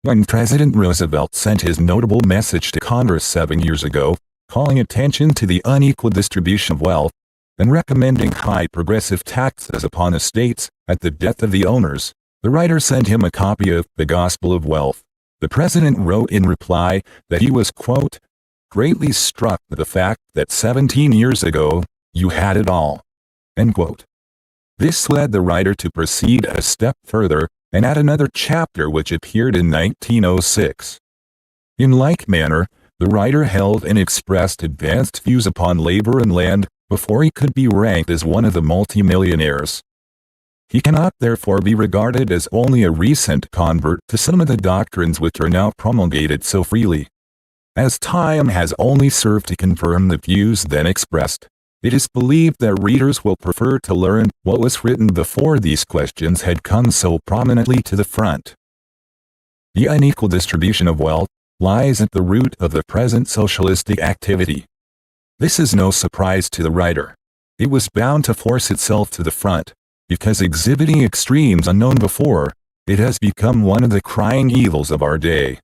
When President Roosevelt sent his notable message to Congress 7 years ago, calling attention to the unequal distribution of wealth, and recommending high progressive taxes upon estates at the death of the owners, the writer sent him a copy of The Gospel of Wealth. The president wrote in reply that he was, quote, greatly struck with the fact that 17 years ago, you had it all, end quote. This led the writer to proceed a step further and add another chapter which appeared in 1906. In like manner, the writer held and expressed advanced views upon labor and land before he could be ranked as one of the multimillionaires. He cannot therefore be regarded as only a recent convert to some of the doctrines which are now promulgated so freely. As time has only served to confirm the views then expressed, it is believed that readers will prefer to learn what was written before these questions had come so prominently to the front. The unequal distribution of wealth lies at the root of the present socialistic activity. This is no surprise to the writer. It was bound to force itself to the front, because exhibiting extremes unknown before, it has become one of the crying evils of our day.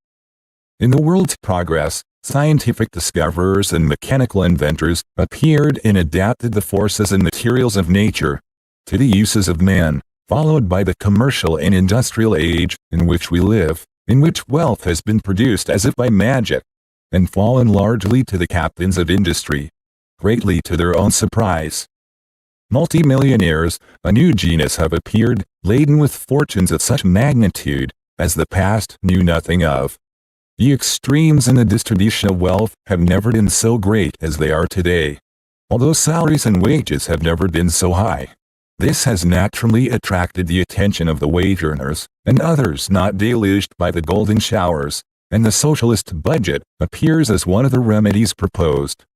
In the world's progress, scientific discoverers and mechanical inventors appeared and adapted the forces and materials of nature to the uses of man, followed by the commercial and industrial age in which we live, in which wealth has been produced as if by magic, and fallen largely to the captains of industry, greatly to their own surprise. Multimillionaires, a new genus, have appeared, laden with fortunes of such magnitude as the past knew nothing of. The extremes in the distribution of wealth have never been so great as they are today, although salaries and wages have never been so high. This has naturally attracted the attention of the wage earners and others not deluged by the golden showers, and the socialist budget appears as one of the remedies proposed.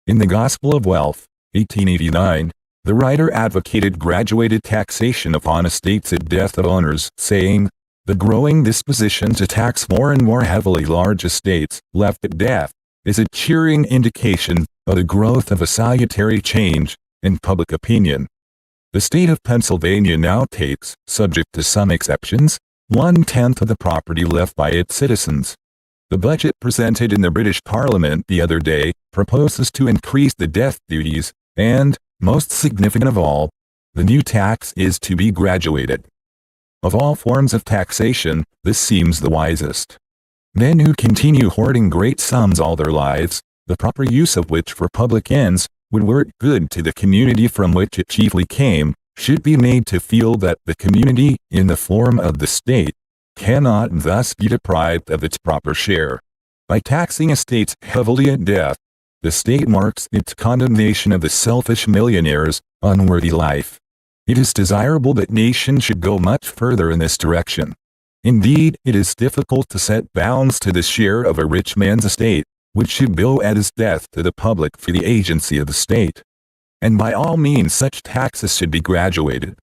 In The Gospel of Wealth, 1889, the writer advocated graduated taxation upon estates at death of owners, saying, the growing disposition to tax more and more heavily large estates left at death is a cheering indication of the growth of a salutary change in public opinion. The state of Pennsylvania now takes, subject to some exceptions, 1/10 of the property left by its citizens. The budget presented in the British Parliament the other day proposes to increase the death duties, and, most significant of all, the new tax is to be graduated. Of all forms of taxation, this seems the wisest. Men who continue hoarding great sums all their lives, the proper use of which for public ends would work good to the community from which it chiefly came, should be made to feel that the community, in the form of the state, cannot thus be deprived of its proper share. By taxing estates heavily at death, the state marks its condemnation of the selfish millionaire's unworthy life. It is desirable that nations should go much further in this direction. Indeed, it is difficult to set bounds to the share of a rich man's estate, which should go at his death to the public for the agency of the state. And by all means such taxes should be graduated,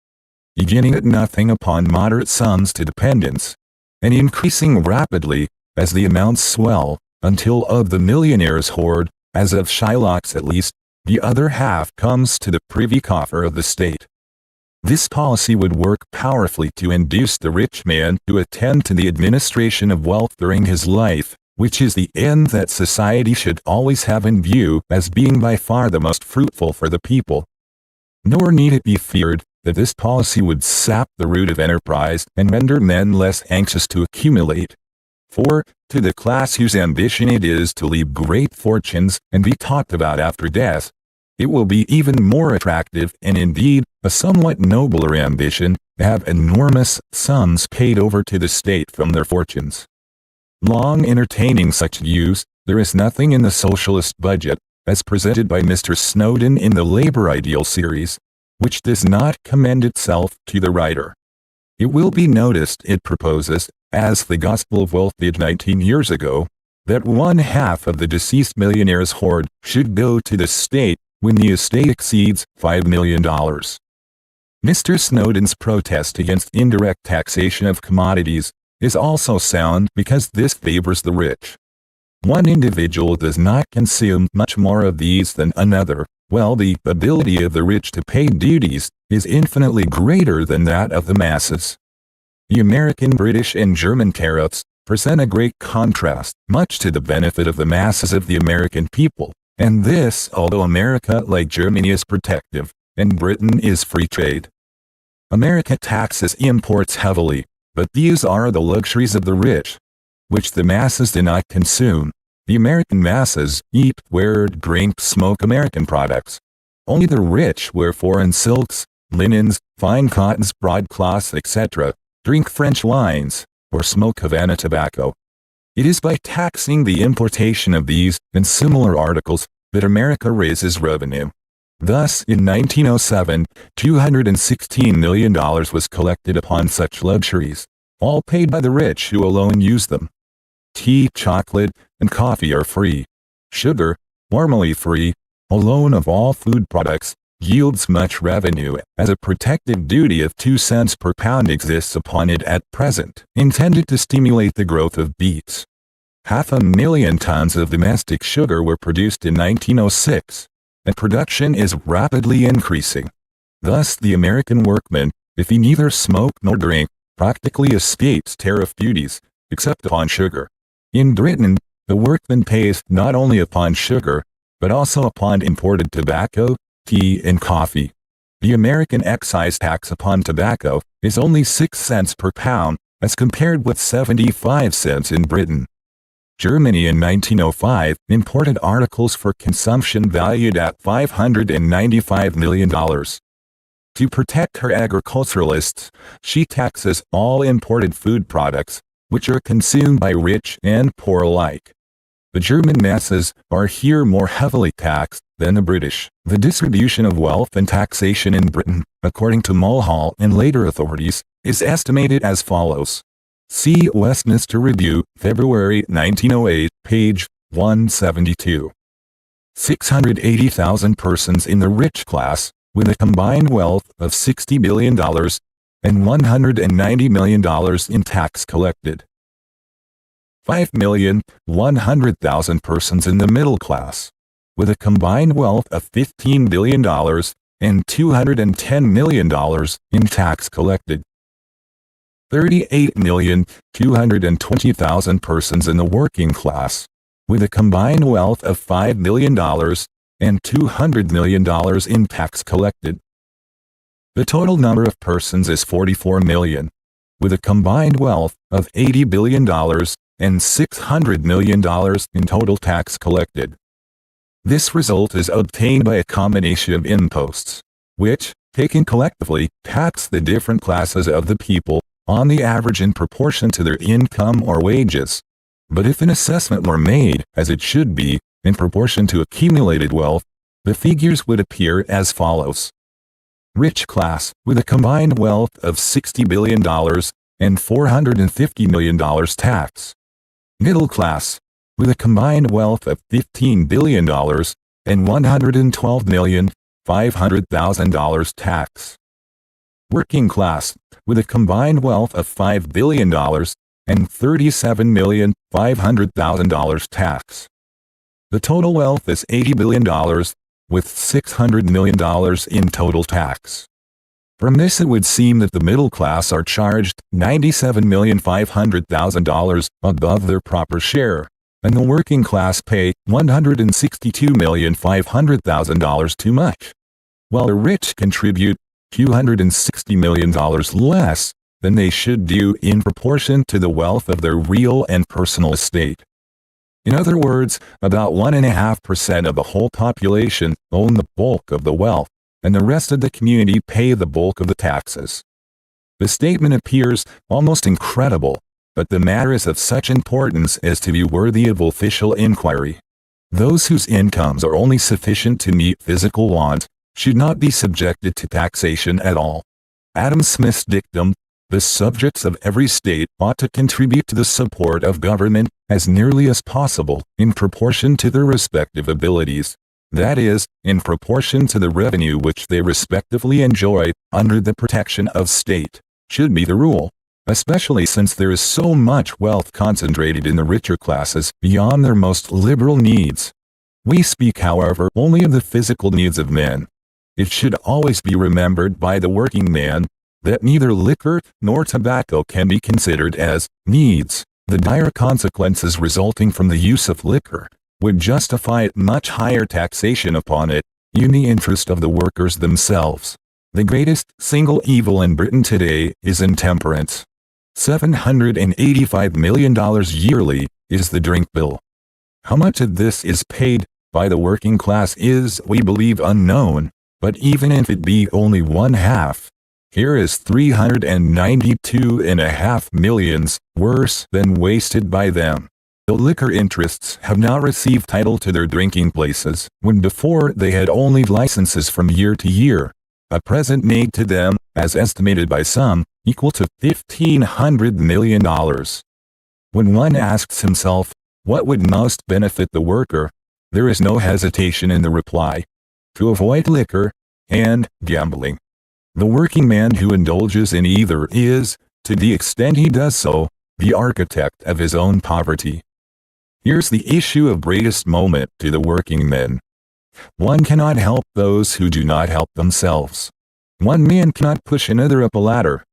beginning at nothing upon moderate sums to dependents, and increasing rapidly as the amounts swell, until of the millionaire's hoard, as of Shylock's at least, the other half comes to the privy coffer of the state. This policy would work powerfully to induce the rich man to attend to the administration of wealth during his life, which is the end that society should always have in view as being by far the most fruitful for the people. Nor need it be feared that this policy would sap the root of enterprise and render men less anxious to accumulate. For, to the class whose ambition it is to leave great fortunes and be talked about after death, it will be even more attractive, and indeed a somewhat nobler ambition, to have enormous sums paid over to the state from their fortunes. Long entertaining such views, there is nothing in the socialist budget, as presented by Mr. Snowden in the Labor Ideal series, which does not commend itself to the writer. It will be noticed it proposes, as the Gospel of Wealth did 19 years ago, that 1/2 of the deceased millionaire's hoard should go to the state when the estate exceeds $5 million. Mr. Snowden's protest against indirect taxation of commodities is also sound because this favors the rich. One individual does not consume much more of these than another, while the ability of the rich to pay duties is infinitely greater than that of the masses. The American, British, and German tariffs present a great contrast, much to the benefit of the masses of the American people. And this, although America, like Germany, is protective, and Britain is free trade. America taxes imports heavily, but these are the luxuries of the rich, which the masses do not consume. The American masses eat, wear, drink, smoke American products. Only the rich wear foreign silks, linens, fine cottons, broadcloths, etc., drink French wines, or smoke Havana tobacco. It is by taxing the importation of these and similar articles that America raises revenue. Thus, in 1907, $216 million was collected upon such luxuries, all paid by the rich who alone use them. Tea, chocolate, and coffee are free. Sugar, formerly free, alone of all food products, yields much revenue, as a protective duty of 2 cents per pound exists upon it at present, intended to stimulate the growth of beets. 500,000 tons of domestic sugar were produced in 1906, and production is rapidly increasing. Thus, the American workman, if he neither smoke nor drink, practically escapes tariff duties, except upon sugar. In Britain, the workman pays not only upon sugar, but also upon imported tobacco, tea, and coffee. The American excise tax upon tobacco is only 6 cents per pound, as compared with 75 cents in Britain. Germany in 1905 imported articles for consumption valued at $595 million. To protect her agriculturalists, she taxes all imported food products, which are consumed by rich and poor alike. The German masses are here more heavily taxed than the British. The distribution of wealth and taxation in Britain, according to Mulhall and later authorities, is estimated as follows. See Westminster Review, February 1908, page 172. 680,000 persons in the rich class, with a combined wealth of $60 billion and $190 million in tax collected. 5,100,000 persons in the middle class, with a combined wealth of $15 billion and $210 million in tax collected. 38,220,000 persons in the working class, with a combined wealth of $5 billion and $200 million in tax collected. The total number of persons is 44 million, with a combined wealth of $80 billion and $600 million in total tax collected. This result is obtained by a combination of imposts, which, taken collectively, tax the different classes of the people, on the average in proportion to their income or wages. But if an assessment were made, as it should be, in proportion to accumulated wealth, the figures would appear as follows. Rich class, with a combined wealth of $60 billion and $450 million tax. Middle class, with a combined wealth of $15 billion and $112,500,000 tax. Working class, with a combined wealth of $5 billion and $37,500,000 tax. The total wealth is $80 billion, with $600 million in total tax. From this it would seem that the middle class are charged $97,500,000 above their proper share, and the working class pay $162,500,000 too much, while the rich contribute $260 million less than they should do in proportion to the wealth of their real and personal estate. In other words, about 1.5% of the whole population own the bulk of the wealth, and the rest of the community pay the bulk of the taxes. The statement appears almost incredible, but the matter is of such importance as to be worthy of official inquiry. Those whose incomes are only sufficient to meet physical want should not be subjected to taxation at all. Adam Smith's dictum, the subjects of every state ought to contribute to the support of government as nearly as possible in proportion to their respective abilities, that is, in proportion to the revenue which they respectively enjoy under the protection of state, should be the rule, especially since there is so much wealth concentrated in the richer classes beyond their most liberal needs. We speak, however, only of the physical needs of men. It should always be remembered by the working man that neither liquor nor tobacco can be considered as needs. The dire consequences resulting from the use of liquor would justify much higher taxation upon it, in the interest of the workers themselves. The greatest single evil in Britain today is intemperance. $785 million yearly is the drink bill. How much of this is paid by the working class is, we believe, unknown, but even if it be only one half, here is $392.5 million worse than wasted by them. The liquor interests have now received title to their drinking places, when before they had only licenses from year to year, a present made to them, as estimated by some, equal to $1,500 million. When one asks himself, what would most benefit the worker, there is no hesitation in the reply: to avoid liquor and gambling. The working man who indulges in either is, to the extent he does so, the architect of his own poverty. Here's the issue of greatest moment to the working men. One cannot help those who do not help themselves. One man cannot push another up a ladder.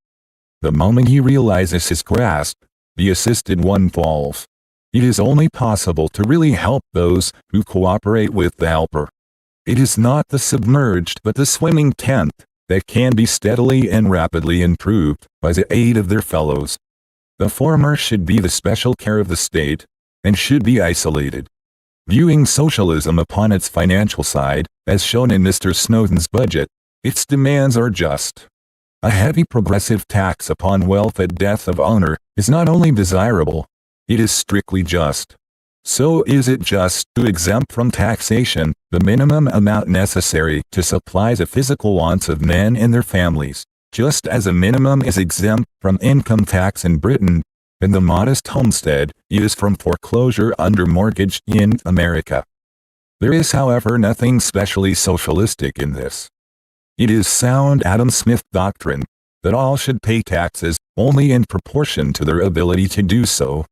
The moment he realizes his grasp, the assisted one falls. It is only possible to really help those who cooperate with the helper. It is not the submerged but the swimming tenth that can be steadily and rapidly improved by the aid of their fellows. The former should be the special care of the state, and should be isolated. Viewing socialism upon its financial side, as shown in Mr. Snowden's budget, its demands are just. A heavy progressive tax upon wealth at death of owner is not only desirable, it is strictly just. So is it just to exempt from taxation the minimum amount necessary to supply the physical wants of men and their families, just as a minimum is exempt from income tax in Britain, and the modest homestead is from foreclosure under mortgage in America. There is, however, nothing specially socialistic in this. It is sound Adam Smith doctrine that all should pay taxes only in proportion to their ability to do so,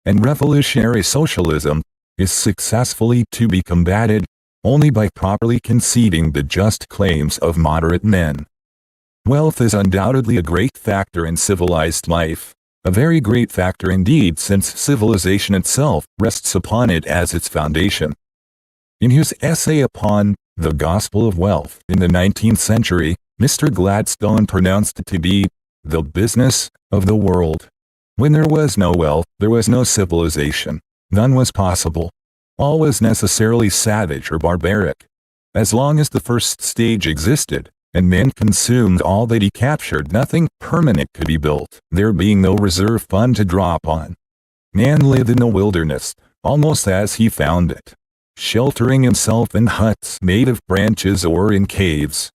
and revolutionary socialism is successfully to be combated only by properly conceding the just claims of moderate men. Wealth is undoubtedly a great factor in civilized life. A very great factor indeed, since civilization itself rests upon it as its foundation. In his essay upon the Gospel of Wealth in the 19th century, Mr. Gladstone pronounced it to be the business of the world. When there was no wealth, there was no civilization. None was possible. All was necessarily savage or barbaric. As long as the first stage existed, and men consumed all that he captured, nothing permanent could be built, there being no reserve fund to draw upon. Man lived in the wilderness, almost as he found it, sheltering himself in huts made of branches or in caves.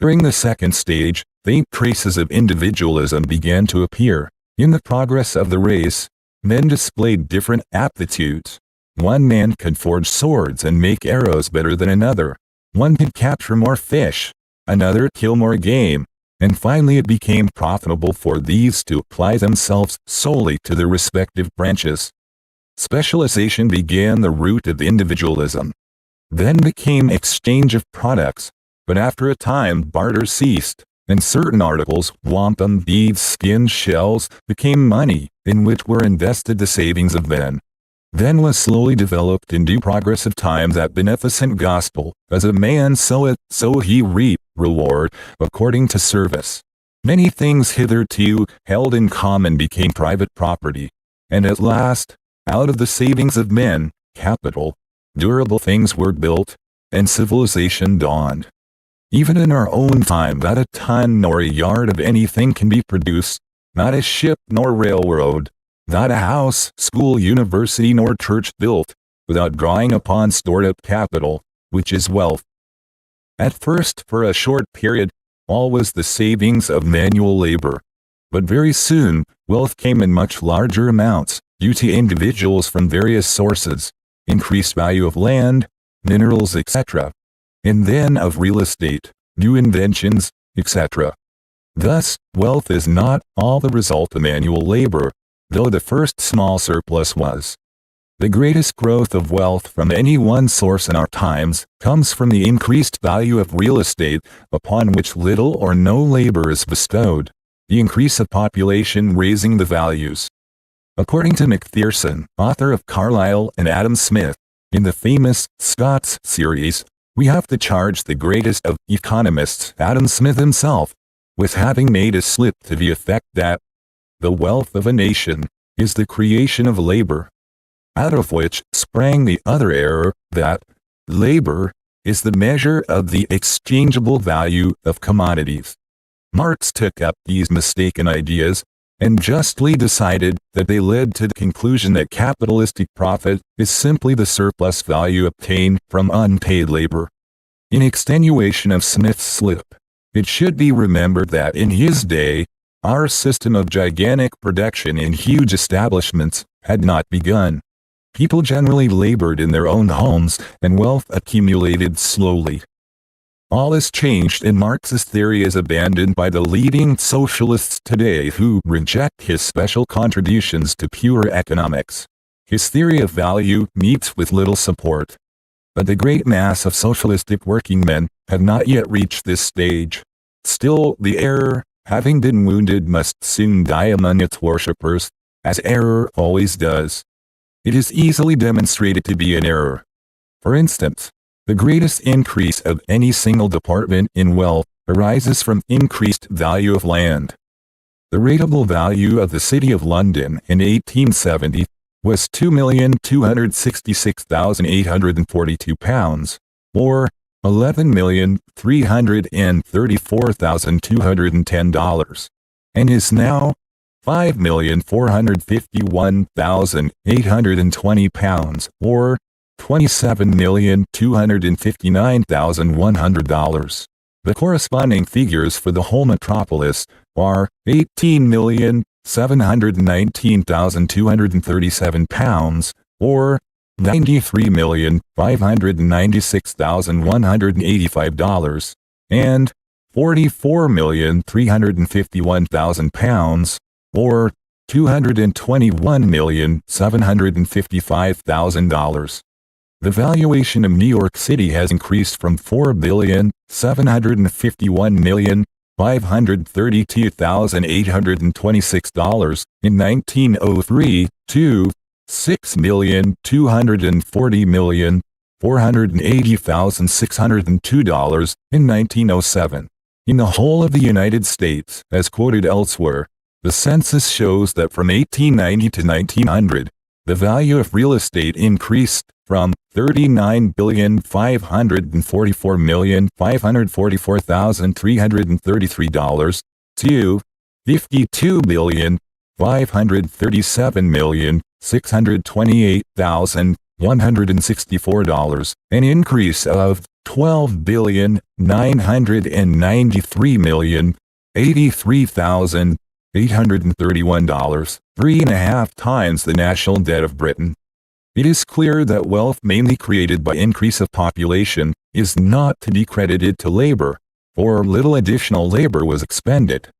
During the second stage, faint traces of individualism began to appear. In the progress of the race, men displayed different aptitudes. One man could forge swords and make arrows better than another. One could capture more fish, another kill more game, and finally it became profitable for these to apply themselves solely to their respective branches. Specialization began the root of individualism. Then became exchange of products, but after a time barter ceased, and certain articles, wampum, beads, skins, shells, became money, in which were invested the savings of men. Then was slowly developed in due progress of time that beneficent gospel, as a man soweth, so he reap reward, according to service. Many things hitherto held in common became private property, and at last, out of the savings of men, capital, durable things were built, and civilization dawned. Even in our own time, not a ton nor a yard of anything can be produced, not a ship nor railroad, not a house, school, university, nor church built, without drawing upon stored-up capital, which is wealth. At first, for a short period, all was the savings of manual labor. But very soon, wealth came in much larger amounts, due to individuals from various sources, increased value of land, minerals, etc., and then of real estate, new inventions, etc. Thus, wealth is not all the result of manual labor, though the first small surplus was. The greatest growth of wealth from any one source in our times comes from the increased value of real estate upon which little or no labor is bestowed, the increase of population raising the values. According to McPherson, author of Carlyle and Adam Smith, in the famous Scots series, we have to charge the greatest of economists, Adam Smith himself, with having made a slip to the effect that the wealth of a nation is the creation of labor, out of which sprang the other error that labor is the measure of the exchangeable value of commodities. Marx took up these mistaken ideas and justly decided that they led to the conclusion that capitalistic profit is simply the surplus value obtained from unpaid labor. In extenuation of Smith's slip, it should be remembered that in his day, our system of gigantic production in huge establishments had not begun. People generally labored in their own homes, and wealth accumulated slowly. All is changed, and Marx's theory is abandoned by the leading socialists today who reject his special contributions to pure economics. His theory of value meets with little support. But the great mass of socialistic working men have not yet reached this stage. Still, the error, having been wounded, must soon die among its worshippers, as error always does. It is easily demonstrated to be an error. For instance, the greatest increase of any single department in wealth arises from increased value of land. The rateable value of the City of London in 1870 was £2,266,842, or $11,334,210, and is now £5,451,820, or $27,259,100. The corresponding figures for the whole metropolis are £18,719,237, or $93,596,185, and £44,351,000, or $221,755,000. The valuation of New York City has increased from $4,751,532,826 in 1903 to $6,240,480,602 in 1907. In the whole of the United States, as quoted elsewhere, the census shows that from 1890 to 1900, the value of real estate increased from $39,544,544,333 to $52,537,628,164, an increase of $12,993,083,831, 3.5 times the national debt of Britain. It is clear that wealth mainly created by increase of population is not to be credited to labor, for little additional labor was expended.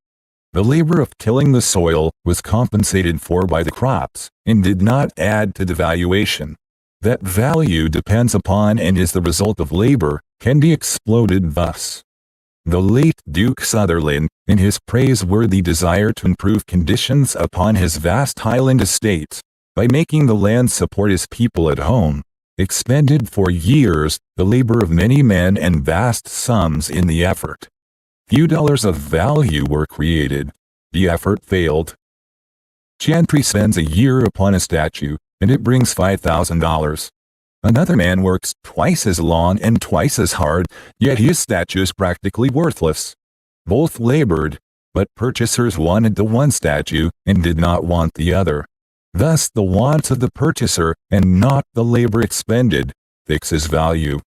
The labor of tilling the soil was compensated for by the crops, and did not add to the valuation. That value depends upon and is the result of labor can be exploded thus. The late Duke Sutherland, in his praiseworthy desire to improve conditions upon his vast Highland estates, by making the land support his people at home, expended for years the labor of many men and vast sums in the effort. Few dollars of value were created. The effort failed. Chantry spends a year upon a statue, and it brings $5,000. Another man works twice as long and twice as hard, yet his statue is practically worthless. Both labored, but purchasers wanted the one statue and did not want the other. Thus the wants of the purchaser, and not the labor expended, fixes value.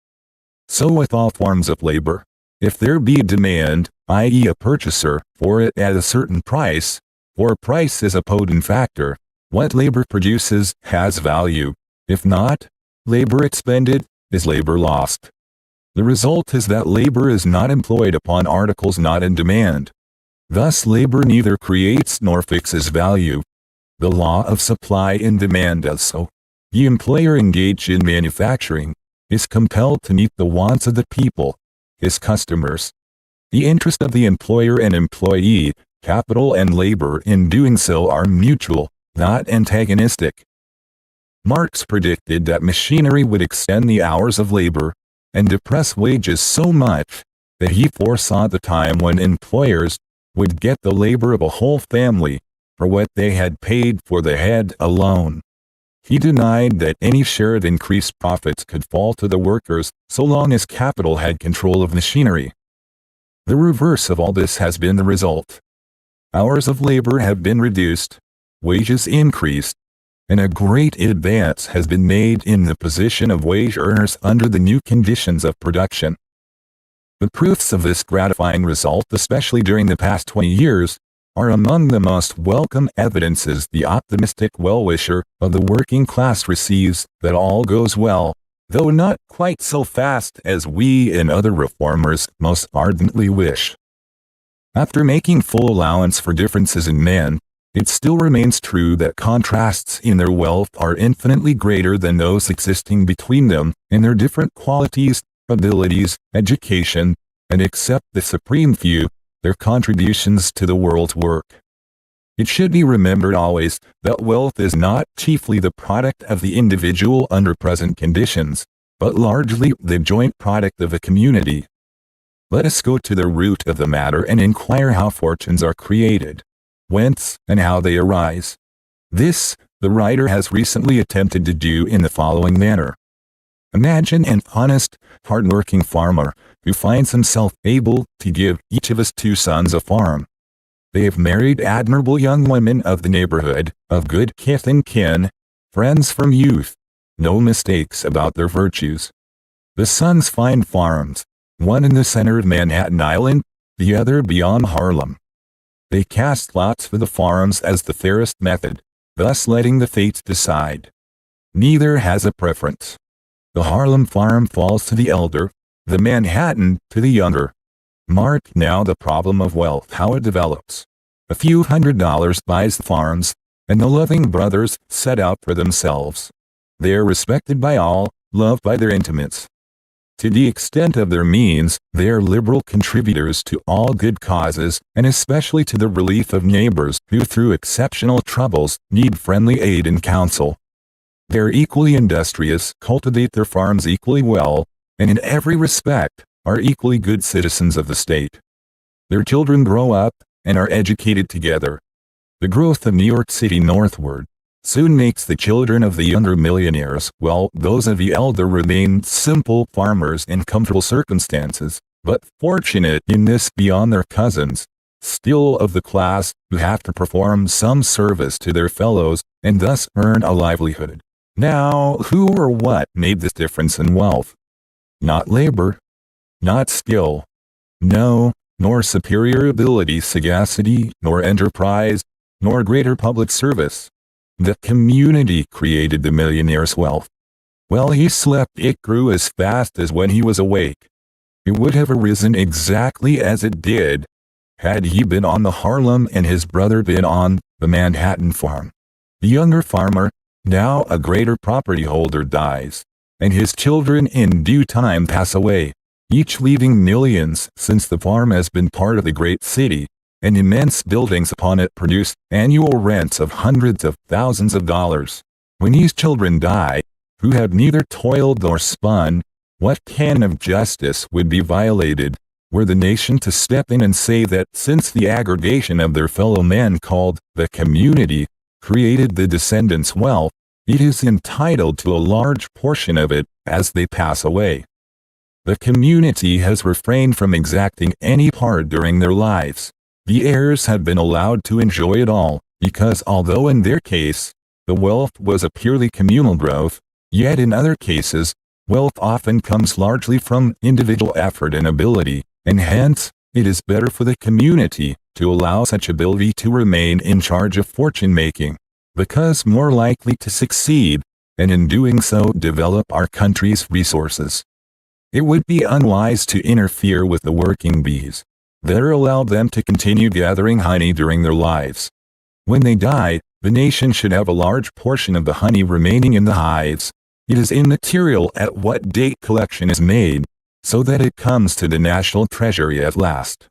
So with all forms of labor. If there be a demand, i.e. a purchaser, for it at a certain price, for price is a potent factor, what labor produces has value. If not, labor expended is labor lost. The result is that labor is not employed upon articles not in demand. Thus labor neither creates nor fixes value. The law of supply and demand does so. The employer engaged in manufacturing is compelled to meet the wants of the people, his customers. The interest of the employer and employee, capital and labor in doing so are mutual, not antagonistic. Marx predicted that machinery would extend the hours of labor and depress wages so much that he foresaw the time when employers would get the labor of a whole family for what they had paid for the head alone. He denied that any share of increased profits could fall to the workers so long as capital had control of machinery. The reverse of all this has been the result. Hours of labor have been reduced, wages increased, and a great advance has been made in the position of wage earners under the new conditions of production. The proofs of this gratifying result, especially during the past 20 years, are among the most welcome evidences the optimistic well-wisher of the working class receives that all goes well, though not quite so fast as we and other reformers most ardently wish. After making full allowance for differences in men, it still remains true that contrasts in their wealth are infinitely greater than those existing between them in their different qualities, abilities, education, and, except the supreme few, their contributions to the world's work. It should be remembered always that wealth is not chiefly the product of the individual under present conditions, but largely the joint product of a community. Let us go to the root of the matter and inquire how fortunes are created, whence and how they arise. This, the writer has recently attempted to do in the following manner. Imagine an honest, hard-working farmer who finds himself able to give each of his 2 sons a farm. They have married admirable young women of the neighborhood, of good kith and kin, friends from youth, no mistakes about their virtues. The sons find farms, one in the center of Manhattan Island, the other beyond Harlem. They cast lots for the farms as the fairest method, thus letting the fates decide. Neither has a preference. The Harlem farm falls to the elder, the Manhattan to the younger. Mark now the problem of wealth, how it develops. A few $100s buys the farms, and the loving brothers set out for themselves. They are respected by all, loved by their intimates. To the extent of their means, they are liberal contributors to all good causes, and especially to the relief of neighbors who through exceptional troubles need friendly aid and counsel. They are equally industrious, cultivate their farms equally well, and in every respect, are equally good citizens of the state. Their children grow up, and are educated together. The growth of New York City northward soon makes the children of the younger millionaires, while those of the elder remain simple farmers in comfortable circumstances, but fortunate in this beyond their cousins, still of the class who have to perform some service to their fellows, and thus earn a livelihood. Now, who or what made this difference in wealth? Not labor, not skill, no, nor superior ability, sagacity, nor enterprise, nor greater public service. The community created the millionaire's wealth. While he slept, it grew as fast as when he was awake. It would have arisen exactly as it did, had he been on the Harlem and his brother been on the Manhattan farm. The younger farmer, now a greater property holder, dies, and his children in due time pass away, each leaving millions, since the farm has been part of the great city, and immense buildings upon it produce annual rents of hundreds of thousands of dollars. When these children die, who have neither toiled nor spun, what canon of justice would be violated, were the nation to step in and say that since the aggregation of their fellow men called the community created the descendants' wealth, it is entitled to a large portion of it as they pass away. The community has refrained from exacting any part during their lives. The heirs have been allowed to enjoy it all, because although in their case, the wealth was a purely communal growth, yet in other cases, wealth often comes largely from individual effort and ability, and hence, it is better for the community to allow such ability to remain in charge of fortune-making, because more likely to succeed, and in doing so develop our country's resources. It would be unwise to interfere with the working bees. Better allow them to continue gathering honey during their lives. When they die, the nation should have a large portion of the honey remaining in the hives. It is immaterial at what date collection is made, so that it comes to the national treasury at last.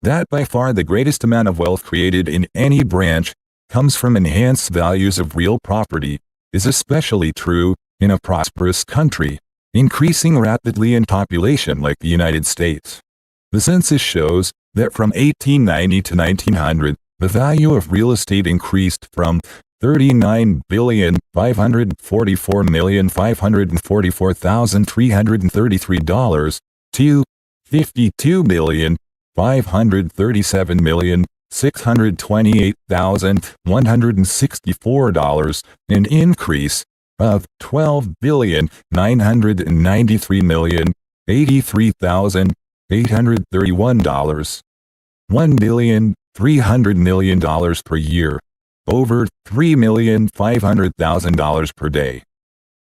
That by far the greatest amount of wealth created in any branch comes from enhanced values of real property, is especially true in a prosperous country, increasing rapidly in population like the United States. The census shows that from 1890 to 1900, the value of real estate increased from $39,544,544,333 to $52,537,628,164, an increase of $12,993,083,831, $1,300,000,000 per year, over $3,500,000 per day.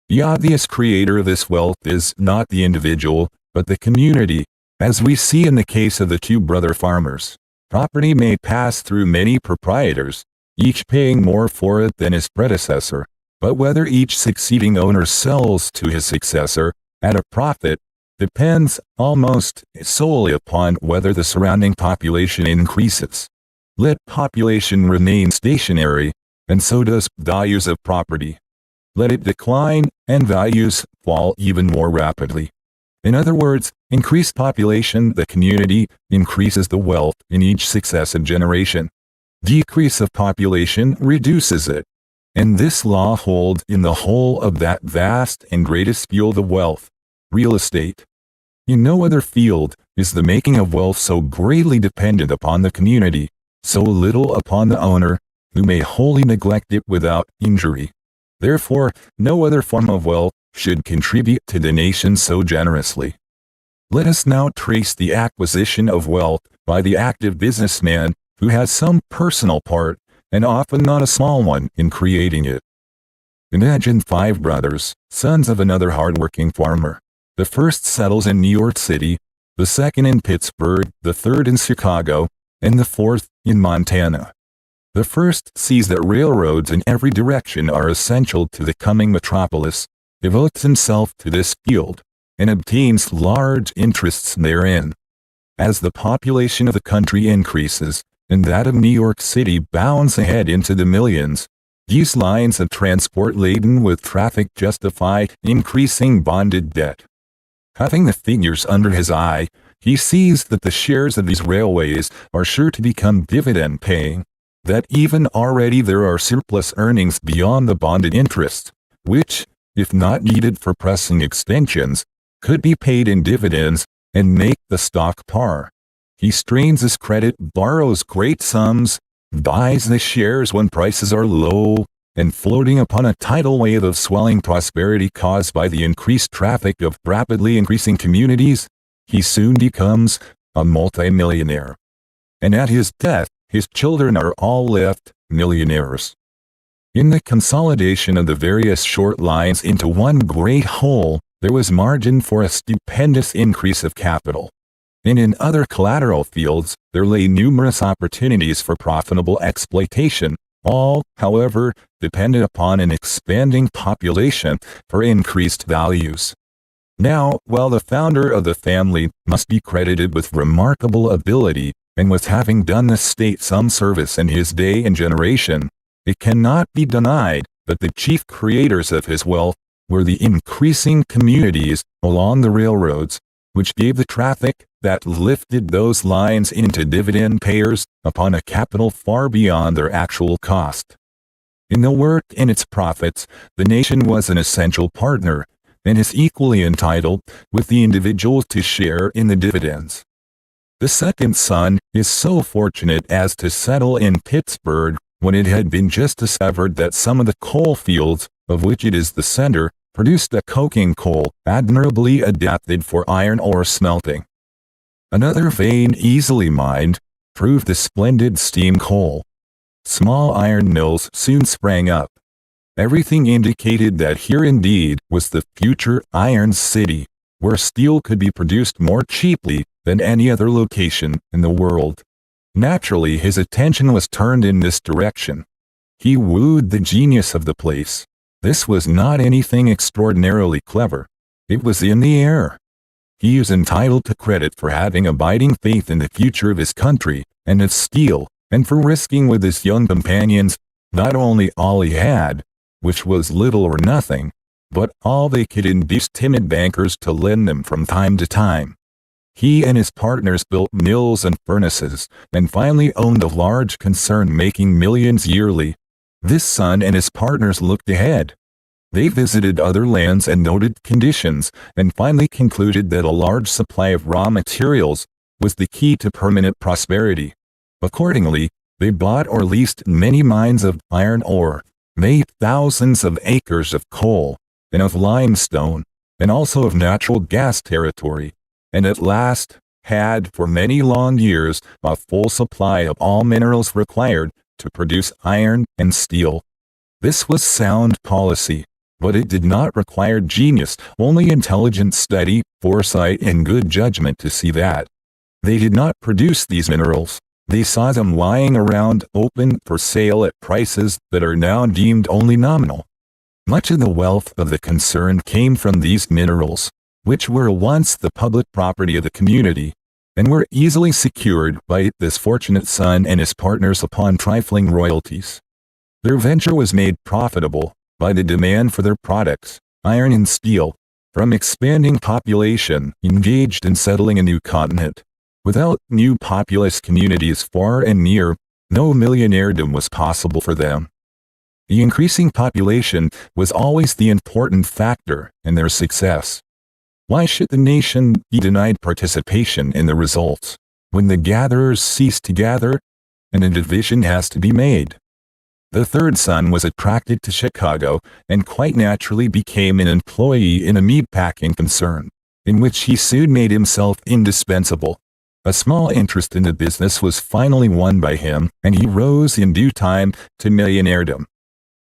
The obvious creator of this wealth is not the individual, but the community, as we see in the case of the two brother farmers. Property may pass through many proprietors, each paying more for it than his predecessor, but whether each succeeding owner sells to his successor at a profit depends almost solely upon whether the surrounding population increases. Let population remain stationary, and so does values of property. Let it decline, and values fall even more rapidly. In other words, increased population, the community, increases the wealth in each successive generation. Decrease of population reduces it. And this law holds in the whole of that vast and greatest field of wealth, real estate. In no other field is the making of wealth so greatly dependent upon the community, so little upon the owner, who may wholly neglect it without injury. Therefore, no other form of wealth should contribute to the nation so generously. Let us now trace the acquisition of wealth by the active businessman who has some personal part, and often not a small one, in creating it. Imagine 5 brothers, sons of another hard-working farmer. The first settles in New York City, the second in Pittsburgh, the third in Chicago, and the fourth in Montana. The first sees that railroads in every direction are essential to the coming metropolis, devotes himself to this field, and obtains large interests therein. As the population of the country increases, and that of New York City bounds ahead into the millions, these lines of transport laden with traffic justify increasing bonded debt. Having the figures under his eye, he sees that the shares of these railways are sure to become dividend-paying, that even already there are surplus earnings beyond the bonded interest, which, if not needed for pressing extensions, could be paid in dividends and make the stock par. He strains his credit, borrows great sums, buys the shares when prices are low, and floating upon a tidal wave of swelling prosperity caused by the increased traffic of rapidly increasing communities, he soon becomes a multimillionaire. And at his death, his children are all left millionaires. In the consolidation of the various short lines into one great whole, there was margin for a stupendous increase of capital. And in other collateral fields, there lay numerous opportunities for profitable exploitation, all, however, dependent upon an expanding population for increased values. Now, while the founder of the family must be credited with remarkable ability, and with having done the state some service in his day and generation, it cannot be denied that the chief creators of his wealth were the increasing communities along the railroads, which gave the traffic that lifted those lines into dividend payers upon a capital far beyond their actual cost. In the work and its profits, the nation was an essential partner, and is equally entitled with the individual to share in the dividends. The second son is so fortunate as to settle in Pittsburgh when it had been just discovered that some of the coal fields, of which it is the center, produced a coking coal admirably adapted for iron ore smelting. Another vein easily mined proved the splendid steam coal. Small iron mills soon sprang up. Everything indicated that here indeed was the future iron city, where steel could be produced more cheaply than any other location in the world. Naturally, his attention was turned in this direction. He wooed the genius of the place. This was not anything extraordinarily clever. It was in the air. He is entitled to credit for having abiding faith in the future of his country and its steel, and for risking with his young companions not only all he had, which was little or nothing, but all they could induce timid bankers to lend them from time to time. He and his partners built mills and furnaces, and finally owned a large concern making millions yearly. This son and his partners looked ahead. They visited other lands and noted conditions, and finally concluded that a large supply of raw materials was the key to permanent prosperity. Accordingly, they bought or leased many mines of iron ore, made thousands of acres of coal, and of limestone, and also of natural gas territory, and at last had for many long years a full supply of all minerals required to produce iron and steel. This was sound policy, but it did not require genius, only intelligent study, foresight, and good judgment to see that. They did not produce these minerals. They saw them lying around open for sale at prices that are now deemed only nominal. Much of the wealth of the concern came from these minerals, which were once the public property of the community, and were easily secured by this fortunate son and his partners upon trifling royalties. Their venture was made profitable by the demand for their products, iron and steel, from expanding population engaged in settling a new continent. Without new populous communities far and near, no millionairedom was possible for them. The increasing population was always the important factor in their success. Why should the nation be denied participation in the results? When the gatherers cease to gather, and a division has to be made. The third son was attracted to Chicago and quite naturally became an employee in a meatpacking concern, in which he soon made himself indispensable. A small interest in the business was finally won by him, and he rose in due time to millionairedom.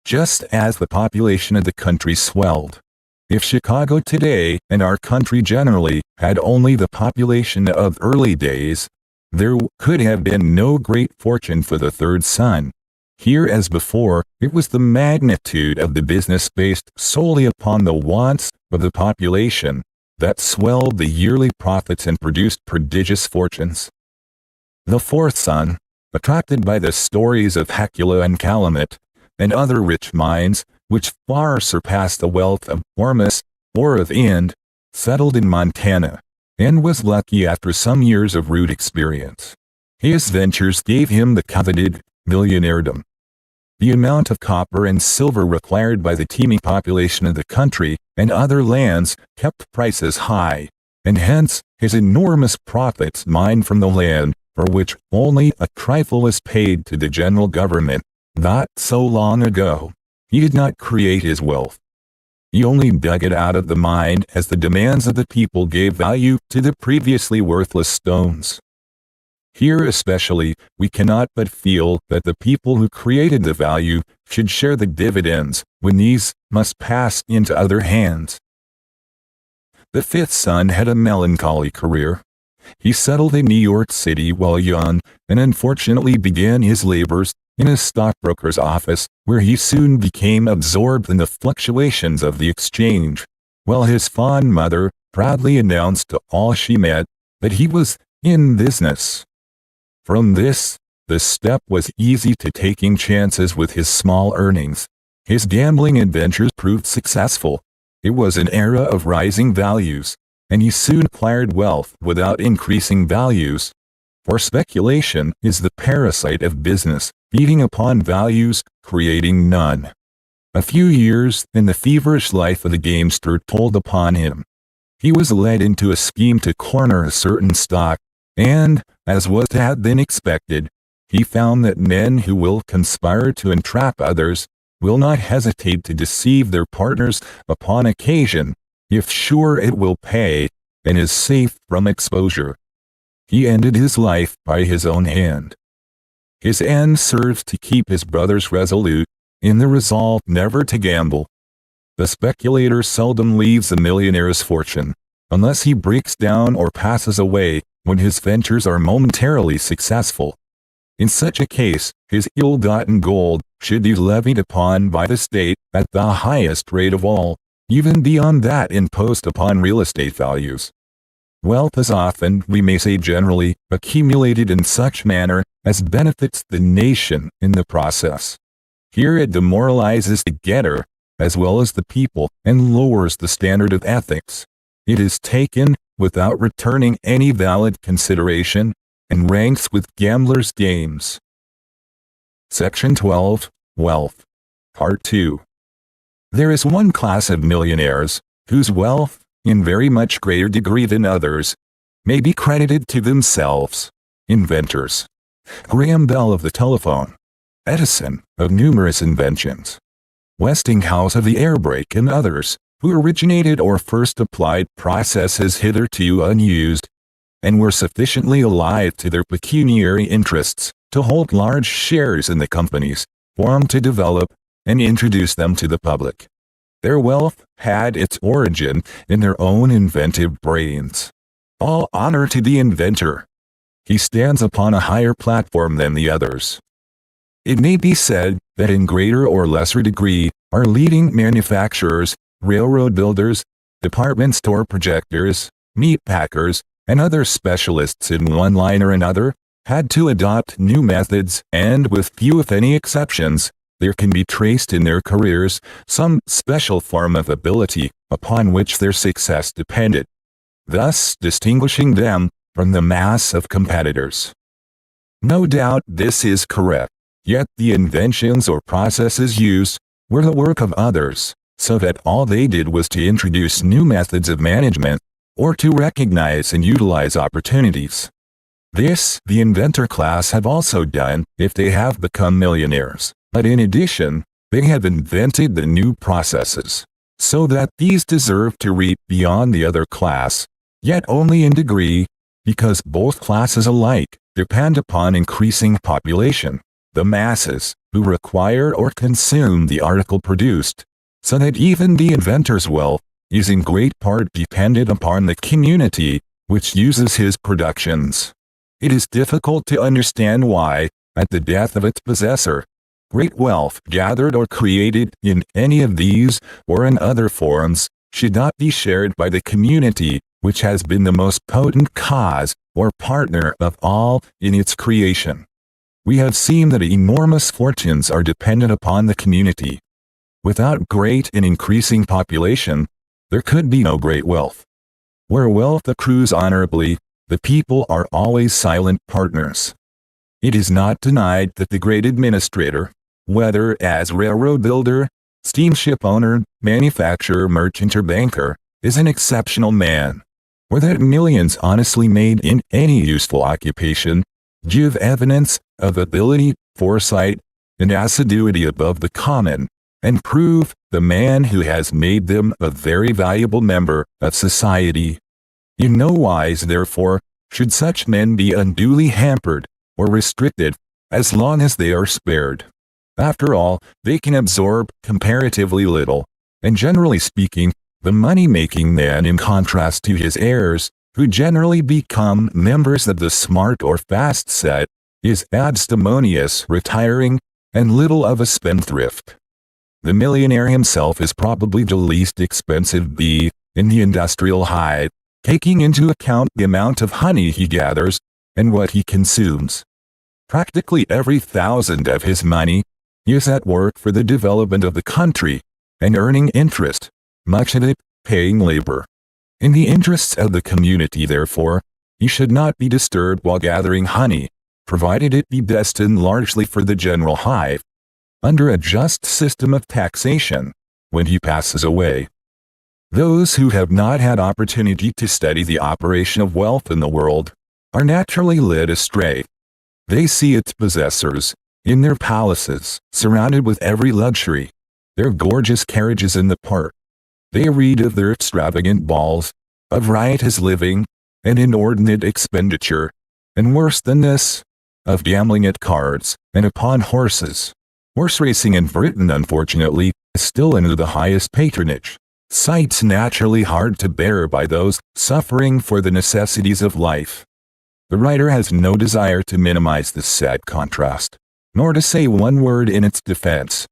Just as the population of the country swelled. If Chicago today, and our country generally, had only the population of early days, there could have been no great fortune for the third son. Here as before, it was the magnitude of the business based solely upon the wants of the population that swelled the yearly profits and produced prodigious fortunes. The fourth son, attracted by the stories of Hecula and Calumet, and other rich mines, which far surpassed the wealth of Ormus or of Ind, settled in Montana, and was lucky after some years of rude experience. His ventures gave him the coveted millionairedom. The amount of copper and silver required by the teeming population of the country and other lands kept prices high, and hence his enormous profits mined from the land, for which only a trifle was paid to the general government. Not so long ago, he did not create his wealth. He only dug it out of the mine as the demands of the people gave value to the previously worthless stones. Here especially, we cannot but feel that the people who created the value should share the dividends when these must pass into other hands. The fifth son had a melancholy career. He settled in New York City while young, and unfortunately began his labors in a stockbroker's office, where he soon became absorbed in the fluctuations of the exchange, while his fond mother proudly announced to all she met that he was in business. From this, the step was easy to taking chances with his small earnings. His gambling adventures proved successful. It was an era of rising values, and he soon acquired wealth without increasing values. For speculation is the parasite of business, feeding upon values, creating none. A few years, and the feverish life of the gamester told upon him. He was led into a scheme to corner a certain stock, and, as was to have been expected, he found that men who will conspire to entrap others will not hesitate to deceive their partners upon occasion, if sure it will pay, and is safe from exposure. He ended his life by his own hand. His end serves to keep his brothers resolute in the resolve never to gamble. The speculator seldom leaves a millionaire's fortune, unless he breaks down or passes away when his ventures are momentarily successful. In such a case, his ill-gotten gold should be levied upon by the state at the highest rate of all, even beyond that imposed upon real estate values. Wealth is often, we may say generally, accumulated in such manner as benefits the nation in the process. Here it demoralizes the getter, as well as the people, and lowers the standard of ethics. It is taken, without returning any valid consideration, and ranks with gamblers' games. Section 12, Wealth. Part 2. There is one class of millionaires, whose wealth, in very much greater degree than others, may be credited to themselves. Inventors. Graham Bell of the telephone. Edison, of numerous inventions. Westinghouse of the air brake and others, who originated or first applied processes hitherto unused, and were sufficiently alive to their pecuniary interests to hold large shares in the companies formed to develop and introduce them to the public. Their wealth had its origin in their own inventive brains. All honor to the inventor. He stands upon a higher platform than the others. It may be said that in greater or lesser degree, our leading manufacturers, railroad builders, department store projectors, meat packers, and other specialists in one line or another, had to adopt new methods, and with few if any exceptions, there can be traced in their careers some special form of ability upon which their success depended, thus distinguishing them from the mass of competitors. No doubt this is correct, yet the inventions or processes used were the work of others, so that all they did was to introduce new methods of management, or to recognize and utilize opportunities. This the inventor class have also done if they have become millionaires, but in addition, they have invented the new processes, so that these deserve to reap beyond the other class, yet only in degree, because both classes alike depend upon increasing population, the masses, who require or consume the article produced, so that even the inventor's wealth is in great part dependent upon the community which uses his productions. It is difficult to understand why, at the death of its possessor, great wealth gathered or created in any of these or in other forms should not be shared by the community which has been the most potent cause or partner of all in its creation. We have seen that enormous fortunes are dependent upon the community. Without great and increasing population, there could be no great wealth. Where wealth accrues honorably, the people are always silent partners. It is not denied that the great administrator, whether as railroad builder, steamship owner, manufacturer, merchant, or banker, is an exceptional man, or that millions honestly made in any useful occupation give evidence of ability, foresight, and assiduity above the common, and prove the man who has made them a very valuable member of society. In no wise, therefore, should such men be unduly hampered or restricted, as long as they are spared. After all, they can absorb comparatively little, and generally speaking, the money-making man, in contrast to his heirs, who generally become members of the smart or fast set, is abstemious, retiring, and little of a spendthrift. The millionaire himself is probably the least expensive bee in the industrial hive, taking into account the amount of honey he gathers and what he consumes. Practically every thousand of his money is at work for the development of the country and earning interest, much of it paying labor. In the interests of the community, therefore, he should not be disturbed while gathering honey, provided it be destined largely for the general hive, under a just system of taxation, when he passes away. Those who have not had opportunity to study the operation of wealth in the world are naturally led astray. They see its possessors, in their palaces, surrounded with every luxury, their gorgeous carriages in the park. They read of their extravagant balls, of riotous living, and inordinate expenditure, and worse than this, of gambling at cards, and upon horses. Horse racing in Britain, unfortunately, is still under the highest patronage, sights naturally hard to bear by those suffering for the necessities of life. The writer has no desire to minimize this sad contrast, nor to say one word in its defense.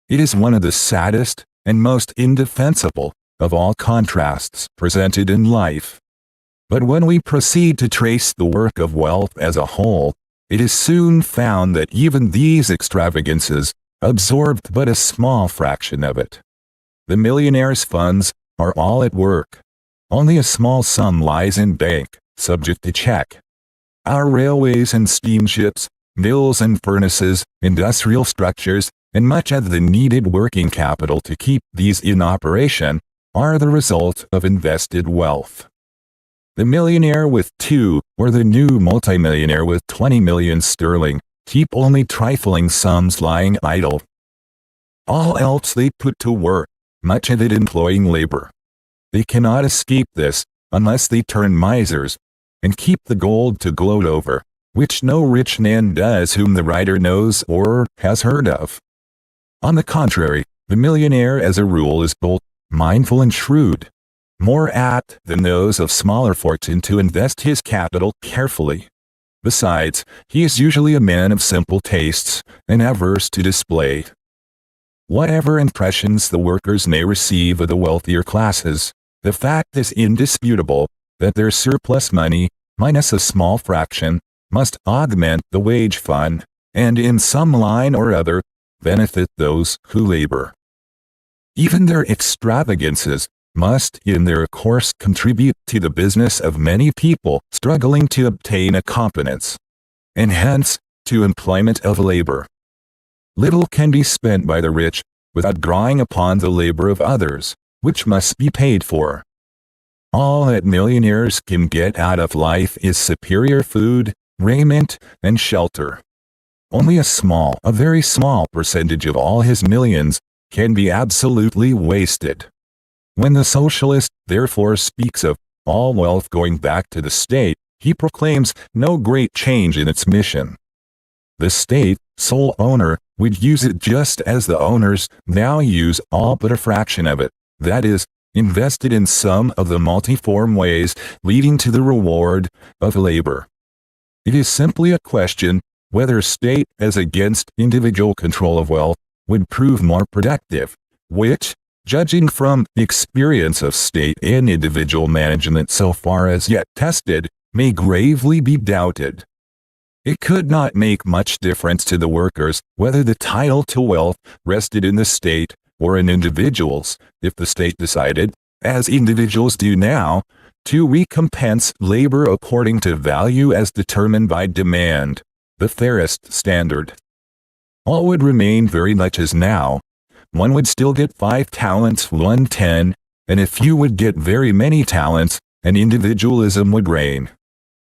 It is one of the saddest and most indefensible of all contrasts presented in life. But when we proceed to trace the work of wealth as a whole, it is soon found that even these extravagances absorbed but a small fraction of it. The millionaire's funds are all at work. Only a small sum lies in bank, subject to check. Our railways and steamships, mills and furnaces, industrial structures, and much of the needed working capital to keep these in operation are the result of invested wealth. The millionaire with 2, or the new multimillionaire with 20 million sterling, keep only trifling sums lying idle. All else they put to work, much of it employing labor. They cannot escape this, unless they turn misers, and keep the gold to gloat over, which no rich man does whom the writer knows or has heard of. On the contrary, the millionaire as a rule is both mindful and shrewd, more apt than those of smaller fortune to invest his capital carefully. Besides, he is usually a man of simple tastes, and averse to display. Whatever impressions the workers may receive of the wealthier classes, the fact is indisputable that their surplus money, minus a small fraction, must augment the wage fund, and in some line or other, benefit those who labor. Even their extravagances must in their course contribute to the business of many people struggling to obtain a competence, and hence to employment of labor. Little can be spent by the rich without drawing upon the labor of others, which must be paid for. All that millionaires can get out of life is superior food, raiment, and shelter. Only a very small percentage of all his millions can be absolutely wasted. When the socialist, therefore, speaks of all wealth going back to the state, he proclaims no great change in its mission. The state, sole owner, would use it just as the owners now use all but a fraction of it, that is, invested in some of the multiform ways leading to the reward of labor. It is simply a question whether state as against individual control of wealth would prove more productive, which, judging from the experience of state and individual management so far as yet tested, may gravely be doubted. It could not make much difference to the workers whether the title to wealth rested in the state or in individuals, if the state decided, as individuals do now, to recompense labor according to value as determined by demand, the fairest standard. All would remain very much as now. One would still get 5 talents, 1/10, and a few would get very many talents, and individualism would reign.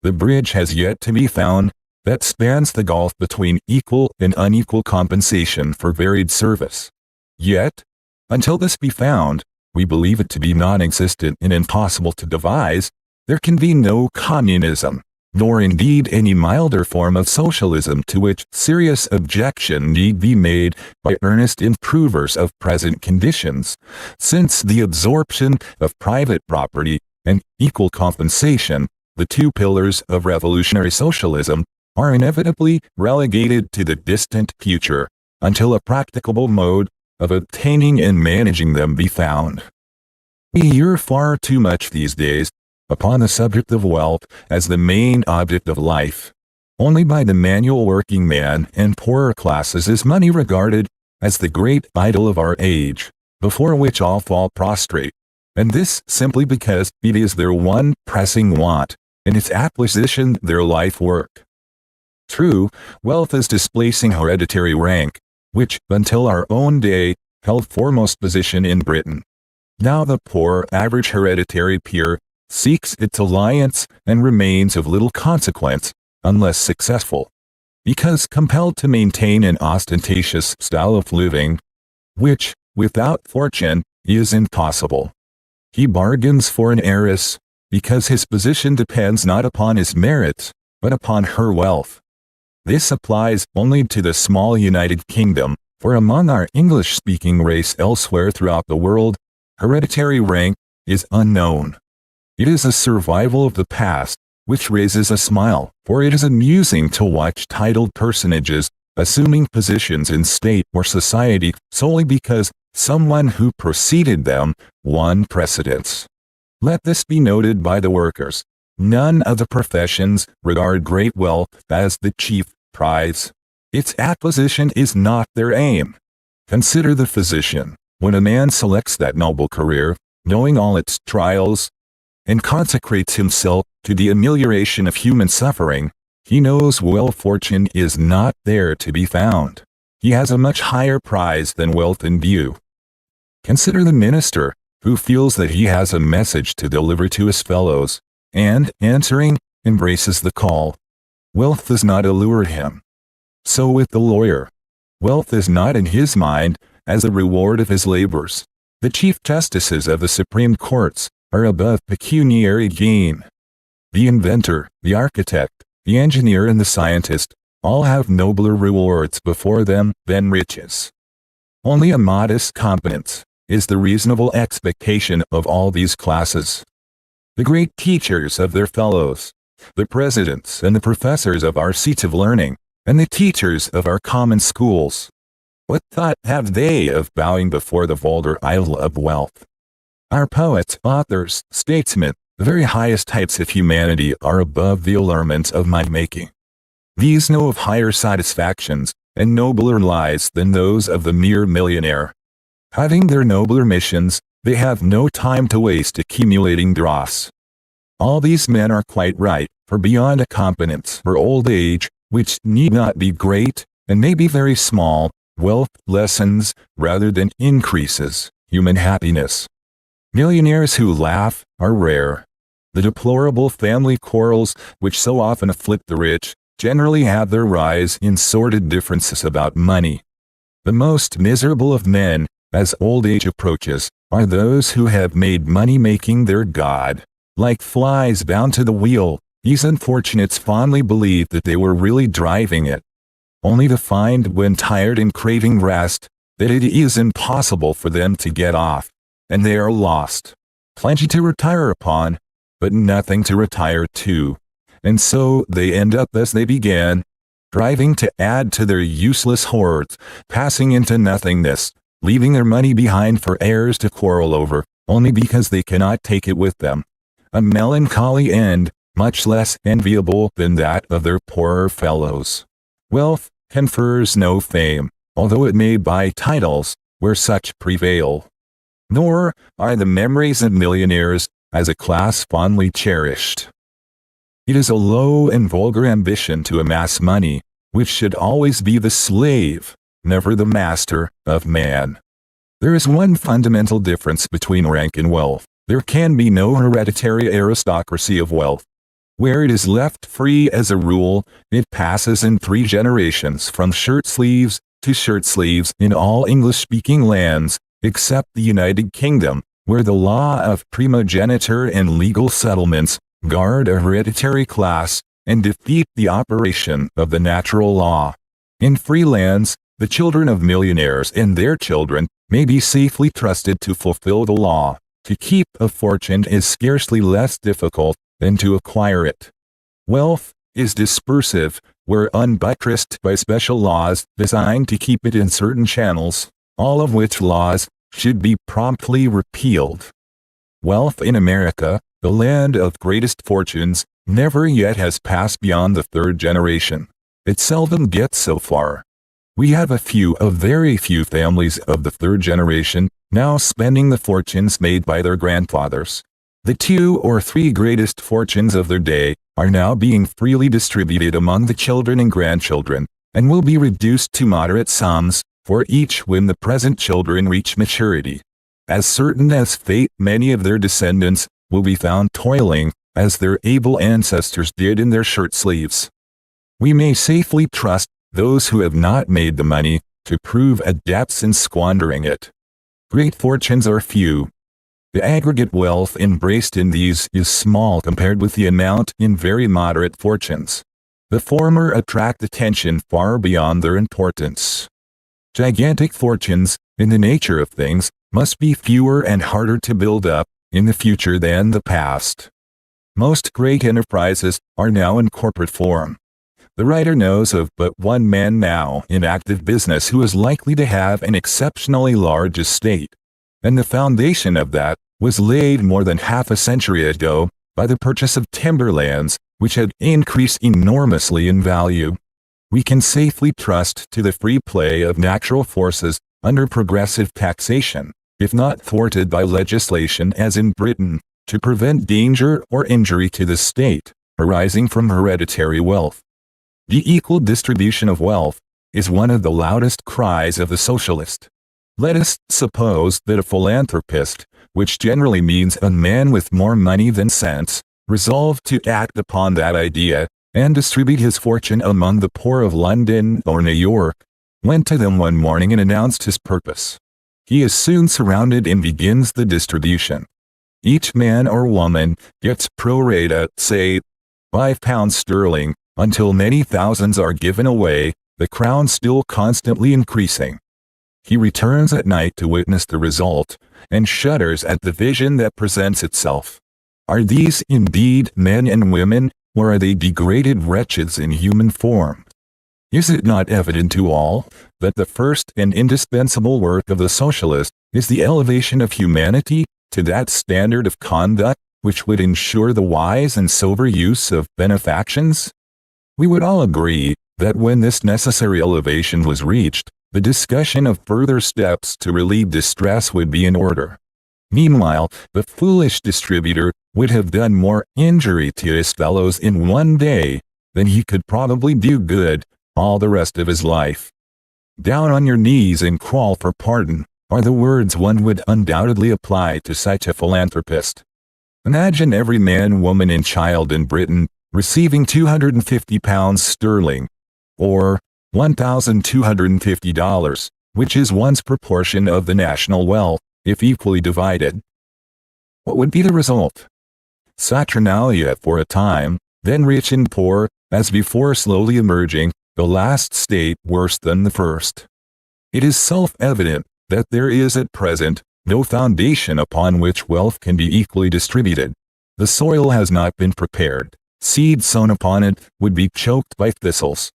The bridge has yet to be found that spans the gulf between equal and unequal compensation for varied service. Yet, until this be found, we believe it to be non-existent and impossible to devise. There can be no communism, nor indeed any milder form of socialism to which serious objection need be made by earnest improvers of present conditions, since the absorption of private property and equal compensation, the 2 pillars of revolutionary socialism, are inevitably relegated to the distant future, until a practicable mode of obtaining and managing them be found. We hear far too much these days upon the subject of wealth as the main object of life. Only by the manual working man and poorer classes is money regarded as the great idol of our age, before which all fall prostrate, and this simply because it is their one pressing want, and its acquisition their life work. True, wealth is displacing hereditary rank, which, until our own day, held foremost position in Britain. Now the poor average hereditary peer seeks its alliance and remains of little consequence, unless successful, because compelled to maintain an ostentatious style of living, which, without fortune, is impossible. He bargains for an heiress, because his position depends not upon his merits, but upon her wealth. This applies only to the small United Kingdom, for among our English-speaking race elsewhere throughout the world, hereditary rank is unknown. It is a survival of the past, which raises a smile, for it is amusing to watch titled personages assuming positions in state or society solely because someone who preceded them won precedence. Let this be noted by the workers. None of the professions regard great wealth as the chief prize. Its acquisition is not their aim. Consider the physician. When a man selects that noble career, knowing all its trials, and consecrates himself to the amelioration of human suffering, he knows fortune is not there to be found. He has a much higher prize than wealth in view. Consider the minister, who feels that he has a message to deliver to his fellows, and, answering, embraces the call. Wealth does not allure him. So with the lawyer. Wealth is not in his mind as a reward of his labors. The chief justices of the Supreme Courts are above pecuniary gain. The inventor, the architect, the engineer and the scientist all have nobler rewards before them than riches. Only a modest competence is the reasonable expectation of all these classes. The great teachers of their fellows, the presidents and the professors of our seats of learning, and the teachers of our common schools, what thought have they of bowing before the vulgar idol of wealth? Our poets, authors, statesmen, the very highest types of humanity are above the allurements of mind-making. These know of higher satisfactions and nobler lives than those of the mere millionaire. Having their nobler missions, they have no time to waste accumulating dross. All these men are quite right, for beyond a competence for old age, which need not be great, and may be very small, wealth lessens, rather than increases, human happiness. Millionaires who laugh are rare. The deplorable family quarrels which so often afflict the rich generally have their rise in sordid differences about money. The most miserable of men, as old age approaches, are those who have made money-making their god. Like flies bound to the wheel, these unfortunates fondly believe that they were really driving it, only to find when tired and craving rest, that it is impossible for them to get off, and they are lost. Plenty to retire upon, but nothing to retire to. And so they end up as they began, driving to add to their useless hoards, passing into nothingness, leaving their money behind for heirs to quarrel over, only because they cannot take it with them. A melancholy end, much less enviable than that of their poorer fellows. Wealth confers no fame, although it may buy titles, where such prevail. Nor are the memories of millionaires, as a class, fondly cherished. It is a low and vulgar ambition to amass money, which should always be the slave, never the master, of man. There is one fundamental difference between rank and wealth. There can be no hereditary aristocracy of wealth. Where it is left free as a rule, it passes in 3 generations from shirt sleeves to shirt sleeves in all English-speaking lands, except the United Kingdom, where the law of primogeniture and legal settlements guard a hereditary class and defeat the operation of the natural law. In free lands, the children of millionaires and their children may be safely trusted to fulfill the law. To keep a fortune is scarcely less difficult than to acquire it. Wealth is dispersive, where unbuttressed by special laws designed to keep it in certain channels, all of which laws should be promptly repealed. Wealth in America, the land of greatest fortunes, never yet has passed beyond the 3rd generation. It seldom gets so far. We have very few families of the 3rd generation now spending the fortunes made by their grandfathers. The 2 or 3 greatest fortunes of their day are now being freely distributed among the children and grandchildren, and will be reduced to moderate sums for each when the present children reach maturity. As certain as fate, many of their descendants will be found toiling, as their able ancestors did in their shirt sleeves. We may safely trust those who have not made the money to prove adepts in squandering it. Great fortunes are few. The aggregate wealth embraced in these is small compared with the amount in very moderate fortunes. The former attract attention far beyond their importance. Gigantic fortunes, in the nature of things, must be fewer and harder to build up in the future than the past. Most great enterprises are now in corporate form. The writer knows of but one man now in active business who is likely to have an exceptionally large estate, and the foundation of that was laid more than half a century ago by the purchase of timberlands, which had increased enormously in value. We can safely trust to the free play of natural forces under progressive taxation, if not thwarted by legislation as in Britain, to prevent danger or injury to the state arising from hereditary wealth. The equal distribution of wealth is one of the loudest cries of the socialist. Let us suppose that a philanthropist, which generally means a man with more money than sense, resolved to act upon that idea and distribute his fortune among the poor of London or New York, went to them one morning and announced his purpose. He is soon surrounded and begins the distribution. Each man or woman gets pro rata, say, £5 until many thousands are given away, the crown still constantly increasing. He returns at night to witness the result, and shudders at the vision that presents itself. Are these indeed men and women, or are they degraded wretches in human form? Is it not evident to all that the first and indispensable work of the socialist is the elevation of humanity to that standard of conduct which would ensure the wise and sober use of benefactions? We would all agree that when this necessary elevation was reached, the discussion of further steps to relieve distress would be in order. Meanwhile, the foolish distributor would have done more injury to his fellows in one day than he could probably do good all the rest of his life. Down on your knees and crawl for pardon are the words one would undoubtedly apply to such a philanthropist. Imagine every man, woman, and child in Britain receiving £250, or $1,250, which is one's proportion of the national wealth, if equally divided. What would be the result? Saturnalia for a time, then rich and poor, as before, slowly emerging, the last state worse than the first. It is self-evident that there is at present no foundation upon which wealth can be equally distributed. The soil has not been prepared. Seed sown upon it would be choked by thistles.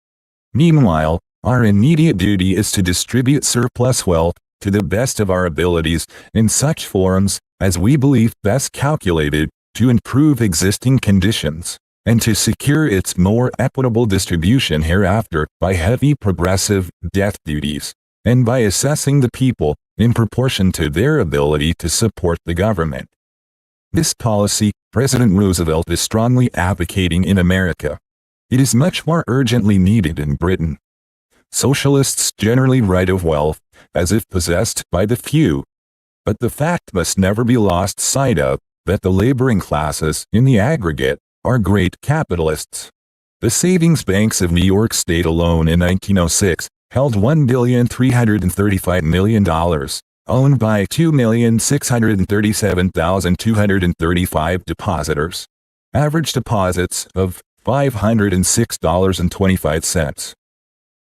Meanwhile, our immediate duty is to distribute surplus wealth to the best of our abilities in such forms as we believe best calculated to improve existing conditions, and to secure its more equitable distribution hereafter by heavy progressive death duties, and by assessing the people in proportion to their ability to support the government. This policy President Roosevelt is strongly advocating in America. It is much more urgently needed in Britain. Socialists generally write of wealth as if possessed by the few, but the fact must never be lost sight of that the laboring classes, in the aggregate, are great capitalists. The savings banks of New York State alone in 1906 held $1,335,000,000, owned by 2,637,235 depositors. Average deposits of $506.25.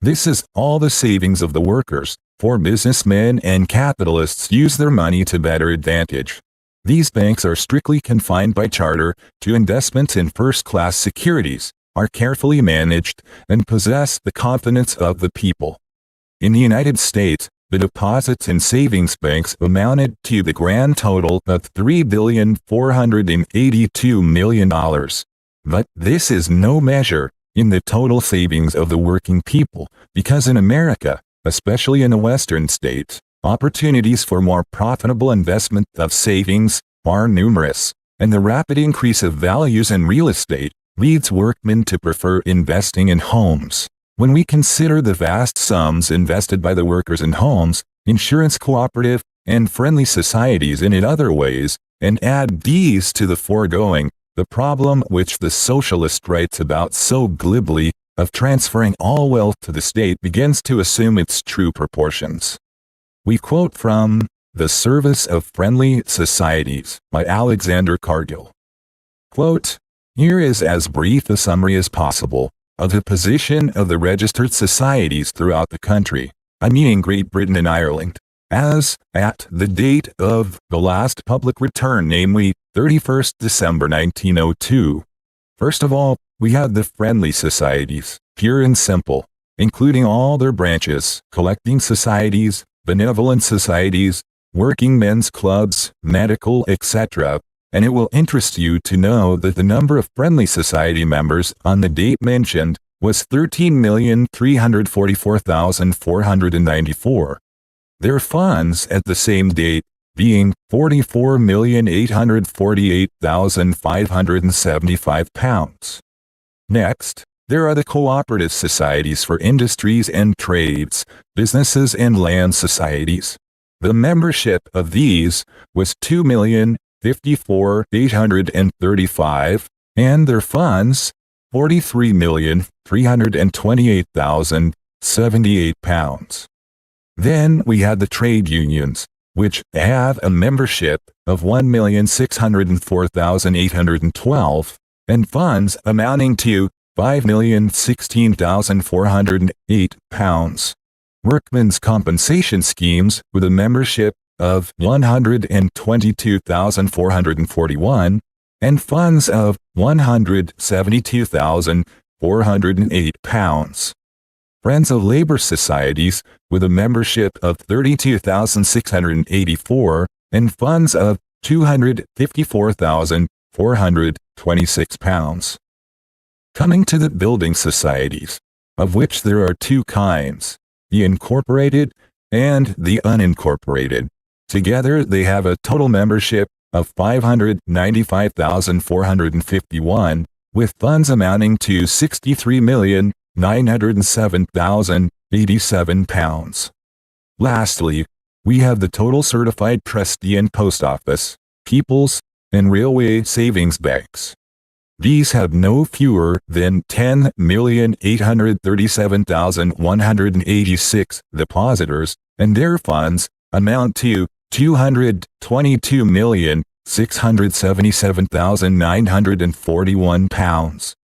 This is all the savings of the workers, for businessmen and capitalists use their money to better advantage. These banks are strictly confined by charter to investments in first-class securities, are carefully managed, and possess the confidence of the people. In the United States, the deposits in savings banks amounted to the grand total of $3,482,000,000. But this is no measure in the total savings of the working people, because in America, especially in the western states, opportunities for more profitable investment of savings are numerous, and the rapid increase of values in real estate leads workmen to prefer investing in homes. When we consider the vast sums invested by the workers in homes, insurance cooperative, and friendly societies and in other ways, and add these to the foregoing, the problem which the socialist writes about so glibly, of transferring all wealth to the state, begins to assume its true proportions. We quote from The Service of Friendly Societies by Alexander Cargill. Quote, "Here is as brief a summary as possible of the position of the registered societies throughout the country, I mean in Great Britain and Ireland, as at the date of the last public return, namely 31st December 1902. First of all, we have the friendly societies, pure and simple, including all their branches, collecting societies, benevolent societies, working men's clubs, medical, etc., and it will interest you to know that the number of friendly society members on the date mentioned was 13,344,494. their funds at the same date being £44,848,575. Next, there are the cooperative societies for industries and trades, businesses and land societies. The membership of these was 2,054,835, and their funds £43,328,078. Then we had the trade unions, which have a membership of 1,604,812, and funds amounting to £5,016,408. Workmen's compensation schemes with a membership of 122,441, and funds of £172,408. Friends of Labor Societies with a membership of 32,684 and funds of £254,426. Coming to the building societies, of which there are two kinds, the incorporated and the unincorporated. Together they have a total membership of 595,451, with funds amounting to £63,907,087. Lastly, we have the total certified trustee and post office, people's, and railway savings banks. These have no fewer than 10,837,186 depositors, and their funds amount to £222,677,941.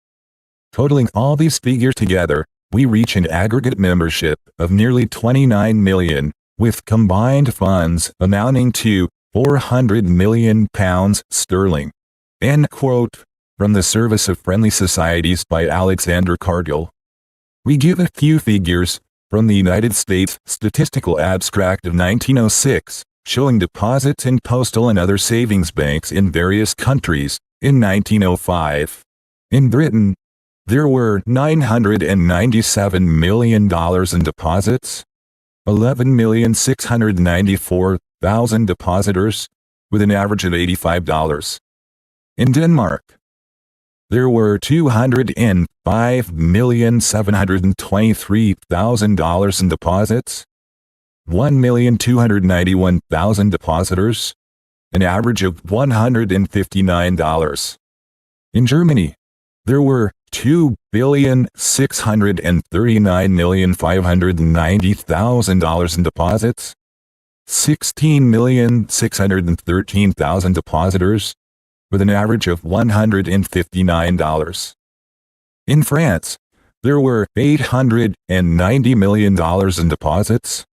Totaling all these figures together, we reach an aggregate membership of nearly 29 million, with combined funds amounting to £400 million sterling. End quote. From the Service of Friendly Societies by Alexander Cargill. We give a few figures from the United States Statistical Abstract of 1906, showing deposits in postal and other savings banks in various countries in 1905. In Britain, there were $997 million in deposits, 11,694,000 depositors, with an average of $85. In Denmark, there were $205,723,000 in deposits, 1,291,000 depositors, an average of $159. In Germany, there were $2,639,590,000 in deposits, 16,613,000 depositors, with an average of $159. In France, there were $890 million in deposits,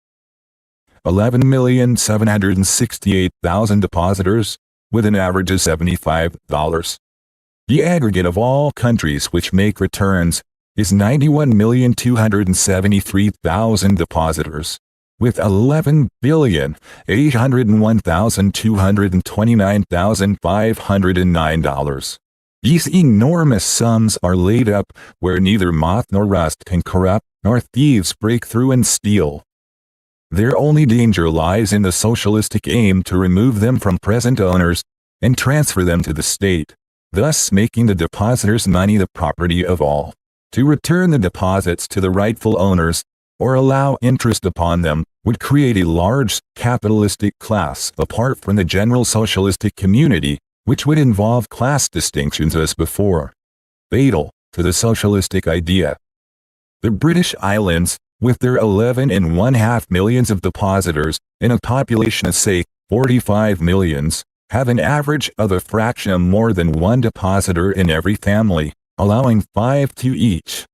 11,768,000 depositors, with an average of $75. The aggregate of all countries which make returns is 91,273,000 depositors, with 11,801,229,509. These enormous sums are laid up where neither moth nor rust can corrupt, nor thieves break through and steal. Their only danger lies in the socialistic aim to remove them from present owners and transfer them to the state, thus making the depositors' money the property of all. To return the deposits to the rightful owners, or allow interest upon them, would create a large capitalistic class apart from the general socialistic community, which would involve class distinctions as before. Fatal to the socialistic idea. The British Islands, with their 11.5 millions of depositors and a population of say 45 millions, have an average of a fraction of more than one depositor in every family, allowing 5 to each.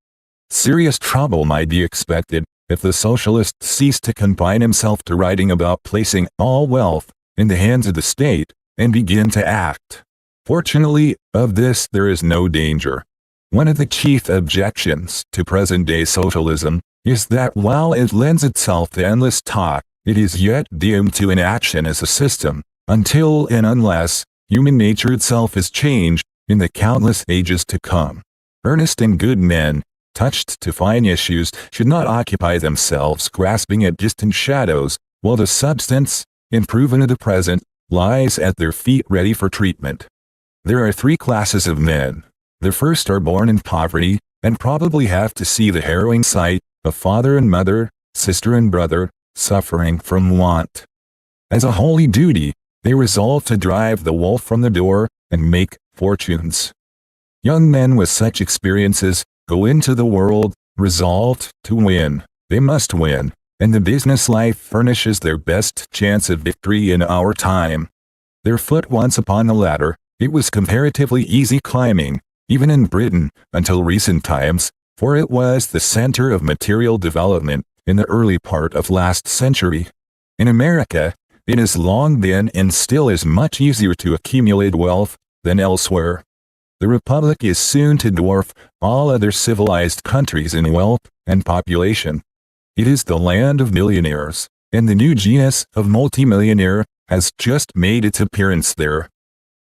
Serious trouble might be expected if the socialist ceased to confine himself to writing about placing all wealth in the hands of the state and begin to act. Fortunately, of this there is no danger. One of the chief objections to present-day socialism is that while it lends itself to endless talk, it is yet doomed to inaction as a system, until and unless human nature itself is changed in the countless ages to come. Earnest and good men, touched to fine issues, should not occupy themselves grasping at distant shadows, while the substance, improvement of the present, lies at their feet ready for treatment. There are three classes of men. The first are born in poverty, and probably have to see the harrowing sight of father and mother, sister and brother, suffering from want. As a holy duty, they resolve to drive the wolf from the door and make fortunes. Young men with such experiences go into the world, resolved to win. They must win, and the business life furnishes their best chance of victory in our time. Their foot once upon the ladder, it was comparatively easy climbing, even in Britain, until recent times, for it was the center of material development in the early part of last century. In America, it has long been and still is much easier to accumulate wealth than elsewhere. The Republic is soon to dwarf all other civilized countries in wealth and population. It is the land of millionaires, and the new genus of multimillionaire has just made its appearance there.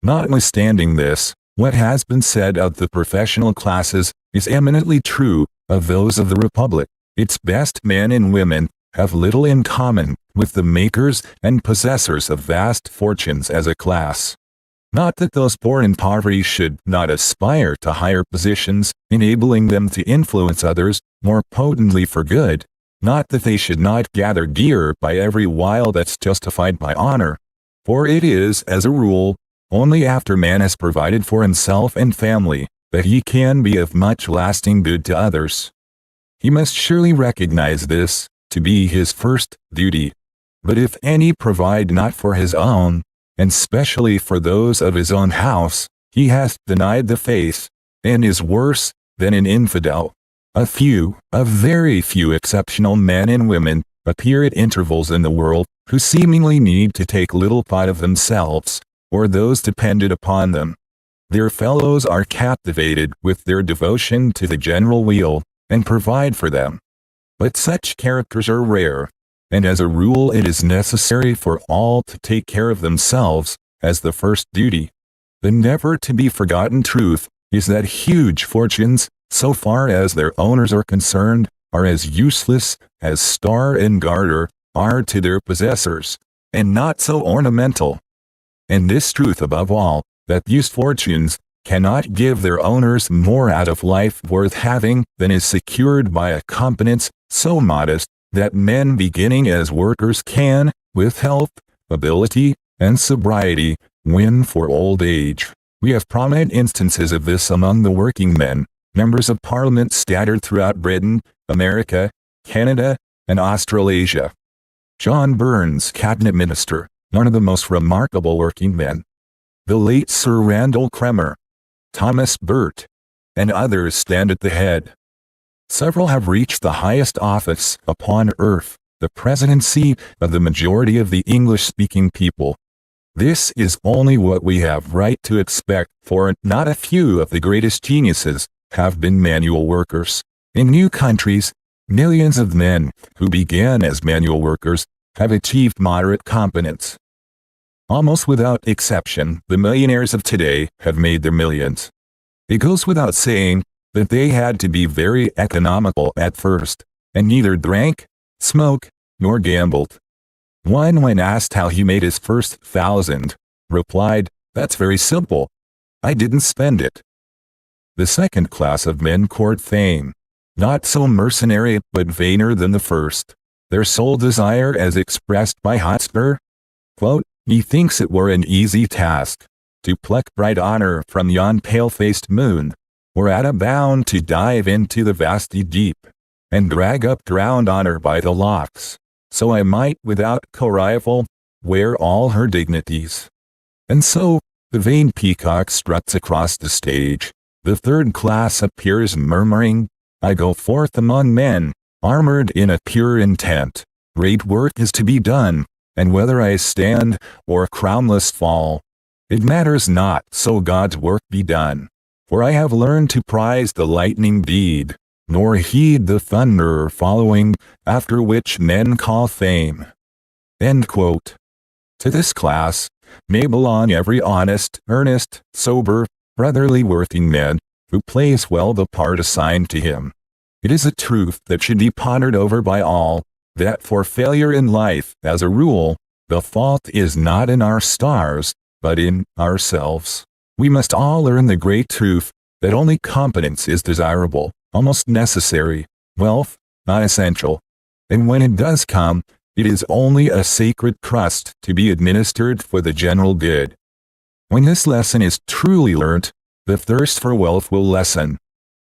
Notwithstanding this, what has been said of the professional classes is eminently true of those of the Republic. Its best men and women have little in common with the makers and possessors of vast fortunes as a class. Not that those born in poverty should not aspire to higher positions, enabling them to influence others more potently for good. Not that they should not gather gear by every wile that's justified by honor. For it is, as a rule, only after man has provided for himself and family that he can be of much lasting good to others. He must surely recognize this to be his first duty. But if any provide not for his own, and specially for those of his own house, he hath denied the faith, and is worse than an infidel. A very few exceptional men and women appear at intervals in the world who seemingly need to take little thought of themselves, or those dependent upon them. Their fellows are captivated with their devotion to the general weal, and provide for them. But such characters are rare, and as a rule it is necessary for all to take care of themselves as the first duty. The never-to-be-forgotten truth is that huge fortunes, so far as their owners are concerned, are as useless as Star and Garter are to their possessors, and not so ornamental. And this truth above all, that these fortunes cannot give their owners more out of life worth having than is secured by a competence so modest that men beginning as workers can, with health, ability, and sobriety, win for old age. We have prominent instances of this among the working men, members of Parliament scattered throughout Britain, America, Canada, and Australasia. John Burns, Cabinet Minister, one of the most remarkable working men. The late Sir Randall Cremer, Thomas Burt, and others stand at the head. Several have reached the highest office upon earth, the presidency of the majority of the English-speaking people. This is only what we have right to expect, for not a few of the greatest geniuses have been manual workers. In new countries, millions of men who began as manual workers have achieved moderate competence. Almost without exception, the millionaires of today have made their millions. It goes without saying that they had to be very economical at first, and neither drank, smoked, nor gambled. One, when asked how he made his first 1,000, replied, "That's very simple. I didn't spend it." The second class of men court fame, not so mercenary but vainer than the first. Their sole desire, as expressed by Hotspur, quote, "Methinks it were an easy task to pluck bright honor from yon pale-faced moon, or at a bound to dive into the vasty deep, and drag up drowned honor by the locks, so I might without co-rival wear all her dignities." And so, the vain peacock struts across the stage. The third class appears murmuring, "I go forth among men, armored in a pure intent. Great work is to be done, and whether I stand or crownless fall, it matters not, so God's work be done. For I have learned to prize the lightning deed, nor heed the thunder following, after which men call fame." End quote. To this class may belong every honest, earnest, sober, brotherly working man who plays well the part assigned to him. It is a truth that should be pondered over by all, that for failure in life, as a rule, the fault is not in our stars, but in ourselves. We must all learn the great truth that only competence is desirable, almost necessary, wealth, not essential. And when it does come, it is only a sacred trust to be administered for the general good. When this lesson is truly learnt, the thirst for wealth will lessen,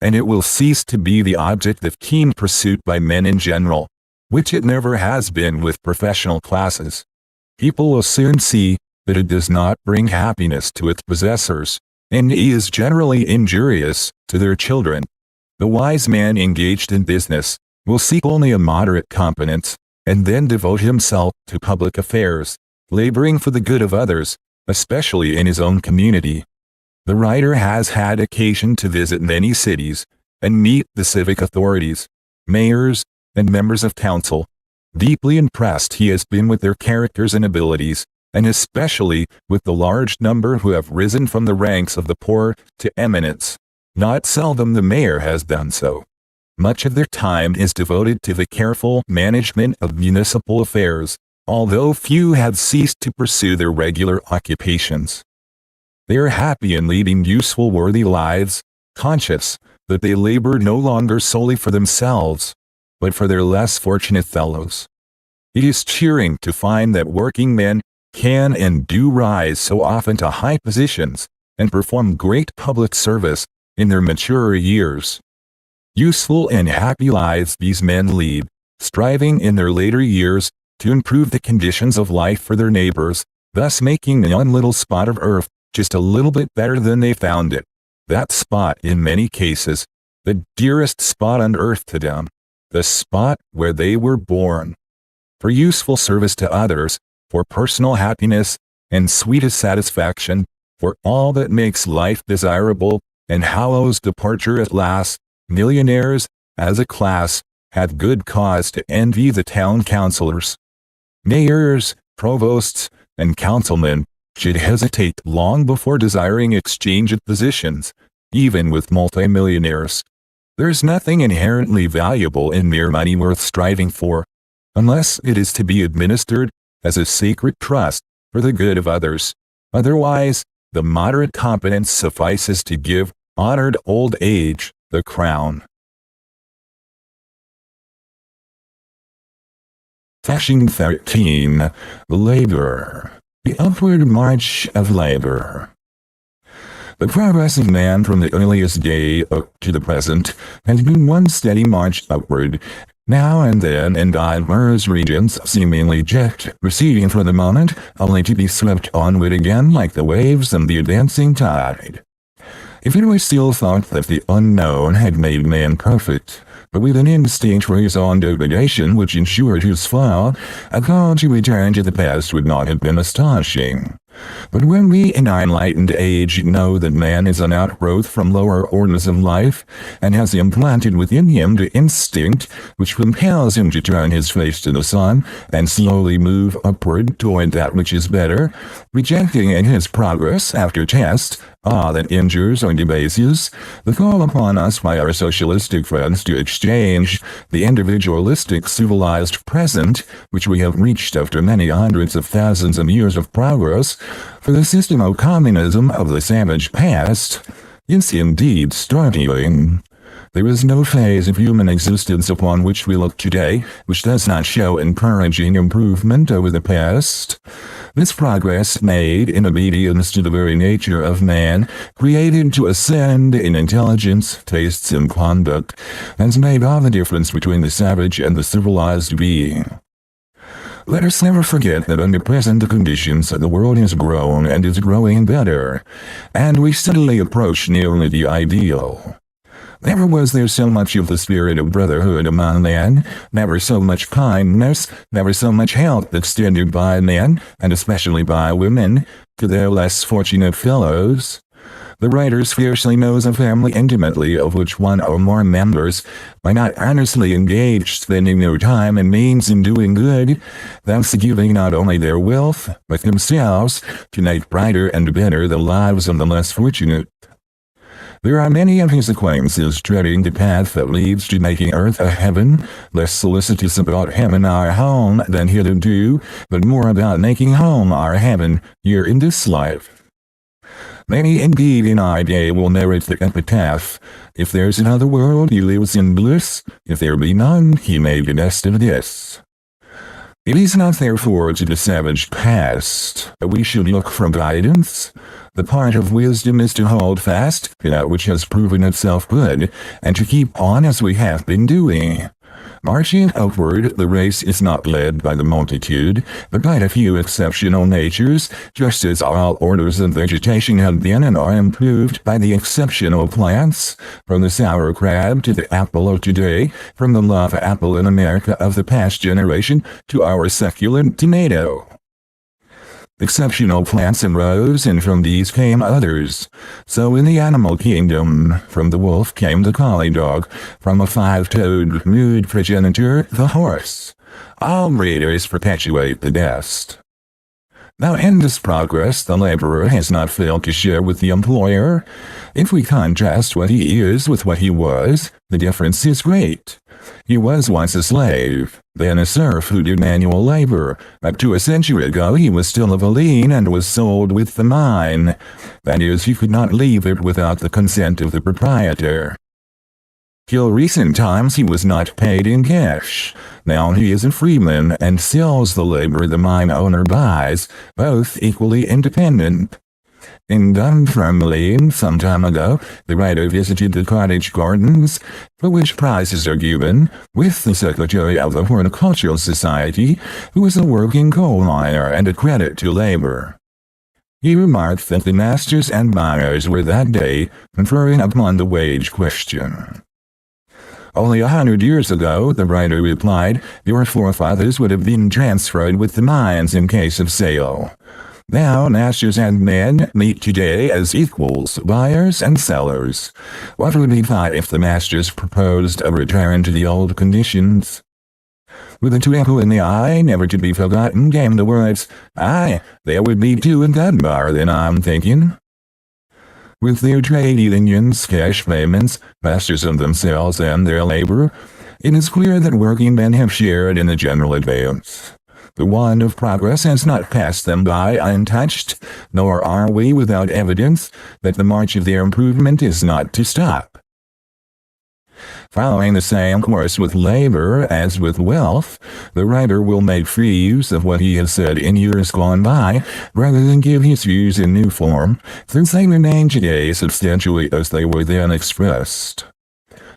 and it will cease to be the object of keen pursuit by men in general, which it never has been with professional classes. People will soon see that it does not bring happiness to its possessors, and is generally injurious to their children. The wise man engaged in business will seek only a moderate competence, and then devote himself to public affairs, laboring for the good of others, especially in his own community. The writer has had occasion to visit many cities, and meet the civic authorities, mayors, and members of council. Deeply impressed he has been with their characters and abilities, and especially with the large number who have risen from the ranks of the poor to eminence. Not seldom the mayor has done so. Much of their time is devoted to the careful management of municipal affairs, although few have ceased to pursue their regular occupations. They are happy in leading useful, worthy lives, conscious that they labor no longer solely for themselves, but for their less fortunate fellows. It is cheering to find that working men can and do rise so often to high positions, and perform great public service in their maturer years. Useful and happy lives these men lead, striving in their later years to improve the conditions of life for their neighbors, thus making the one little spot of earth just a little bit better than they found it. That spot, in many cases, the dearest spot on earth to them, the spot where they were born. For useful service to others, for personal happiness and sweetest satisfaction, for all that makes life desirable and hallows departure at last, millionaires, as a class, have good cause to envy the town councilors. Mayors, provosts, and councilmen should hesitate long before desiring exchange of positions, even with multimillionaires. There's nothing inherently valuable in mere money worth striving for, unless it is to be administered as a sacred trust for the good of others. Otherwise, the moderate competence suffices to give honored old age the crown. Section 13. The Laborer. The Upward March of Labor. The progress of man from the earliest day up to the present has been one steady march upward, now and then in diverse regions seemingly just receding for the moment, only to be swept onward again like the waves of the advancing tide. If it were still thought that the unknown had made man perfect, but with an instinct for his own degradation which ensured his fall, a call to return to the past would not have been astonishing. But when we in our enlightened age know that man is an outgrowth from lower orders of life, and has implanted within him the instinct which compels him to turn his face to the sun, and slowly move upward toward that which is better, rejecting in his progress after test all that injures or debases, the call upon us by our socialistic friends to exchange the individualistic civilized present, which we have reached after many hundreds of thousands of years of progress, for the system of communism of the savage past, is indeed startling. There is no phase of human existence upon which we look today which does not show encouraging improvement over the past. This progress, made in obedience to the very nature of man, created to ascend in intelligence, tastes, and conduct, has made all the difference between the savage and the civilized being. Let us never forget that under present conditions the world has grown and is growing better, and we steadily approach nearly the ideal. Never was there so much of the spirit of brotherhood among men, never so much kindness, never so much help extended by men, and especially by women, to their less fortunate fellows. The writer scarcely knows a family intimately of which one or more members are not earnestly engaged spending their time and means in doing good, thus giving not only their wealth, but themselves, to make brighter and better the lives of the less fortunate. There are many of his acquaintances treading the path that leads to making earth a heaven, less solicitous about heaven our home than hitherto, but more about making home our heaven here in this life. Many indeed in our day will merit the epitaph, if there's another world he lives in bliss, if there be none he may be best of this. It is not therefore to the savage past that we should look for guidance. The part of wisdom is to hold fast to that which has proven itself good, and to keep on as we have been doing. Marching upward, the race is not led by the multitude, but by a few exceptional natures, just as all orders of vegetation have been and are improved by the exceptional plants, from the sour crab to the apple of today, from the lava apple in America of the past generation to our succulent tomato. Exceptional plants arose, and from these came others. So in the animal kingdom, from the wolf came the collie dog, from a five-toed nude progenitor, the horse. All breeders perpetuate the best. Now in this progress the laborer has not failed to share with the employer. If we contrast what he is with what he was, the difference is great. He was once a slave, then a serf who did manual labor. Up to a century ago he was still a villein and was sold with the mine. That is, he could not leave it without the consent of the proprietor. Till recent times he was not paid in cash. Now he is a freeman and sells the labor the mine owner buys, both equally independent. In Dunfermline, some time ago, the writer visited the cottage gardens, for which prizes are given, with the secretary of the Horticultural Society, who is a working coal miner and a credit to labor. He remarked that the masters and miners were that day conferring upon the wage question. Only 100 years ago, the writer replied, your forefathers would have been transferred with the mines in case of sale. Now, masters and men meet today as equals, buyers and sellers. What would be thought if the masters proposed a return to the old conditions? With a twinkle in the eye, never to be forgotten, came the words, aye, there would be two in Dunbar, then I'm thinking. With their trade unions, cash payments, masters of themselves and their labor, it is clear that working men have shared in the general advance. The wand of progress has not passed them by untouched, nor are we without evidence that the march of their improvement is not to stop. Following the same course with labor as with wealth, the writer will make free use of what he has said in years gone by, rather than give his views in new form, since they remain today substantially as they were then expressed.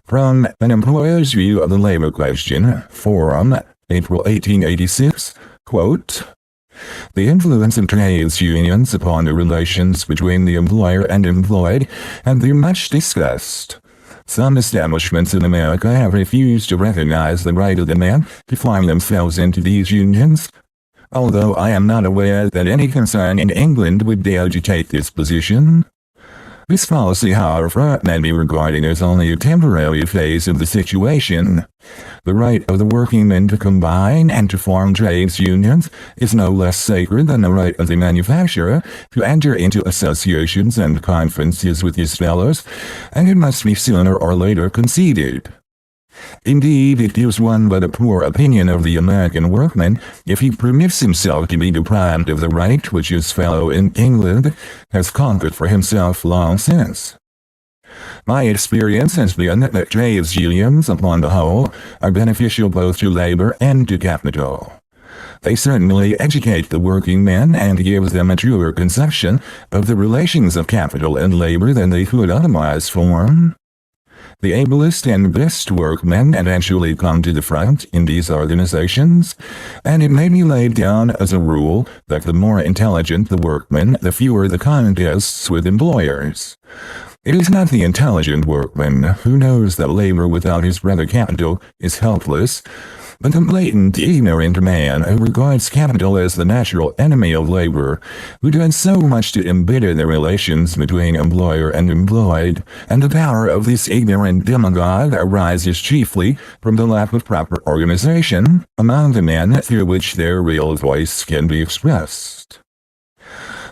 From An Employer's View of the Labor Question, Forum, April 1886, quote, the influence of trades unions upon the relations between the employer and employed have been much discussed. Some establishments in America have refused to recognize the right of the men to form themselves into these unions, although I am not aware that any concern in England would dare to take this position. This policy, however, may be regarded as only a temporary phase of the situation. The right of the working men to combine and to form trades unions is no less sacred than the right of the manufacturer to enter into associations and conferences with his fellows, and it must be sooner or later conceded. Indeed, it gives one but a poor opinion of the American workman if he permits himself to be deprived of the right which his fellow in England has conquered for himself long since. My experience has been that trades unions, upon the whole, are beneficial both to labor and to capital. They certainly educate the working men and give them a truer conception of the relations of capital and labor than they could otherwise form. The ablest and best workmen eventually come to the front in these organizations, and it may be laid down as a rule that the more intelligent the workmen, the fewer the contests with employers. It is not the intelligent workman who knows that labor without his brother capital is helpless, but the blatant, ignorant man who regards capital as the natural enemy of labor, who does so much to embitter the relations between employer and employed, and the power of this ignorant demagogue arises chiefly from the lack of proper organization among the men through which their real voice can be expressed.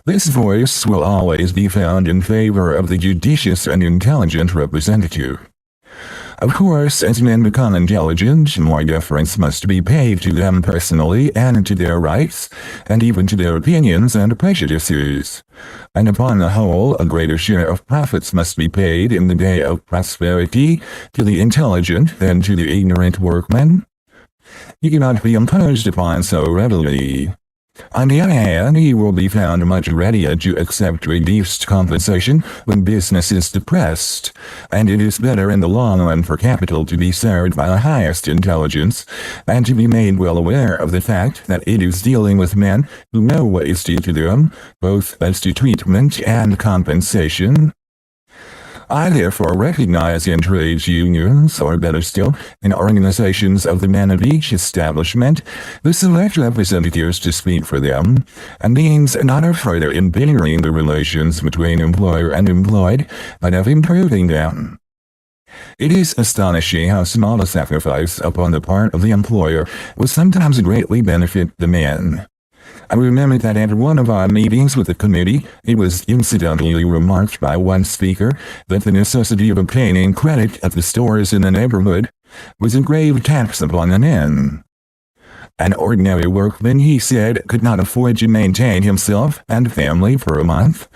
This voice will always be found in favor of the judicious and intelligent representative. Of course, as men become intelligent, more deference must be paid to them personally and to their rights, and even to their opinions and prejudices. And upon the whole, a greater share of profits must be paid in the day of prosperity to the intelligent than to the ignorant workman. He cannot be imposed upon so readily. On the other hand, he will be found much readier to accept reduced compensation when business is depressed, and it is better in the long run for capital to be served by the highest intelligence, and to be made well aware of the fact that it is dealing with men who know what is due to them, both as to treatment and compensation. I therefore recognize in trades unions, or better still, in organizations of the men of each establishment, the select representatives to speak for them, and means not of further embittering the relations between employer and employed, but of improving them. It is astonishing how small a sacrifice upon the part of the employer will sometimes greatly benefit the men. I remember that at one of our meetings with the committee, it was incidentally remarked by one speaker that the necessity of obtaining credit at the stores in the neighborhood was a grave tax upon the men. An ordinary workman, he said, could not afford to maintain himself and family for a month,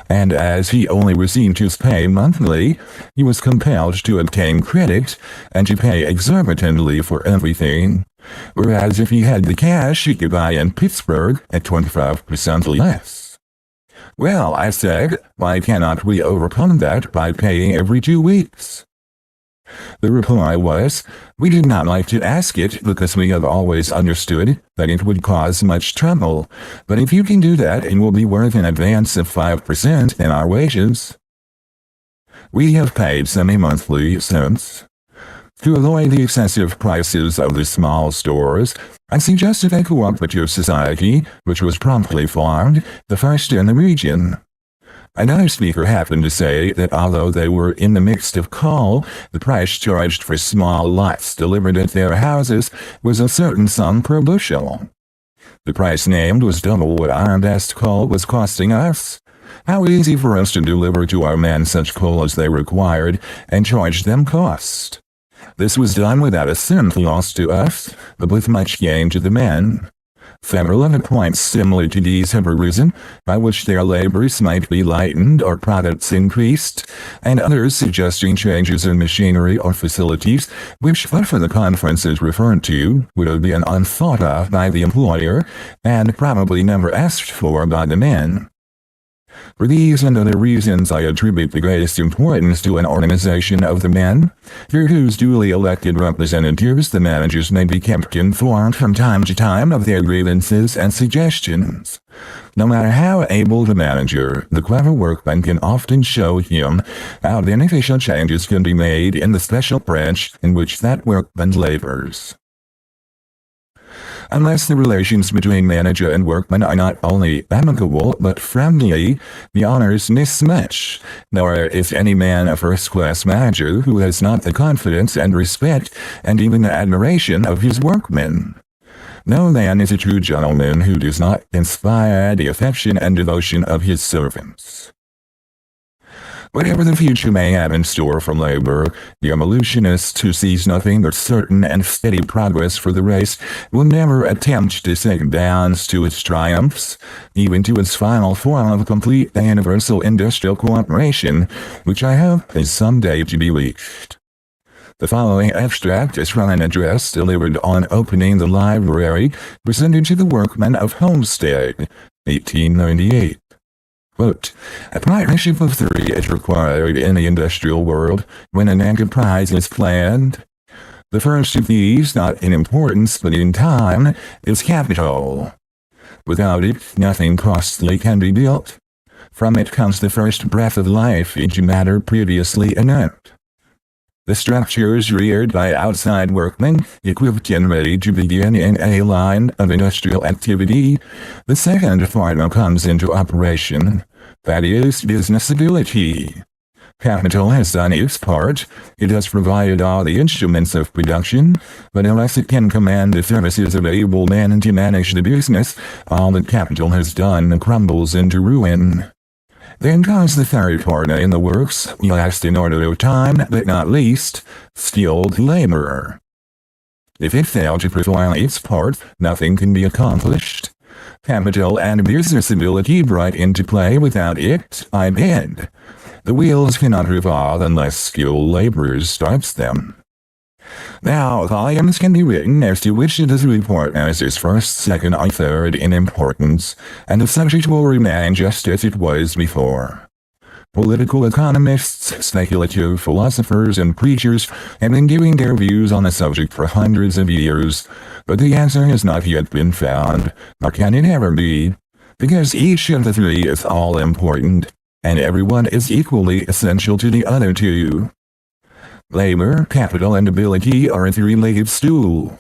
and as he only received his pay monthly, he was compelled to obtain credit and to pay exorbitantly for everything. Whereas if he had the cash, he could buy in Pittsburgh at 25% less. Well, I said, why cannot we overcome that by paying every 2 weeks? The reply was, we did not like to ask it because we have always understood that it would cause much trouble, but if you can do that, it will be worth an advance of 5% in our wages. We have paid semi-monthly since. To avoid the excessive prices of the small stores, I suggested a cooperative society, which was promptly formed, the first in the region. Another speaker happened to say that although they were in the midst of coal, the price charged for small lots delivered at their houses was a certain sum per bushel. The price named was double what our best coal was costing us. How easy for us to deliver to our men such coal as they required and charge them cost. This was done without a cent loss to us, but with much gain to the men. Several other points similar to these have arisen, by which their labors might be lightened or products increased, and others suggesting changes in machinery or facilities, which, but for the conferences referred to, would have been unthought of by the employer, and probably never asked for by the men. For these and other reasons I attribute the greatest importance to an organization of the men, through whose duly elected representatives the managers may be kept informed from time to time of their grievances and suggestions. No matter how able the manager, the clever workman can often show him how beneficial changes can be made in the special branch in which that workman labors. Unless the relations between manager and workman are not only amicable but friendly, the honors mismatch, nor is any man a first-class manager who has not the confidence and respect and even the admiration of his workmen. No man is a true gentleman who does not inspire the affection and devotion of his servants. Whatever the future may have in store for labor, the evolutionist who sees nothing but certain and steady progress for the race will never attempt to second dance to its triumphs, even to its final form of complete and universal industrial cooperation, which I hope is someday to be reached. The following extract is from an address delivered on opening the library presented to the workmen of Homestead, 1898. Quote, a partnership of 3 is required in the industrial world when an enterprise is planned. The first of these, not in importance but in time, is capital. Without it, nothing costly can be built. From it comes the first breath of life into matter previously inert. The structures reared by outside workmen, equipped and ready to begin in a line of industrial activity, the second part comes into operation, that is, business ability. Capital has done its part. It has provided all the instruments of production, but unless it can command the services of able men to manage the business, all that capital has done crumbles into ruin. Then comes the third partner in the works, last in order of time, but not least, skilled labor. If it fail to perform its part, nothing can be accomplished. Capital and business ability brought into play without it, I bid. The wheels cannot revolve unless skilled laborers starts them. Now, volumes can be written as to which it is report as is first, second, or third in importance, and the subject will remain just as it was before. Political economists, speculative philosophers, and preachers have been giving their views on the subject for hundreds of years, but the answer has not yet been found, nor can it ever be, because each of the three is all important, and everyone is equally essential to the other two. Labor, capital, and ability are a three-legged stool.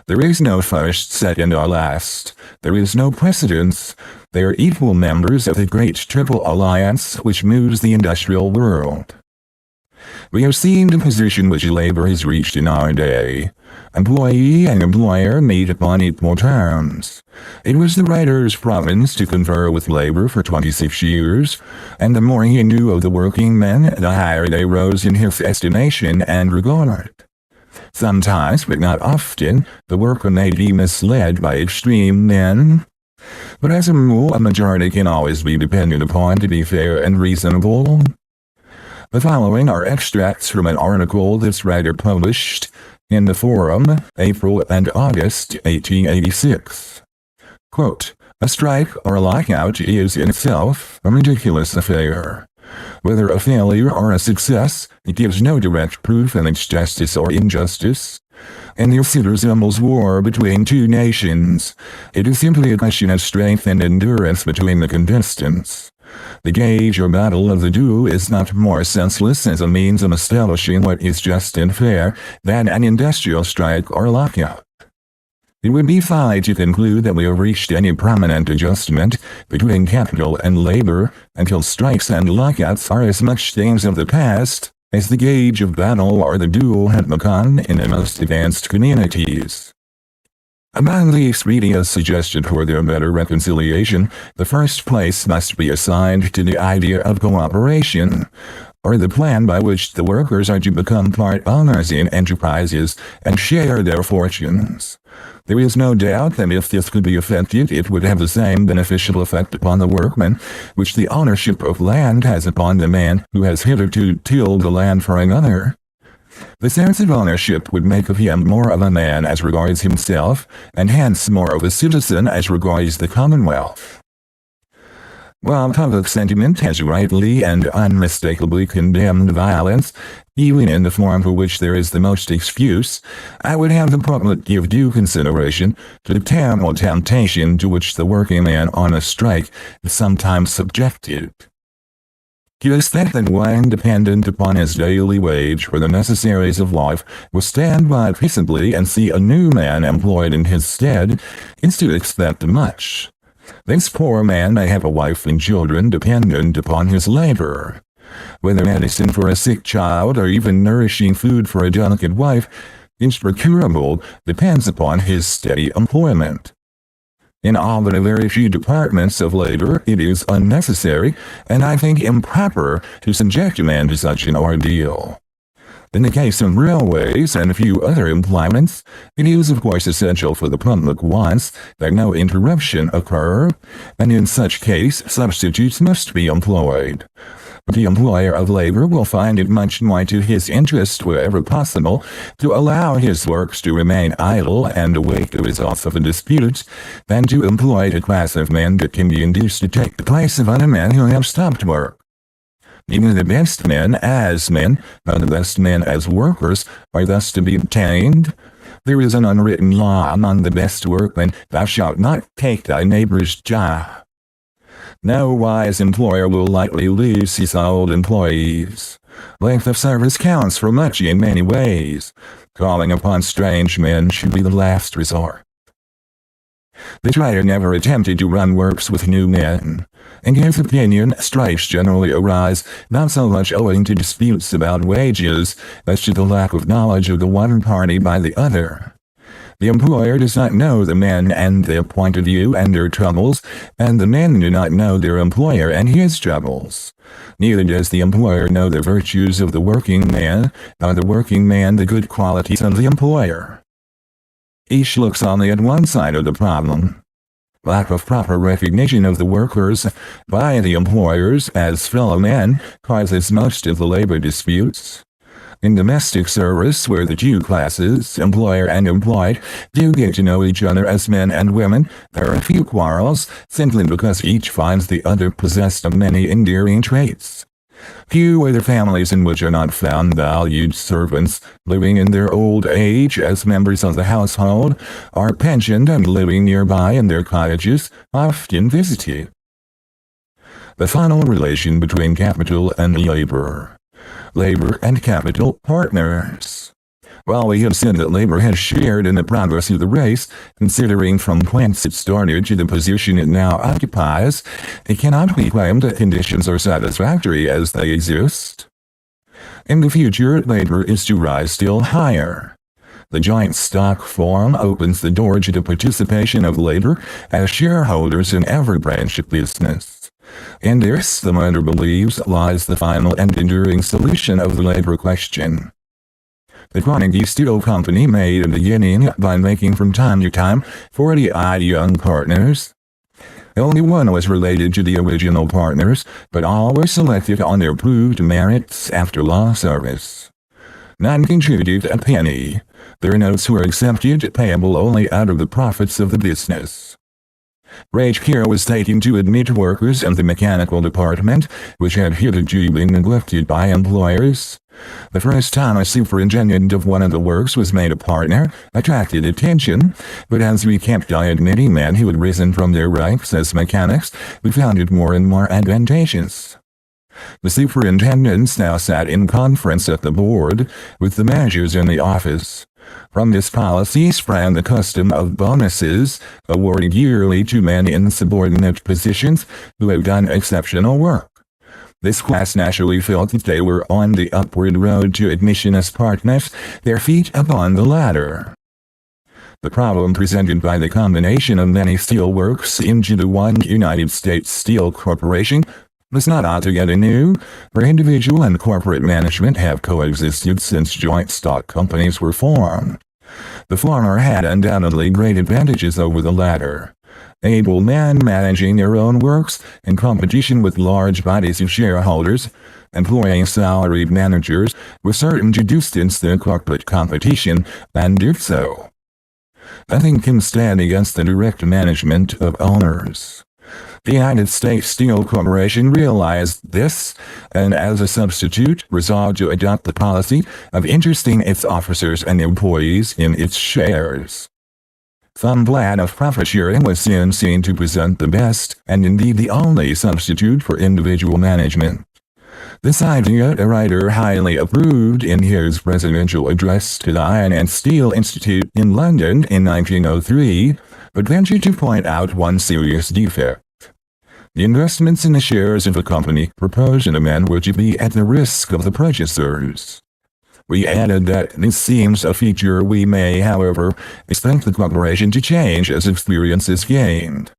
There is no first, second, or last. There is no precedence. They are equal members of the great triple alliance which moves the industrial world. We have seen the position which labor has reached in our day. Employee and employer meet upon equal terms. It was the writer's province to confer with labor for 26 years, and the more he knew of the working men, the higher they rose in his estimation and regard. Sometimes, but not often, the worker may be misled by extreme men. But as a rule, a majority can always be depended upon to be fair and reasonable. The following are extracts from an article this writer published in the Forum, April and August 1886. Quote, "A strike or a lockout is in itself a ridiculous affair. Whether a failure or a success, it gives no direct proof of its justice or injustice. And this resembles war between two nations. It is simply a question of strength and endurance between the contestants. The gauge or battle of the duel is not more senseless as a means of establishing what is just and fair than an industrial strike or lockout. It would be folly to conclude that we have reached any prominent adjustment between capital and labor until strikes and lockouts are as much things of the past as the gauge of battle or the duel had become in the most advanced communities. Among these ideas suggested for their better reconciliation, the first place must be assigned to the idea of cooperation, or the plan by which the workers are to become part owners in enterprises and share their fortunes. There is no doubt that if this could be effected, it would have the same beneficial effect upon the workman which the ownership of land has upon the man who has hitherto tilled the land for another. The sense of ownership would make of him more of a man as regards himself, and hence more of a citizen as regards the Commonwealth. While public sentiment has rightly and unmistakably condemned violence, even in the form for which there is the most excuse, I would have the public give due consideration to the terrible temptation to which the working man on a strike is sometimes subjected. To expect that one dependent upon his daily wage for the necessaries of life will stand by peaceably and see a new man employed in his stead is to expect much. This poor man may have a wife and children dependent upon his labor. Whether medicine for a sick child or even nourishing food for a delicate wife is procurable depends upon his steady employment. In all but a very few departments of labor, it is unnecessary, and I think improper, to subject a man to such an ordeal. In the case of railways and a few other employments, it is of course essential for the public wants that no interruption occur, and in such case substitutes must be employed. But the employer of labor will find it much more to his interest wherever possible to allow his works to remain idle and await the results of a dispute than to employ a class of men that can be induced to take the place of other men who have stopped work. Even the best men as men, or the best men as workers, are thus to be obtained. There is an unwritten law among the best workmen, thou shalt not take thy neighbor's job. No wise employer will lightly lose his old employees. Length of service counts for much in many ways. Calling upon strange men should be the last resort. The writer never attempted to run works with new men. In his opinion, strikes generally arise not so much owing to disputes about wages, as to the lack of knowledge of the one party by the other. The employer does not know the men and their point of view and their troubles, and the men do not know their employer and his troubles. Neither does the employer know the virtues of the working man, nor the working man the good qualities of the employer. Each looks only at one side of the problem. Lack of proper recognition of the workers by the employers as fellow men causes most of the labor disputes. In domestic service, where the two classes, employer and employed, do get to know each other as men and women, there are few quarrels, simply because each finds the other possessed of many endearing traits. Few are the families in which are not found valued servants, living in their old age as members of the household, are pensioned and living nearby in their cottages, often visited. The final relation between capital and labor. Labor and capital partners. While we have said that labor has shared in the progress of the race, considering from whence it started to the position it now occupies, it cannot be claimed that conditions are satisfactory as they exist. In the future, labor is to rise still higher. The joint stock form opens the door to the participation of labor as shareholders in every branch of business. In this, the writer believes, lies the final and enduring solution of the labor question. The Carnegie Steel Company made a beginning by making from time to time 40-odd young partners. Only one was related to the original partners, but all were selected on their proved merits after law service. None contributed a penny. Their notes were accepted, payable only out of the profits of the business. Great care was taken to admit workers in the mechanical department, which had hitherto been neglected by employers. The first time a superintendent of one of the works was made a partner attracted attention, but as we kept on admitting men who had risen from their ranks as mechanics, we found it more and more advantageous. The superintendents now sat in conference at the board, with the managers in the office. From this policy sprang the custom of bonuses, awarded yearly to men in subordinate positions who had done exceptional work. This class naturally felt that they were on the upward road to admission as partners, their feet upon the ladder. The problem presented by the combination of many steel works into the one United States Steel Corporation was not altogether new, for individual and corporate management have coexisted since joint stock companies were formed. The former had undoubtedly great advantages over the latter. Able men managing their own works in competition with large bodies of shareholders, employing salaried managers, were certain to distance their corporate competition, and did so. Nothing can stand against the direct management of owners. The United States Steel Corporation realized this, and as a substitute, resolved to adopt the policy of interesting its officers and employees in its shares. Some plan of profit sharing was soon seen to present the best, and indeed the only substitute for individual management. This idea the writer highly approved in his presidential address to the Iron and Steel Institute in London in 1903, but ventured to point out one serious defect. The investments in the shares of the company proposed in the men were to be at the risk of the purchasers. We added that this seems a feature we may, however, expect the corporation to change as experience is gained.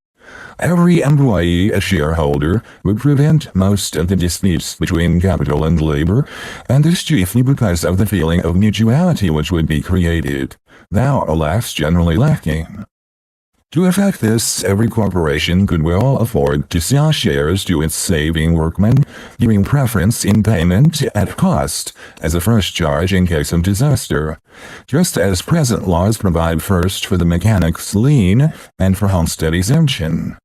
Every employee, a shareholder, would prevent most of the disputes between capital and labor, and this chiefly because of the feeling of mutuality which would be created, now, alas, generally lacking. To effect this, every corporation could well afford to sell shares to its saving workmen, giving preference in payment at cost as a first charge in case of disaster, just as present laws provide first for the mechanic's lien and for homestead exemption.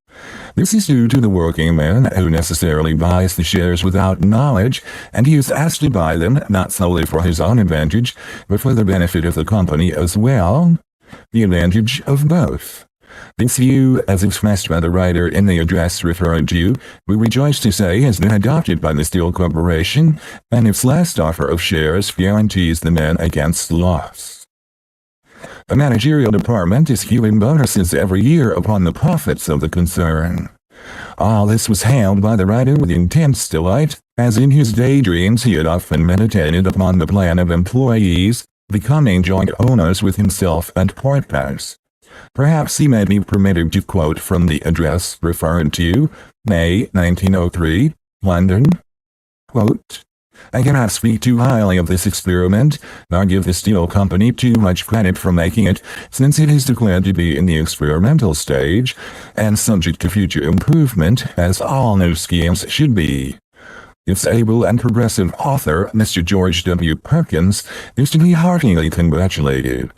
This is due to the working man who necessarily buys the shares without knowledge, and he is asked to buy them not solely for his own advantage, but for the benefit of the company as well, the advantage of both. This view, as expressed by the writer in the address referred to, we rejoice to say has been adopted by the Steel Corporation, and its last offer of shares guarantees the men against loss. A managerial department is hewing bonuses every year upon the profits of the concern. All this was hailed by the writer with intense delight, as in his daydreams he had often meditated upon the plan of employees becoming joint owners with himself and partners. Perhaps he may be permitted to quote from the address referred to, May 1903, London. Quote, "I cannot speak too highly of this experiment, nor give the steel company too much credit for making it, since it is declared to be in the experimental stage, and subject to future improvement, as all new schemes should be. Its able and progressive author, Mr. George W. Perkins, is to be heartily congratulated.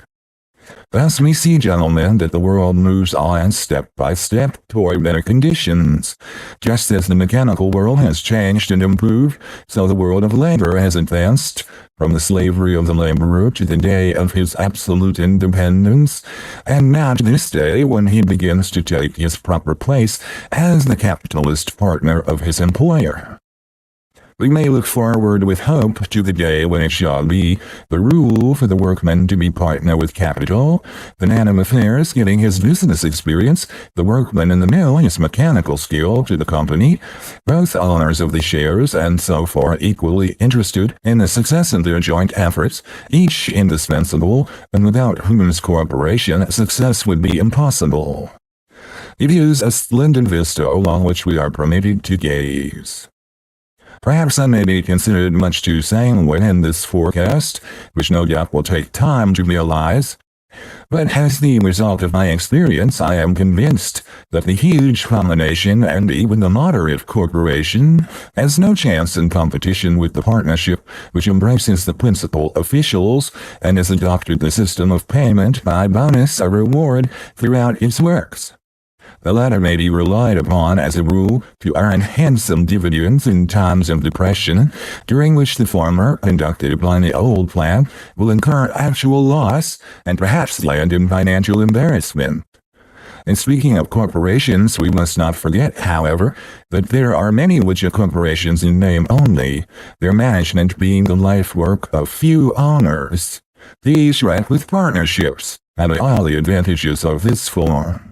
Thus we see, gentlemen, that the world moves on step by step toward better conditions. Just as the mechanical world has changed and improved, so the world of labor has advanced, from the slavery of the laborer to the day of his absolute independence, and now to this day when he begins to take his proper place as the capitalist partner of his employer. We may look forward with hope to the day when it shall be the rule for the workman to be partner with capital, the man of affairs getting his business experience, the workman in the mill his mechanical skill to the company, both owners of the shares and so forth equally interested in the success of their joint efforts, each indispensable, and without whose cooperation success would be impossible. It is a splendid vista along which we are permitted to gaze. Perhaps I may be considered much too sanguine in this forecast, which no doubt will take time to realize. But as the result of my experience, I am convinced that the huge combination and even the moderate corporation has no chance in competition with the partnership which embraces the principal officials and has adopted the system of payment by bonus or reward throughout its works. The latter may be relied upon as a rule to earn handsome dividends in times of depression, during which the former, conducted upon the old plan, will incur actual loss and perhaps land in financial embarrassment. In speaking of corporations, we must not forget, however, that there are many which are corporations in name only, their management being the life work of few owners. These rank with partnerships, and all the advantages of this form.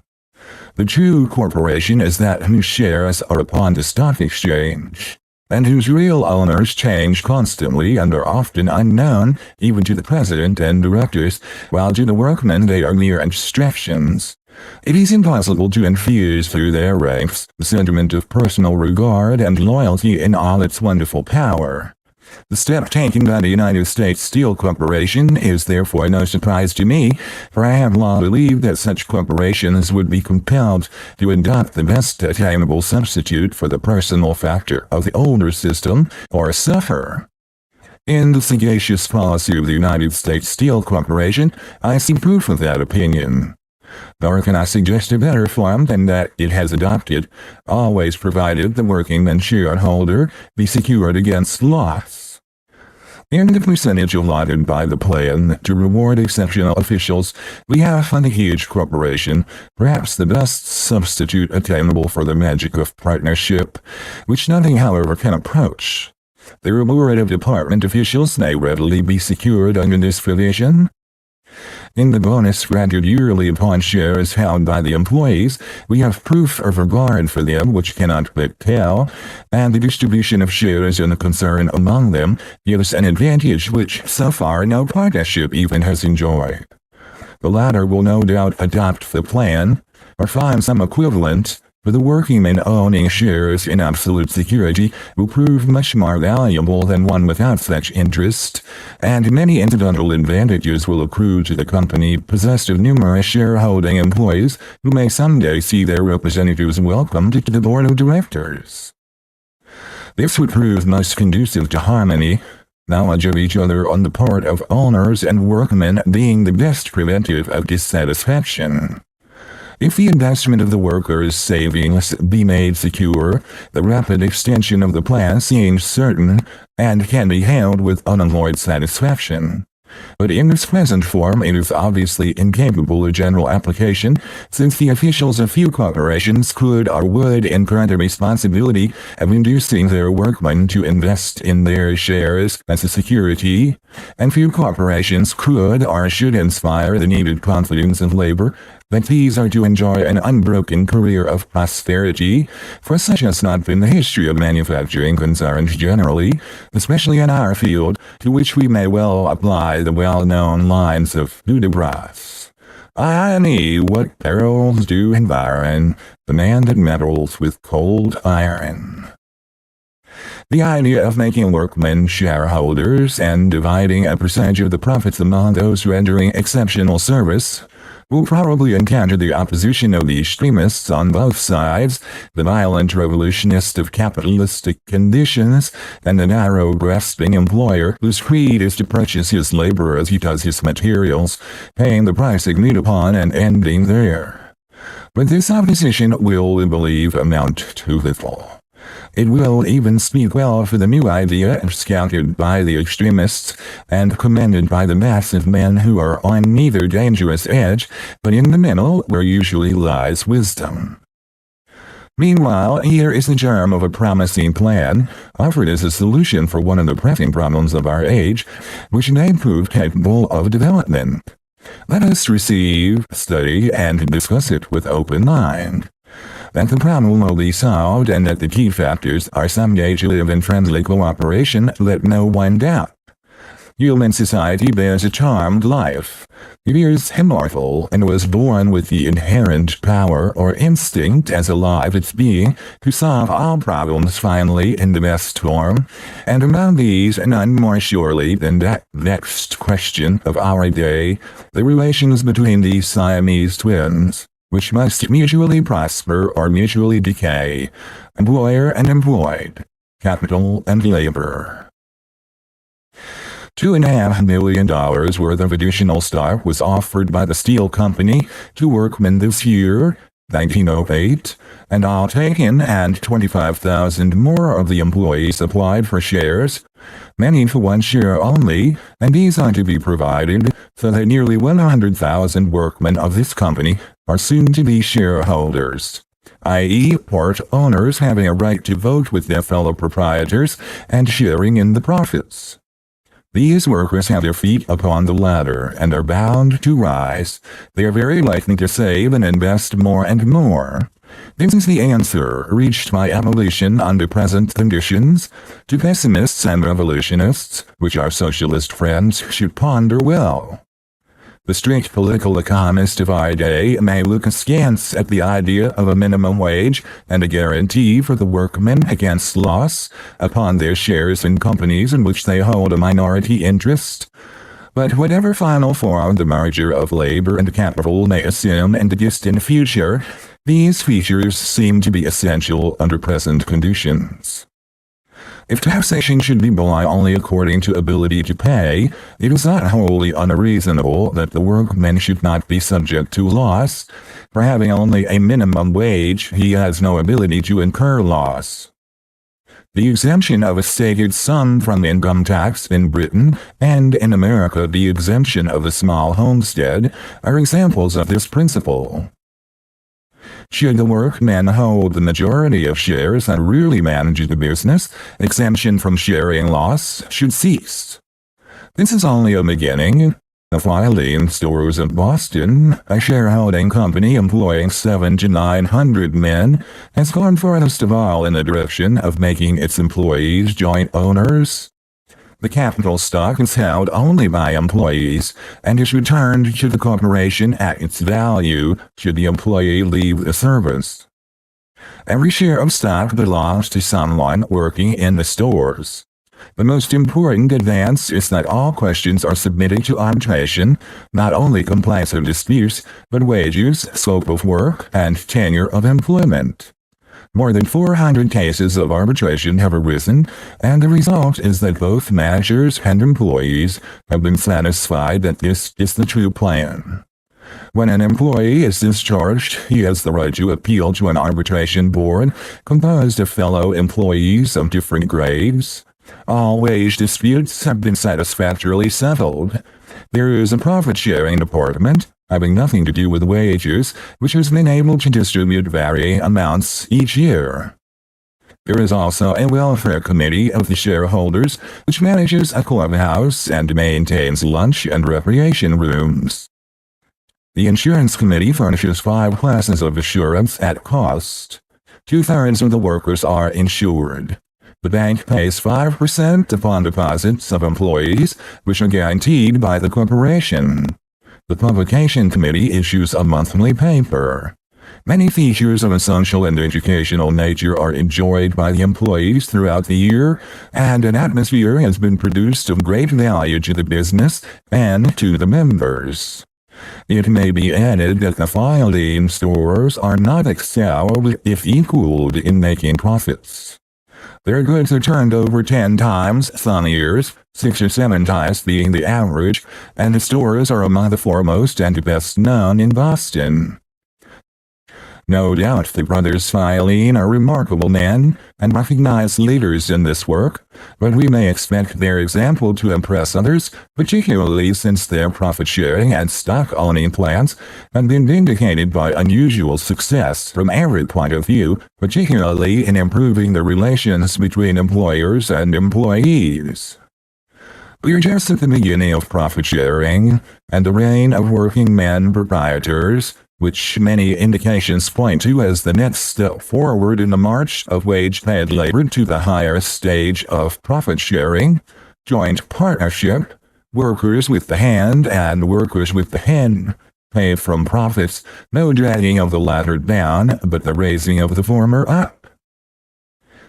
The true corporation is that whose shares are upon the stock exchange, and whose real owners change constantly and are often unknown even to the president and directors, while to the workmen they are mere abstractions. It is impossible to infuse through their ranks the sentiment of personal regard and loyalty in all its wonderful power. The step taken by the United States Steel Corporation is therefore no surprise to me, for I have long believed that such corporations would be compelled to adopt the best attainable substitute for the personal factor of the older system, or suffer. In the sagacious policy of the United States Steel Corporation, I see proof of that opinion. Nor can I suggest a better form than that it has adopted, always provided the workingman shareholder be secured against loss. In the percentage allotted by the plan to reward exceptional officials, we have on a huge corporation perhaps the best substitute attainable for the magic of partnership, which nothing, however, can approach. The reward of department officials may readily be secured under this provision. In the bonus granted yearly upon shares held by the employees, we have proof of regard for them which cannot but tell, and the distribution of shares in the concern among them gives an advantage which so far no partnership even has enjoyed. The latter will no doubt adopt the plan, or find some equivalent, for the workingmen owning shares in absolute security will prove much more valuable than one without such interest, and many incidental advantages will accrue to the company possessed of numerous shareholding employees who may someday see their representatives welcomed to the board of directors. This would prove most conducive to harmony, knowledge of each other on the part of owners and workmen being the best preventive of dissatisfaction. If the investment of the workers' savings be made secure, the rapid extension of the plan seems certain, and can be hailed with unalloyed satisfaction. But in its present form it is obviously incapable of general application, since the officials of few corporations could or would incur the responsibility of inducing their workmen to invest in their shares as a security, and few corporations could or should inspire the needed confidence of labor that these are to enjoy an unbroken career of prosperity, for such has not been the history of manufacturing concerns generally, especially in our field, to which we may well apply the well-known lines of Hudibras. I.e., what perils do environ the man that meddles with cold iron. The idea of making workmen shareholders and dividing a percentage of the profits among those rendering exceptional service will probably encounter the opposition of the extremists on both sides, the violent revolutionist of capitalistic conditions, and the narrow-grasping employer whose creed is to purchase his labor as he does his materials, paying the price agreed upon and ending there. But this opposition will, we believe, amount to little. It will even speak well for the new idea scouted by the extremists and commended by the mass of men who are on neither dangerous edge, but in the middle where usually lies wisdom. Meanwhile, here is the germ of a promising plan, offered as a solution for one of the pressing problems of our age, which may prove capable of development. Let us receive, study, and discuss it with open mind. That the problem will be solved and that the key factors are some day to live in friendly cooperation, let no one doubt. Human society bears a charmed life. It is immortal and was born with the inherent power or instinct as alive its being to solve all problems finally in the best form, and among these none more surely than that vexed question of our day, the relations between these Siamese twins, which must mutually prosper or mutually decay, employer and employed, capital and labor. $2.5 million worth of additional stock was offered by the steel company to workmen this year, 1908, and all taken, and 25,000 more of the employees applied for shares, many for one share only, and these are to be provided so that nearly 100,000 workmen of this company are soon to be shareholders, i.e., part owners having a right to vote with their fellow proprietors and sharing in the profits. These workers have their feet upon the ladder and are bound to rise. They are very likely to save and invest more and more. This is the answer reached by abolition under present conditions. To pessimists and revolutionists, which our socialist friends should ponder well. The strict political economist of our day may look askance at the idea of a minimum wage and a guarantee for the workmen against loss upon their shares in companies in which they hold a minority interest. But whatever final form the merger of labor and capital may assume in the distant future, these features seem to be essential under present conditions. If taxation should be by only according to ability to pay, it is not wholly unreasonable that the workman should not be subject to loss. For having only a minimum wage, he has no ability to incur loss. The exemption of a stated sum from income tax in Britain, and in America the exemption of a small homestead, are examples of this principle. Should the workman hold the majority of shares and really manage the business, exemption from sharing loss should cease. This is only a beginning. The Filing Stores of Boston, a shareholding company employing 700 to 900 men, has gone farthest of all in the direction of making its employees joint owners. The capital stock is held only by employees, and is returned to the corporation at its value should the employee leave the service. Every share of stock belongs to someone working in the stores. The most important advance is that all questions are submitted to arbitration, not only complaints of disputes, but wages, scope of work, and tenure of employment. More than 400 cases of arbitration have arisen, and the result is that both managers and employees have been satisfied that this is the true plan. When an employee is discharged, he has the right to appeal to an arbitration board composed of fellow employees of different grades. All wage disputes have been satisfactorily settled. There is a profit-sharing department, having nothing to do with wages, which has been able to distribute varying amounts each year. There is also a welfare committee of the shareholders, which manages a clubhouse and maintains lunch and recreation rooms. The insurance committee furnishes 5 classes of assurance at cost. 2/3 of the workers are insured. The bank pays 5% upon deposits of employees, which are guaranteed by the corporation. The publication committee issues a monthly paper. Many features of a social and educational nature are enjoyed by the employees throughout the year, and an atmosphere has been produced of great value to the business and to the members. It may be added that the filing stores are not excelled if equaled in making profits. Their goods are turned over 10 times some years, 6 or 7 times being the average, and the stores are among the foremost and best known in Boston. No doubt the brothers Fileen are remarkable men, and recognized leaders in this work, but we may expect their example to impress others, particularly since their profit-sharing and stock-owning plans have been vindicated by unusual success from every point of view, particularly in improving the relations between employers and employees. We are just at the beginning of profit-sharing, and the reign of working men proprietors, which many indications point to as the next step forward in the march of wage-paid labor to the higher stage of profit-sharing, joint partnership, workers with the hand and workers with the hen, pay from profits, no dragging of the latter down, but the raising of the former up.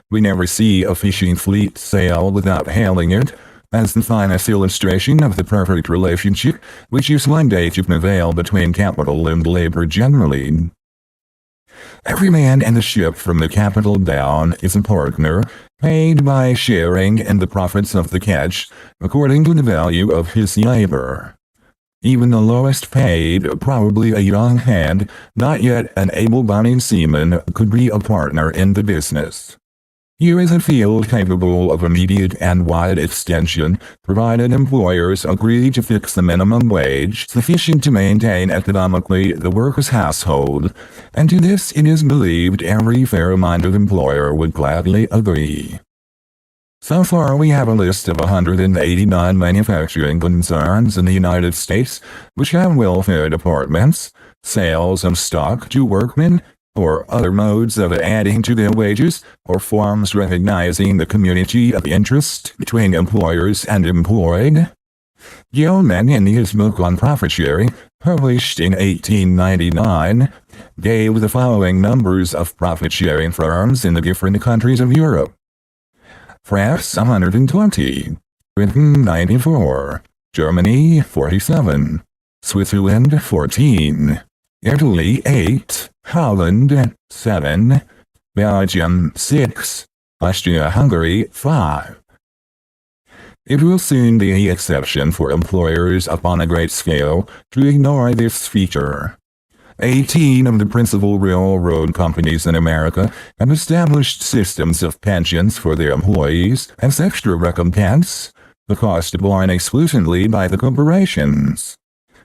We never see a fishing fleet sail without hailing it, as the finest illustration of the perfect relationship which is one day to prevail between capital and labor generally. Every man in the ship from the capital down is a partner, paid by sharing in the profits of the catch, according to the value of his labor. Even the lowest paid, probably a young hand, not yet an able-bodied seaman, could be a partner in the business. Here is a field capable of immediate and wide extension, provided employers agree to fix the minimum wage sufficient to maintain economically the worker's household, and to this it is believed every fair-minded employer would gladly agree. So far we have a list of 189 manufacturing concerns in the United States which have welfare departments, sales of stock to workmen, or other modes of adding to their wages, or forms recognizing the community of interest between employers and employed. Gilman, in his book on profit sharing, published in 1899, gave the following numbers of profit-sharing firms in the different countries of Europe. France 120, Britain 94, Germany 47, Switzerland 14, Italy 8, Holland 7, Belgium 6, Austria-Hungary 5. It will soon be the exception for employers upon a great scale to ignore this feature. 18 of the principal railroad companies in America have established systems of pensions for their employees as extra recompense, the cost borne exclusively by the corporations.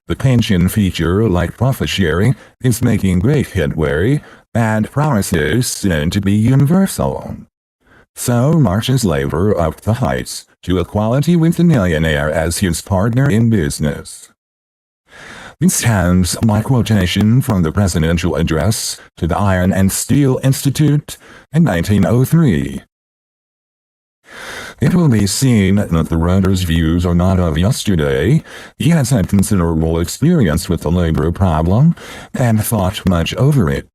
The pension feature, like profit sharing, is making great headway, and promises soon to be universal. So marches labor up the heights to equality with the millionaire as his partner in business. This ends my quotation from the presidential address to the Iron and Steel Institute in 1903. It will be seen that the writer's views are not of yesterday. He has had considerable experience with the labor problem and thought much over it.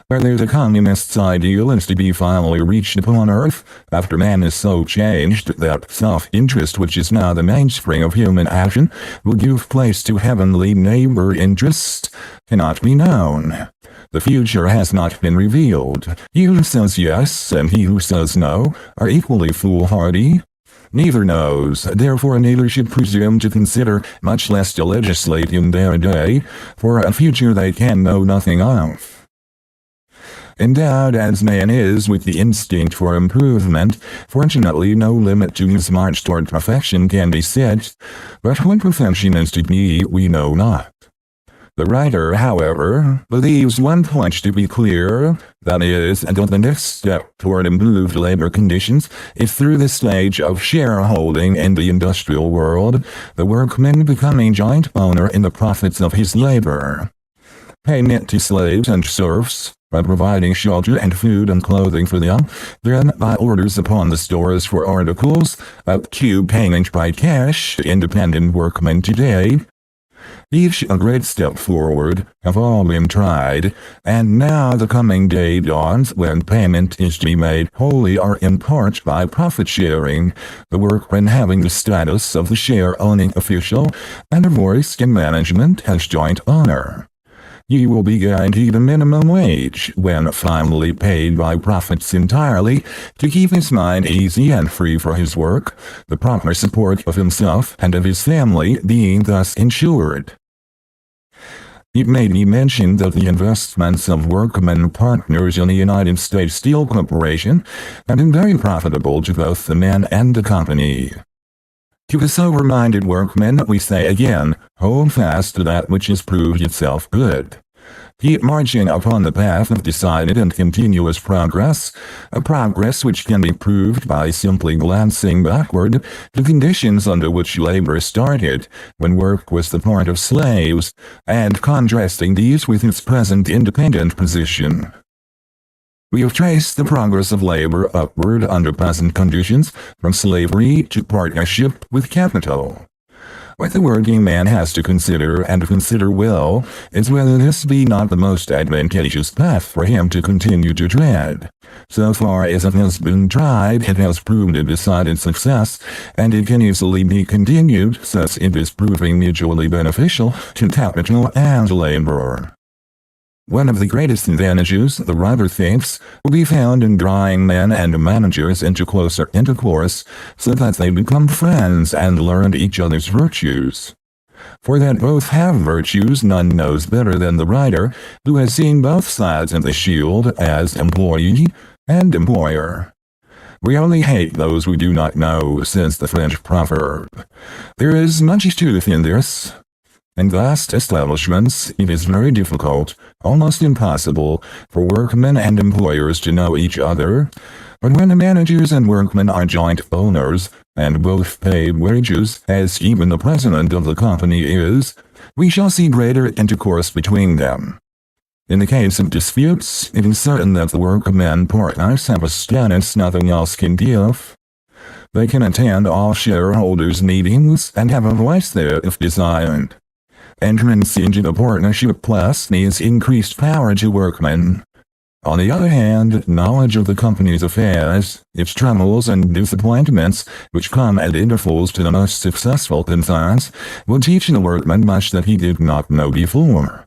Whether the communist's ideal is to be finally reached upon earth, after man is so changed that self-interest, which is now the mainspring of human action, will give place to heavenly neighbor interest, cannot be known. The future has not been revealed. He who says yes and he who says no are equally foolhardy. Neither knows, therefore neither should presume to consider, much less to legislate in their day, for a future they can know nothing of. Endowed as man is with the instinct for improvement, fortunately no limit to his march toward perfection can be set, but what perfection is to be we know not. The writer, however, believes one point to be clear, that is, that the next step toward improved labor conditions is through the stage of shareholding in the industrial world, the workman becoming joint owner in the profits of his labor. Payment to slaves and serfs, by providing shelter and food and clothing for them, then by orders upon the stores for articles, up to payment by cash to independent workmen today. Each a great step forward, have all been tried, and now the coming day dawns when payment is to be made wholly or in part by profit sharing, the workman having the status of the share-owning official, and a voice in management as joint owner. He will be guaranteed a minimum wage when finally paid by profits entirely to keep his mind easy and free for his work, the proper support of himself and of his family being thus ensured. It may be mentioned that the investments of workmen partners in the United States Steel Corporation have been very profitable to both the men and the company. To the sober-minded workman we say again, hold fast to that which has proved itself good. Keep marching upon the path of decided and continuous progress, a progress which can be proved by simply glancing backward to conditions under which labor started, when work was the part of slaves, and contrasting these with its present independent position. We have traced the progress of labor upward under present conditions, from slavery to partnership with capital. What the working man has to consider, and consider well, is whether this be not the most advantageous path for him to continue to tread. So far as it has been tried, it has proved a decided success, and it can easily be continued, since it is proving mutually beneficial to capital and labor. One of the greatest advantages, the writer thinks, will be found in drawing men and managers into closer intercourse, so that they become friends and learn each other's virtues. For that both have virtues none knows better than the writer, who has seen both sides of the shield as employee and employer. We only hate those we do not know, says the French proverb. There is much truth in this. In vast establishments, it is very difficult, almost impossible, for workmen and employers to know each other, but when the managers and workmen are joint owners, and both pay wages, as even the president of the company is, we shall see greater intercourse between them. In the case of disputes, it is certain that the workmen partners have a status nothing else can give. They can attend all shareholders' meetings and have a voice there if desired. Entrance into the partnership plus means increased power to workmen. On the other hand, knowledge of the company's affairs, its troubles and disappointments, which come at intervals to the most successful concerns, will teach the workman much that he did not know before.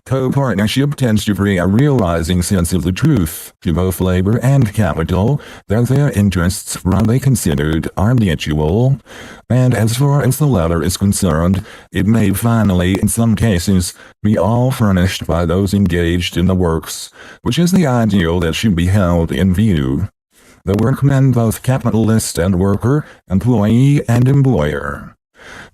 Co-partnership tends to bring a realizing sense of the truth to both labor and capital, that their interests, rightly considered, are mutual, and as far as the latter is concerned, it may finally, in some cases, be all furnished by those engaged in the works, which is the ideal that should be held in view. The workman both capitalist and worker, employee and employer.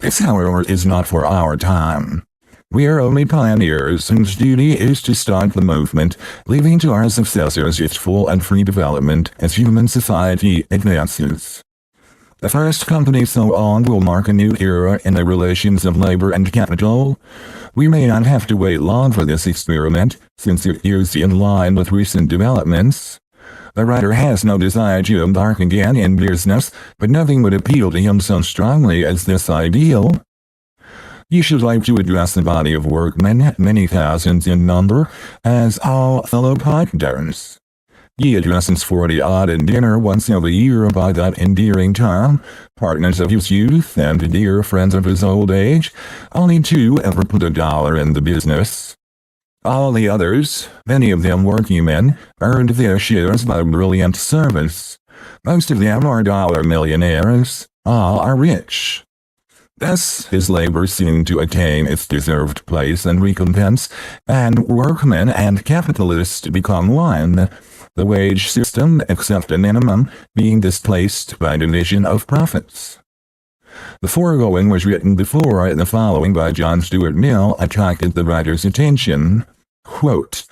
This, however, is not for our time. We are only pioneers whose duty is to start the movement, leaving to our successors its full and free development as human society advances. The first company so on will mark a new era in the relations of labor and capital. We may not have to wait long for this experiment, since it is in line with recent developments. The writer has no desire to embark again in business, but nothing would appeal to him so strongly as this ideal. He should like to address the body of workmen, many thousands in number, as all fellow partners. He addresses 40-odd at dinner once every year by that endearing term, partners of his youth and dear friends of his old age. Only 2 ever put $1 in the business. All the others, many of them working men, earned their shares by brilliant service. Most of them are dollar millionaires. All are rich. Thus his labor seemed to attain its deserved place and recompense, and workmen and capitalists become one, the wage system except a minimum being displaced by division of profits. The foregoing was written before the following by John Stuart Mill attracted the writer's attention. Quote,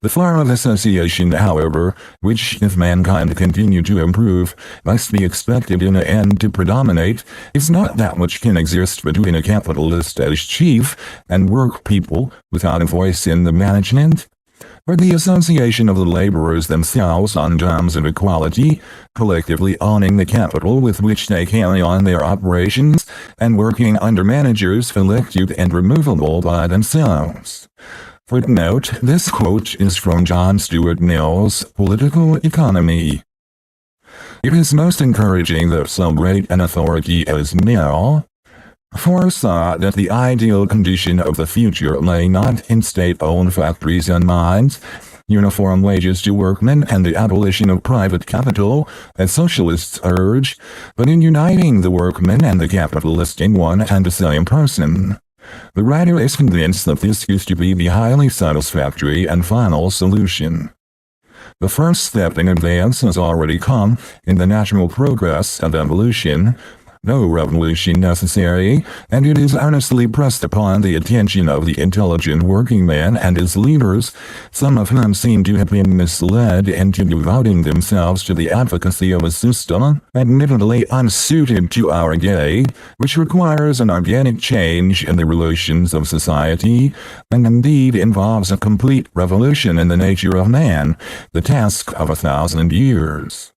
"The form of association, however, which, if mankind continue to improve, must be expected in the end to predominate, is not that which can exist between a capitalist as chief and work people without a voice in the management, or the association of the laborers themselves on terms of equality, collectively owning the capital with which they carry on their operations, and working under managers elected and removable by themselves." Footnote: this quote is from John Stuart Mill's Political Economy. It is most encouraging that so great an authority as Mill foresaw that the ideal condition of the future lay not in state-owned factories and mines, uniform wages to workmen, and the abolition of private capital, as socialists urge, but in uniting the workmen and the capitalist in one and the same person. The writer is convinced that this is to be the highly satisfactory and final solution. The first step in advance has already come in the natural progress of evolution, no revolution necessary, and it is earnestly pressed upon the attention of the intelligent working man and his leaders, some of whom seem to have been misled into devoting themselves to the advocacy of a system admittedly unsuited to our day, which requires an organic change in the relations of society, and indeed involves a complete revolution in the nature of man, the task of 1,000 years.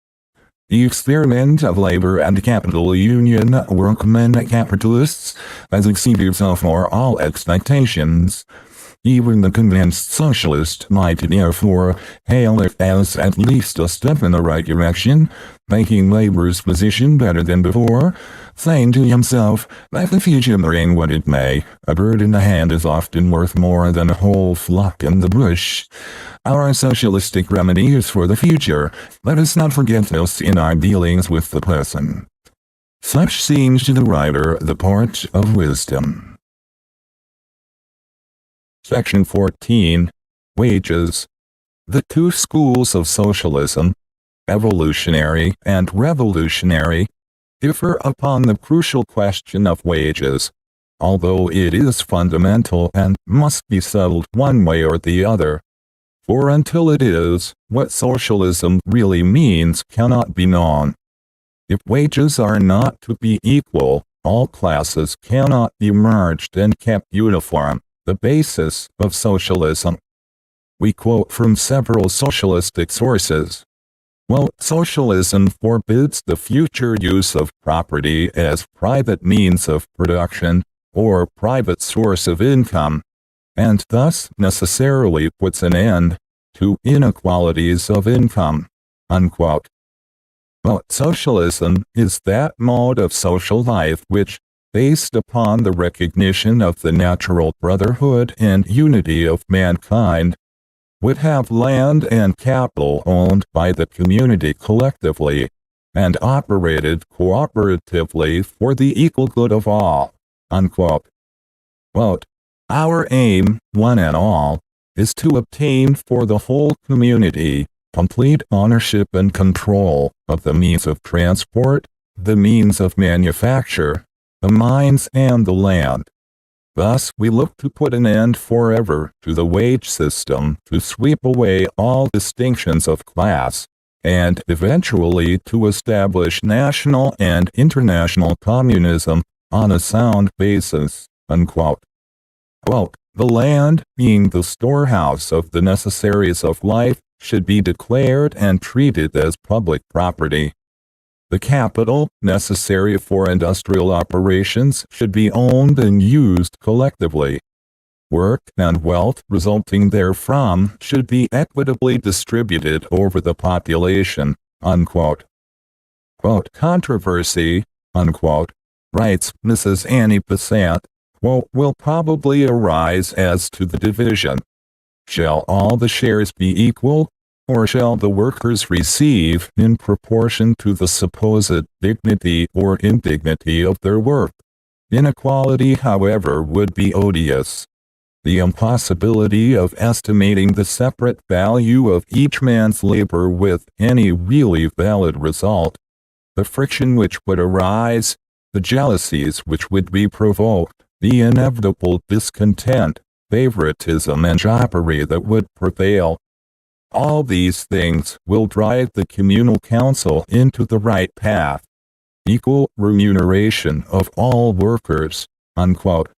The experiment of labor and capital union, workmen, capitalists, has exceeded so far all expectations. Even the convinced socialist might therefore hail it as at least a step in the right direction, making labor's position better than before, saying to himself, let the future bring what it may, a bird in the hand is often worth more than a whole flock in the bush. Our socialistic remedy is for the future. Let us not forget this in our dealings with the present. Such seems to the writer the part of wisdom. Section 14. Wages. The two schools of socialism, evolutionary and revolutionary, differ upon the crucial question of wages, although it is fundamental and must be settled one way or the other. For until it is, what socialism really means cannot be known. If wages are not to be equal, all classes cannot be merged and kept uniform, the basis of socialism. We quote from several socialistic sources. Well, socialism forbids the future use of property as private means of production or private source of income, and thus necessarily puts an end to inequalities of income. Unquote. Well, socialism is that mode of social life which, based upon the recognition of the natural brotherhood and unity of mankind, would have land and capital owned by the community collectively, and operated cooperatively for the equal good of all. Unquote. Quote, our aim, one and all, is to obtain for the whole community complete ownership and control of the means of transport, the means of manufacture, the mines and the land. Thus we look to put an end forever to the wage system, to sweep away all distinctions of class, and eventually to establish national and international communism on a sound basis. Unquote. Quote, the land, being the storehouse of the necessaries of life, should be declared and treated as public property. The capital, necessary for industrial operations, should be owned and used collectively. Work and wealth resulting therefrom should be equitably distributed over the population. Unquote. Quote, controversy, unquote, writes Mrs. Annie Besant, will probably arise as to the division. Shall all the shares be equal, or shall the workers receive in proportion to the supposed dignity or indignity of their work? Inequality, however, would be odious. The impossibility of estimating the separate value of each man's labor with any really valid result, the friction which would arise, the jealousies which would be provoked, the inevitable discontent, favoritism and jobbery that would prevail. All these things will drive the communal council into the right path. Equal remuneration of all workers. Unquote.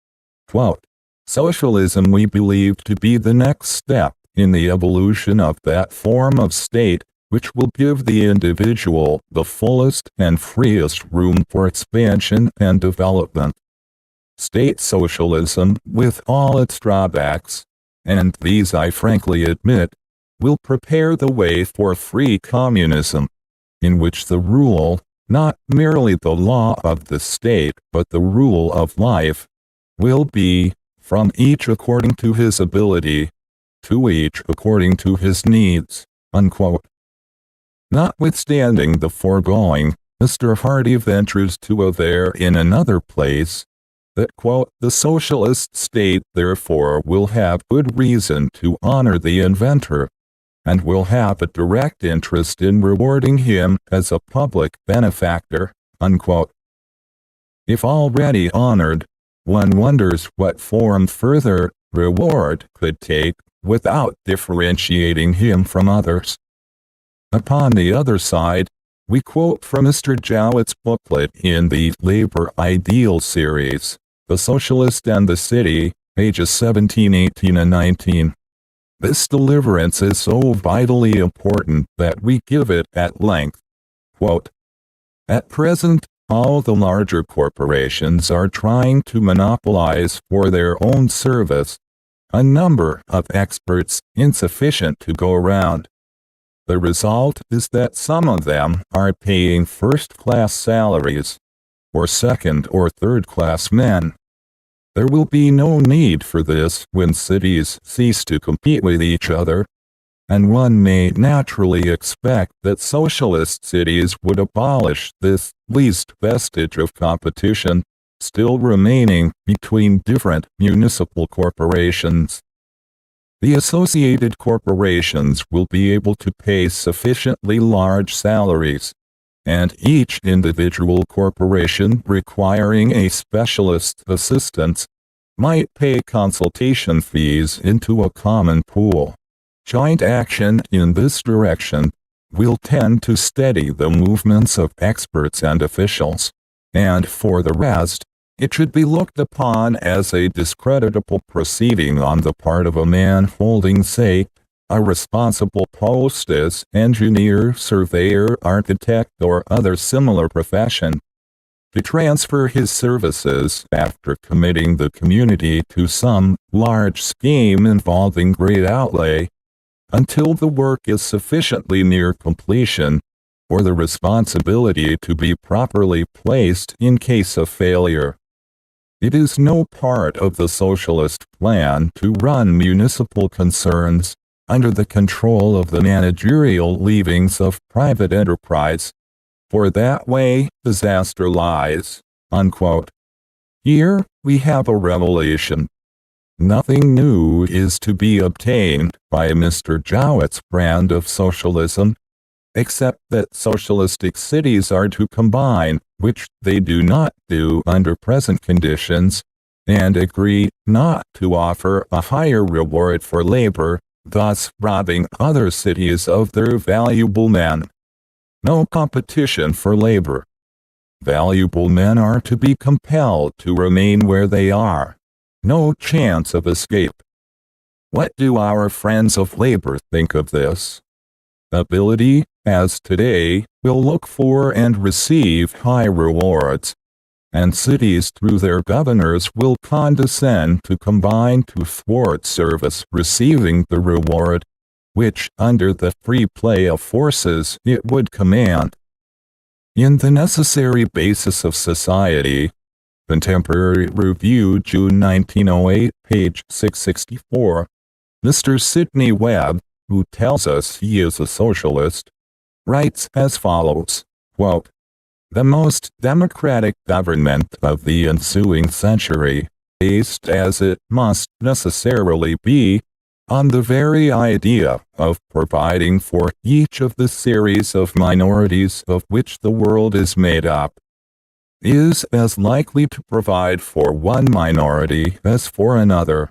Quote, Socialism we believe to be the next step in the evolution of that form of state which will give the individual the fullest and freest room for expansion and development. State socialism, with all its drawbacks, and these I frankly admit, will prepare the way for free communism, in which the rule, not merely the law of the state but the rule of life, will be, from each according to his ability, to each according to his needs. Unquote. Notwithstanding the foregoing, Mr. Hardy ventures to aver in another place that, quote, the socialist state therefore will have good reason to honor the inventor, and will have a direct interest in rewarding him as a public benefactor. Unquote. If already honored, one wonders what form further reward could take without differentiating him from others. Upon the other side, we quote from Mr. Jowett's booklet in the Labor Ideal series, The Socialist and the City, pages 17, 18 and 19. This deliverance is so vitally important that we give it at length. Quote, At present, all the larger corporations are trying to monopolize for their own service a number of experts insufficient to go around. The result is that some of them are paying first-class salaries, or second- or third-class men. There will be no need for this when cities cease to compete with each other, and one may naturally expect that socialist cities would abolish this least vestige of competition still remaining between different municipal corporations. The associated corporations will be able to pay sufficiently large salaries, and each individual corporation requiring a specialist's assistance might pay consultation fees into a common pool. Joint action in this direction will tend to steady the movements of experts and officials, and for the rest, it should be looked upon as a discreditable proceeding on the part of a man holding, say, a responsible post as engineer, surveyor, architect, or other similar profession, to transfer his services after committing the community to some large scheme involving great outlay, until the work is sufficiently near completion, or the responsibility to be properly placed in case of failure. It is no part of the socialist plan to run municipal concerns under the control of the managerial leavings of private enterprise, for that way disaster lies. Unquote. Here we have a revelation. Nothing new is to be obtained by Mr. Jowett's brand of socialism, except that socialistic cities are to combine, which they do not do under present conditions, and agree not to offer a higher reward for labor, thus robbing other cities of their valuable men. No competition for labor. Valuable men are to be compelled to remain where they are. No chance of escape. What do our friends of labor think of this? Ability, as today, will look for and receive high rewards, and cities through their governors will condescend to combine to thwart service receiving the reward, which under the free play of forces it would command. In The Necessary Basis of Society, Contemporary Review, June 1908, page 664, Mr. Sidney Webb, who tells us he is a socialist, writes as follows, quote, the most democratic government of the ensuing century, based as it must necessarily be, on the very idea of providing for each of the series of minorities of which the world is made up, is as likely to provide for one minority as for another,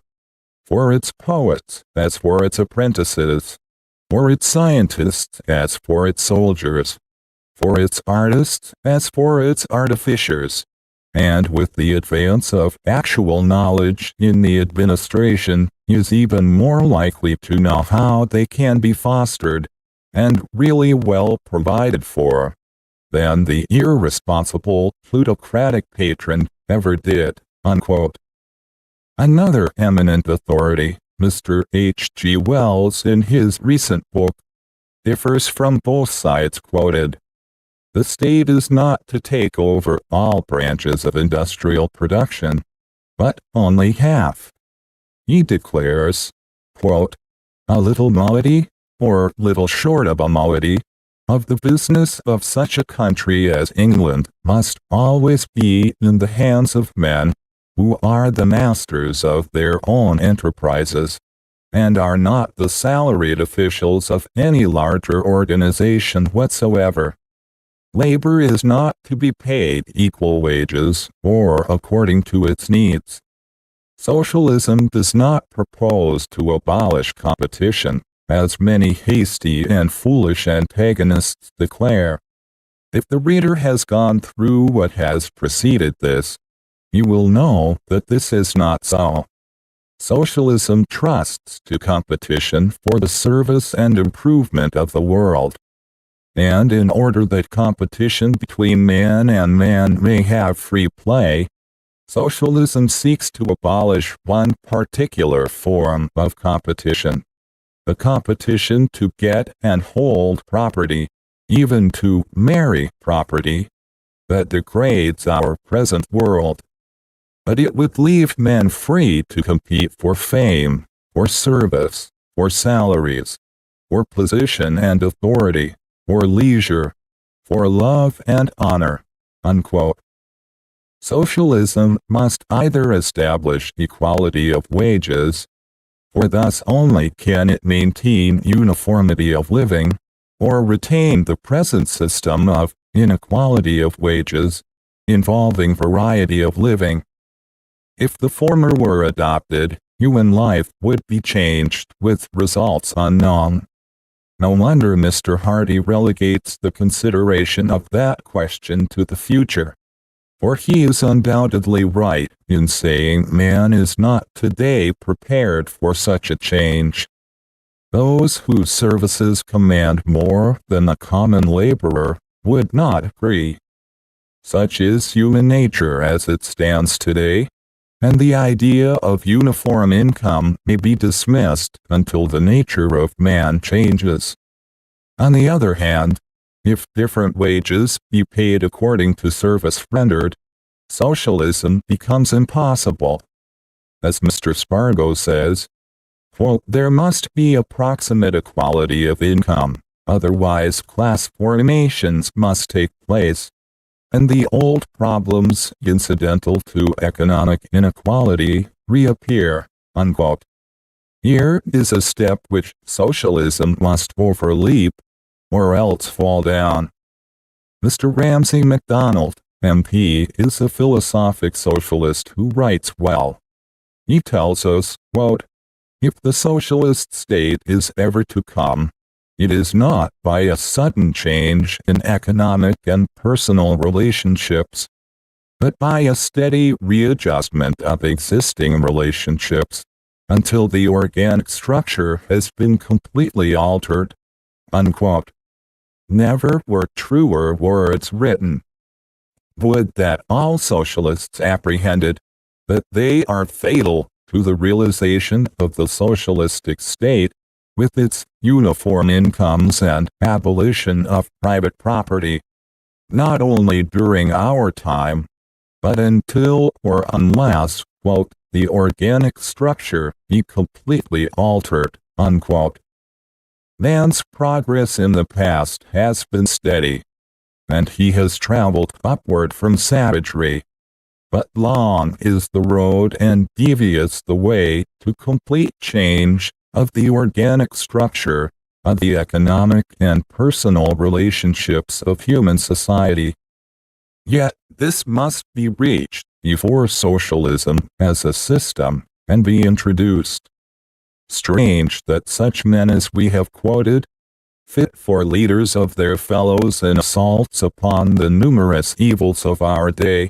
for its poets as for its apprentices, for its scientists as for its soldiers, for its artists as for its artificers, and with the advance of actual knowledge in the administration, is even more likely to know how they can be fostered, and really well provided for, than the irresponsible plutocratic patron ever did." Unquote. Another eminent authority, Mr. H. G. Wells, in his recent book, differs from both sides quoted. The state is not to take over all branches of industrial production, but only half. He declares, quote, "A little moiety, or little short of a moiety, of the business of such a country as England must always be in the hands of men who are the masters of their own enterprises, and are not the salaried officials of any larger organization whatsoever. Labor is not to be paid equal wages or according to its needs. Socialism does not propose to abolish competition, as many hasty and foolish antagonists declare. If the reader has gone through what has preceded this, you will know that this is not so. Socialism trusts to competition for the service and improvement of the world. And in order that competition between man and man may have free play, socialism seeks to abolish one particular form of competition, the competition to get and hold property, even to marry property, that degrades our present world. But it would leave men free to compete for fame, for service, for salaries, for position and authority, for leisure, for love and honor." Unquote. Socialism must either establish equality of wages, for thus only can it maintain uniformity of living, or retain the present system of inequality of wages, involving variety of living. If the former were adopted, human life would be changed with results unknown. No wonder Mr. Hardy relegates the consideration of that question to the future, for he is undoubtedly right in saying man is not today prepared for such a change. Those whose services command more than the common laborer would not agree. Such is human nature as it stands today, and the idea of uniform income may be dismissed until the nature of man changes. On the other hand, if different wages be paid according to service rendered, socialism becomes impossible. As Mr. Spargo says, quote, "There must be approximate equality of income, otherwise class formations must take place, and the old problems incidental to economic inequality reappear." Unquote. Here is a step which socialism must overleap, or else fall down. Mr. Ramsay MacDonald, MP, is a philosophic socialist who writes well. He tells us, quote, "If the socialist state is ever to come, it is not by a sudden change in economic and personal relationships, but by a steady readjustment of existing relationships, until the organic structure has been completely altered." Unquote. Never were truer words written. Would that all socialists apprehended that they are fatal to the realization of the socialistic state, with its uniform incomes and abolition of private property, not only during our time, but until or unless, quote, "the organic structure be completely altered." Unquote. Man's progress in the past has been steady. and he has traveled upward from savagery. But long is the road and devious the way to complete change of the organic structure of the economic and personal relationships of human society. Yet this must be reached before socialism as a system can be introduced. Strange that such men as we have quoted, fit for leaders of their fellows in assaults upon the numerous evils of our day,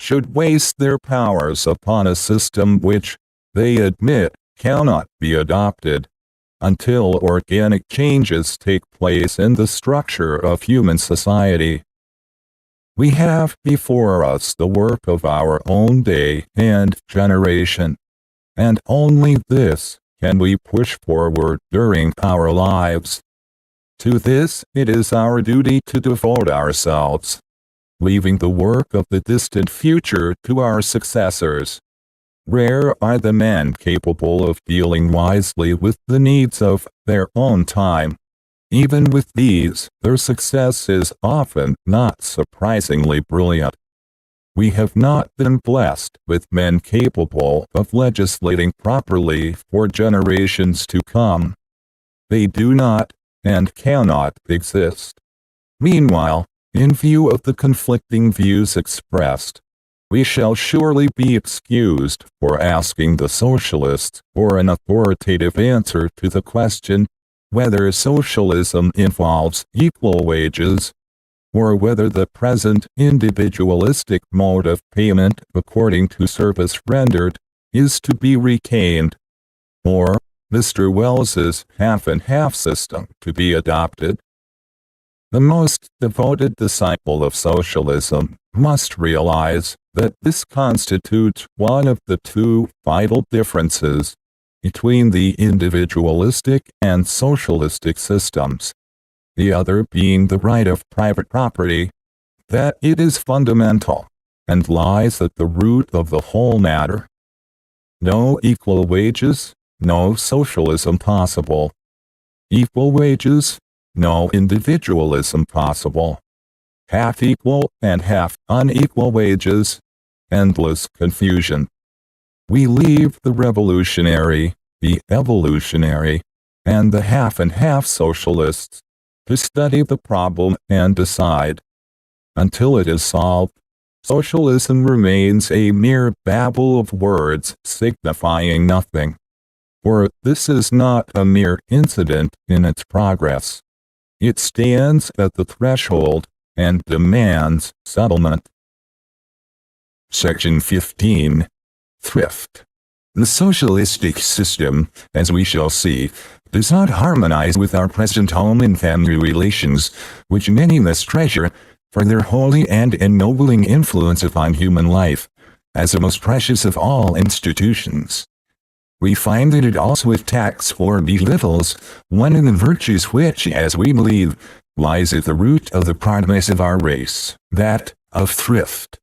should waste their powers upon a system which, they admit, cannot be adopted, until organic changes take place in the structure of human society. We have before us the work of our own day and generation, and only this can we push forward during our lives. To this it is our duty to devote ourselves, leaving the work of the distant future to our successors. Rare are the men capable of dealing wisely with the needs of their own time. Even with these, their success is often not surprisingly brilliant. We have not been blessed with men capable of legislating properly for generations to come. They do not and cannot exist. Meanwhile, in view of the conflicting views expressed, we shall surely be excused for asking the socialists for an authoritative answer to the question whether socialism involves equal wages, or whether the present individualistic mode of payment according to service rendered is to be retained, or Mr. Wells's half-and-half system to be adopted. The most devoted disciple of socialism must realize that this constitutes one of the two vital differences between the individualistic and socialistic systems, the other being the right of private property, that it is fundamental, and lies at the root of the whole matter. No equal wages, no socialism possible. Equal wages, no individualism possible. Half equal and half unequal wages, endless confusion. We leave the revolutionary, the evolutionary, and the half-and-half socialists to study the problem and decide. Until it is solved, socialism remains a mere babble of words signifying nothing. For this is not a mere incident in its progress. It stands at the threshold and demands settlement. Section 15. Thrift. The socialistic system, as we shall see, does not harmonize with our present home and family relations, which many must treasure for their holy and ennobling influence upon human life, as the most precious of all institutions. We find that it also attacks or belittles one of the virtues which, as we believe, lies at the root of the progress of our race, that of thrift.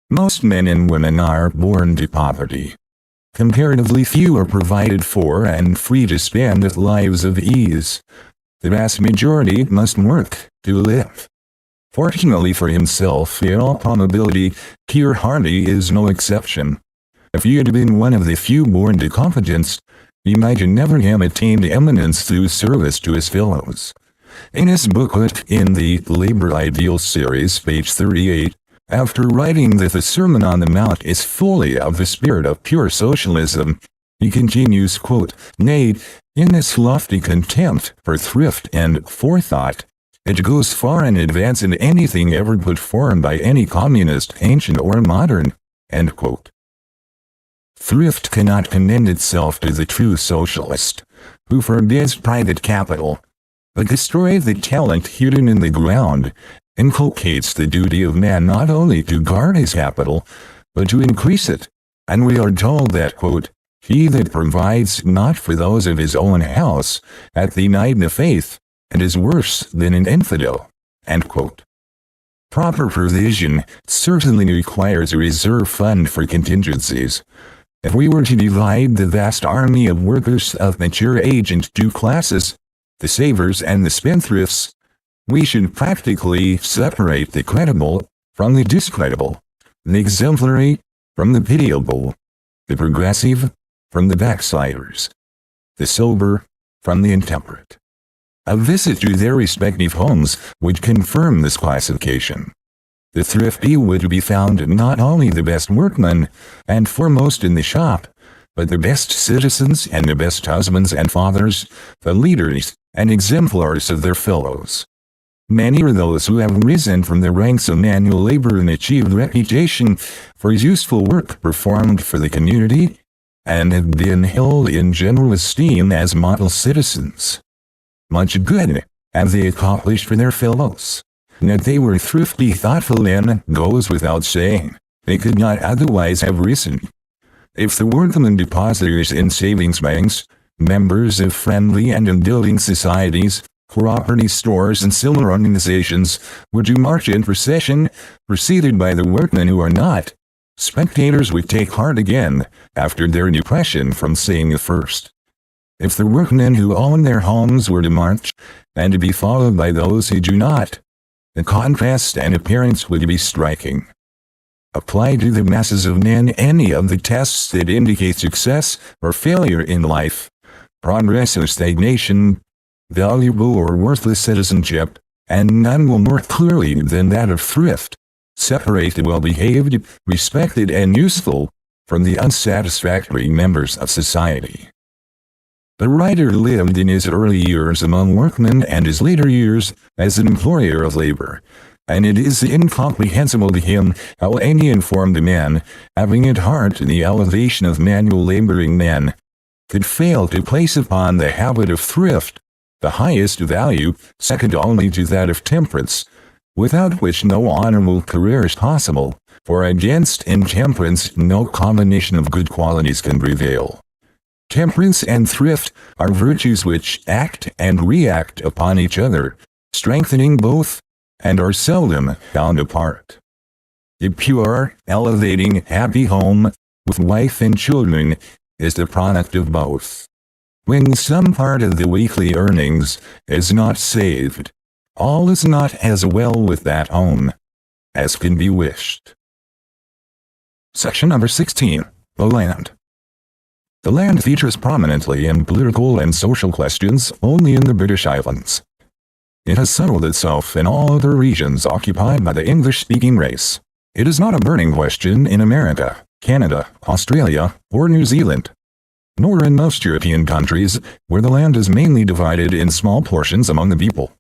Most men and women are born to poverty. Comparatively few are provided for and free to spend lives of ease. The vast majority must work to live. Fortunately for himself, in all probability, Pierre Hardy is no exception. If he had been one of the few born to competence, he might never have attained eminence through service to his fellows. In his booklet in the Labor Ideals series, page 38, after writing that the Sermon on the Mount is fully of the spirit of pure socialism, he continues, quote, "Nay, in this lofty contempt for thrift and forethought, it goes far in advance in anything ever put forward by any communist, ancient or modern," end quote. Thrift cannot commend itself to the true socialist, who forbids private capital, but destroys the talent hidden in the ground, inculcates the duty of man not only to guard his capital, but to increase it, and we are told that, quote, "He that provides not for those of his own house hath denied the faith, and is worse than an infidel," end quote. Proper provision certainly requires a reserve fund for contingencies. If we were to divide the vast army of workers of mature age into two classes, the savers and the spendthrifts, We should practically separate the credible from the discreditable, the exemplary from the pitiable, the progressive from the backsliders, the sober from the intemperate. A visit to their respective homes would confirm this classification. The thrifty would be found not only the best workmen and foremost in the shop, but the best citizens and the best husbands and fathers, the leaders and exemplars of their fellows. Many are those who have risen from the ranks of manual labor and achieved reputation for useful work performed for the community, and have been held in general esteem as model citizens. Much good have they accomplished for their fellows. That they were thrifty, thoughtful men goes without saying. They could not otherwise have risen. If the workmen depositors in savings banks, members of friendly and building societies, cooperative stores and similar organizations were to march in procession, preceded by the workmen who are not, spectators would take heart again after their depression from seeing the first. If the workmen who own their homes were to march, and to be followed by those who do not, the contrast and appearance would be striking. Apply to the masses of men any of the tests that indicate success or failure in life, progress or stagnation, valuable or worthless citizenship, and none will more clearly than that of thrift separate the well-behaved, respected, and useful from the unsatisfactory members of society. The writer lived in his early years among workmen and his later years as an employer of labor, and it is incomprehensible to him how any informed man, having at heart the elevation of manual laboring men, could fail to place upon the habit of thrift the highest value, second only to that of temperance, without which no honorable career is possible, for against intemperance no combination of good qualities can prevail. Temperance and thrift are virtues which act and react upon each other, strengthening both, and are seldom found apart. A pure, elevating, happy home, with wife and children, is the product of both. When some part of the weekly earnings is not saved, all is not as well with that home as can be wished. Section number 16. The Land. The land features prominently in political and social questions only in the British Islands. It has settled itself in all other regions occupied by the English-speaking race. It is not a burning question in America, Canada, Australia, or New Zealand, nor in most European countries where the land is mainly divided in small portions among the people.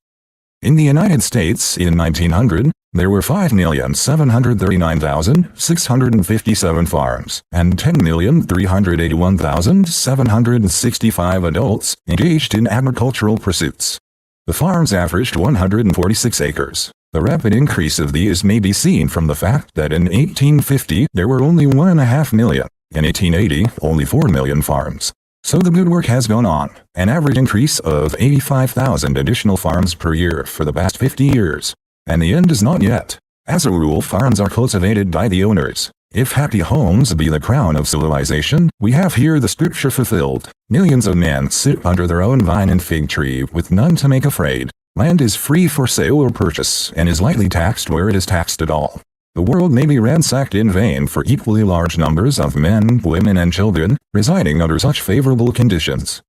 In the United States in 1900, there were 5,739,657 farms and 10,381,765 adults engaged in agricultural pursuits. The farms averaged 146 acres. The rapid increase of these may be seen from the fact that in 1850 there were only 1.5 million, in 1880 only 4 million farms. So the good work has gone on, an average increase of 85,000 additional farms per year for the past 50 years. And the end is not yet. As a rule, farms are cultivated by the owners. If happy homes be the crown of civilization, we have here the scripture fulfilled. Millions of men sit under their own vine and fig tree with none to make afraid. Land is free for sale or purchase, and is lightly taxed where it is taxed at all. The world may be ransacked in vain for equally large numbers of men, women, and children residing under such favorable conditions.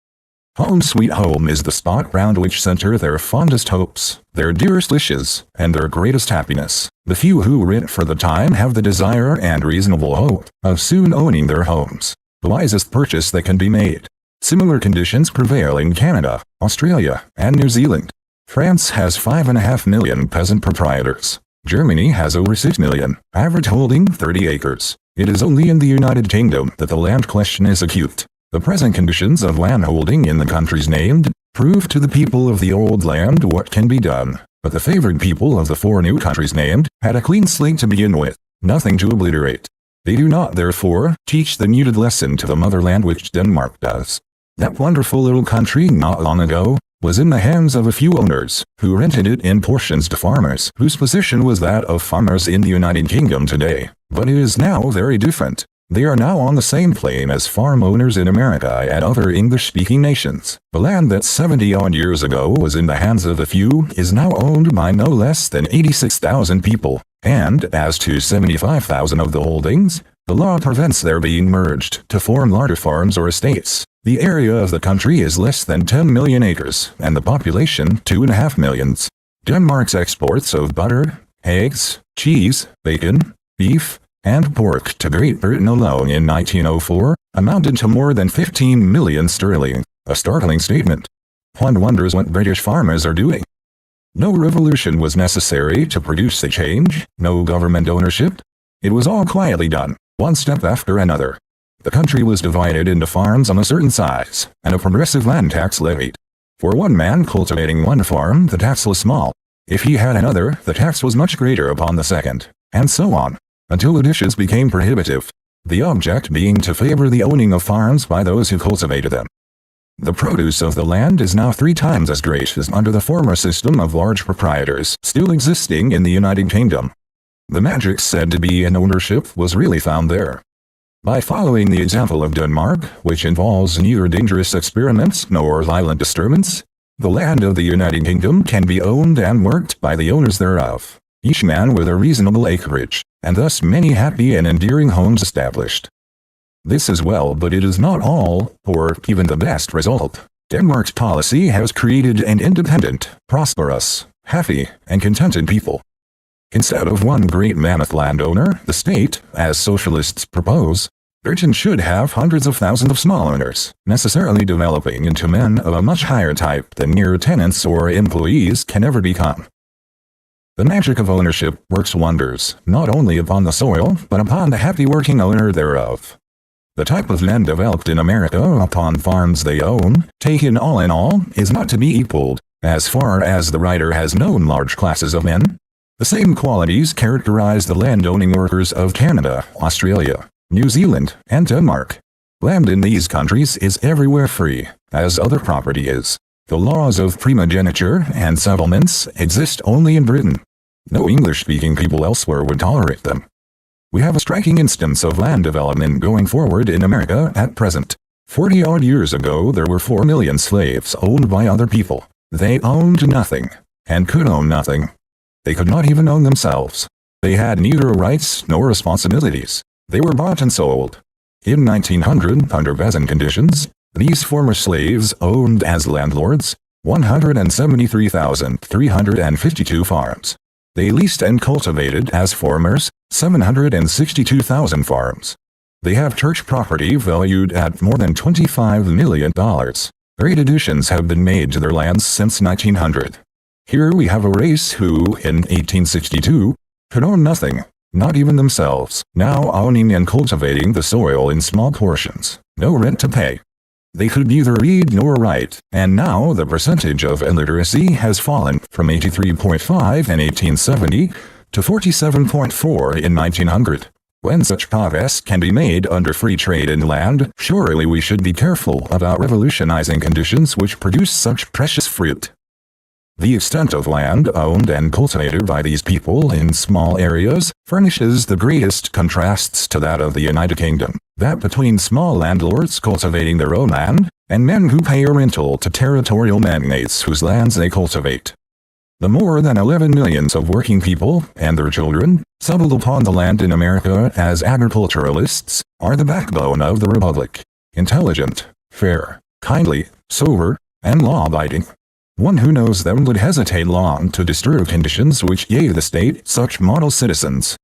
Home sweet home is the spot round which center their fondest hopes, their dearest wishes, and their greatest happiness. The few who rent for the time have the desire and reasonable hope of soon owning their homes, the wisest purchase that can be made. Similar conditions prevail in Canada, Australia, and New Zealand. France has 5.5 million peasant proprietors. Germany has over 6 million, average holding 30 acres. It is only in the United Kingdom that the land question is acute. The present conditions of landholding in the countries named prove to the people of the old land what can be done, but the favored people of the 4 new countries named had a clean slate to begin with, nothing to obliterate. They do not, therefore, teach the needed lesson to the motherland which Denmark does. That wonderful little country not long ago was in the hands of a few owners, who rented it in portions to farmers, whose position was that of farmers in the United Kingdom today. But it is now very different. They are now on the same plane as farm owners in America and other English-speaking nations. The land that 70-odd years ago was in the hands of a few is now owned by no less than 86,000 people. And, as to 75,000 of the holdings, the law prevents their being merged to form larger farms or estates. The area of the country is less than 10 million acres, and the population 2.5 million. Denmark's exports of butter, eggs, cheese, bacon, beef, and pork to Great Britain alone in 1904 amounted to more than 15 million sterling, a startling statement. One wonders what British farmers are doing. No revolution was necessary to produce the change, no government ownership. It was all quietly done, one step after another. The country was divided into farms of a certain size, and a progressive land tax levied. For one man cultivating one farm, the tax was small. If he had another, the tax was much greater upon the second, and so on, until the dishes became prohibitive, the object being to favor the owning of farms by those who cultivated them. The produce of the land is now 3 times as great as under the former system of large proprietors still existing in the United Kingdom. The magic said to be in ownership was really found there. By following the example of Denmark, which involves neither dangerous experiments nor violent disturbance, the land of the United Kingdom can be owned and worked by the owners thereof, each man with a reasonable acreage, and thus many happy and endearing homes established. This is well, but it is not all, or even the best result. Denmark's policy has created an independent, prosperous, happy, and contented people. Instead of one great mammoth landowner, the state, as socialists propose, Britain should have hundreds of thousands of small owners, necessarily developing into men of a much higher type than mere tenants or employees can ever become. The magic of ownership works wonders, not only upon the soil, but upon the happy working owner thereof. The type of men developed in America upon farms they own, taken all in all, is not to be equaled, as far as the writer has known large classes of men. The same qualities characterize the land-owning workers of Canada, Australia, New Zealand, and Denmark. Land in these countries is everywhere free, as other property is. The laws of primogeniture and settlements exist only in Britain. No English-speaking people elsewhere would tolerate them. We have a striking instance of land development going forward in America at present. 40-odd years ago there were 4 million slaves owned by other people. They owned nothing, and could own nothing. They could not even own themselves. They had neither rights nor responsibilities. They were bought and sold. In 1900, under peasant conditions, these former slaves owned as landlords 173,352 farms. They leased and cultivated as farmers 762,000 farms. They have church property valued at more than $25 million. Great additions have been made to their lands since 1900. Here we have a race who, in 1862, could own nothing, not even themselves, now owning and cultivating the soil in small portions, no rent to pay. They could neither read nor write, and now the percentage of illiteracy has fallen from 83.5 in 1870 to 47.4 in 1900. When such progress can be made under free trade in land, surely we should be careful about revolutionizing conditions which produce such precious fruit. The extent of land owned and cultivated by these people in small areas furnishes the greatest contrasts to that of the United Kingdom, that between small landlords cultivating their own land, and men who pay a rental to territorial magnates whose lands they cultivate. The more than 11 millions of working people, and their children, settled upon the land in America as agriculturalists, are the backbone of the Republic. Intelligent, fair, kindly, sober, and law-abiding. One who knows them would hesitate long to disturb conditions which gave the state such model citizens.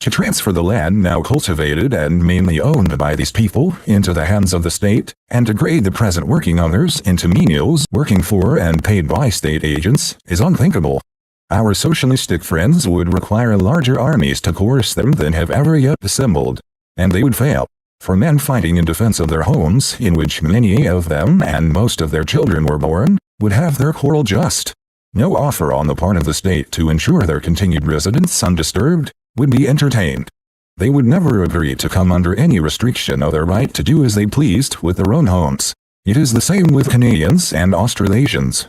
To transfer the land now cultivated and mainly owned by these people into the hands of the state, and to grade the present working others into menials working for and paid by state agents, is unthinkable. Our socialistic friends would require larger armies to coerce them than have ever yet assembled, and they would fail. For men fighting in defense of their homes, in which many of them and most of their children were born, would have their quarrel just. No offer on the part of the state to ensure their continued residence undisturbed would be entertained. They would never agree to come under any restriction of their right to do as they pleased with their own homes. It is the same with Canadians and Australasians.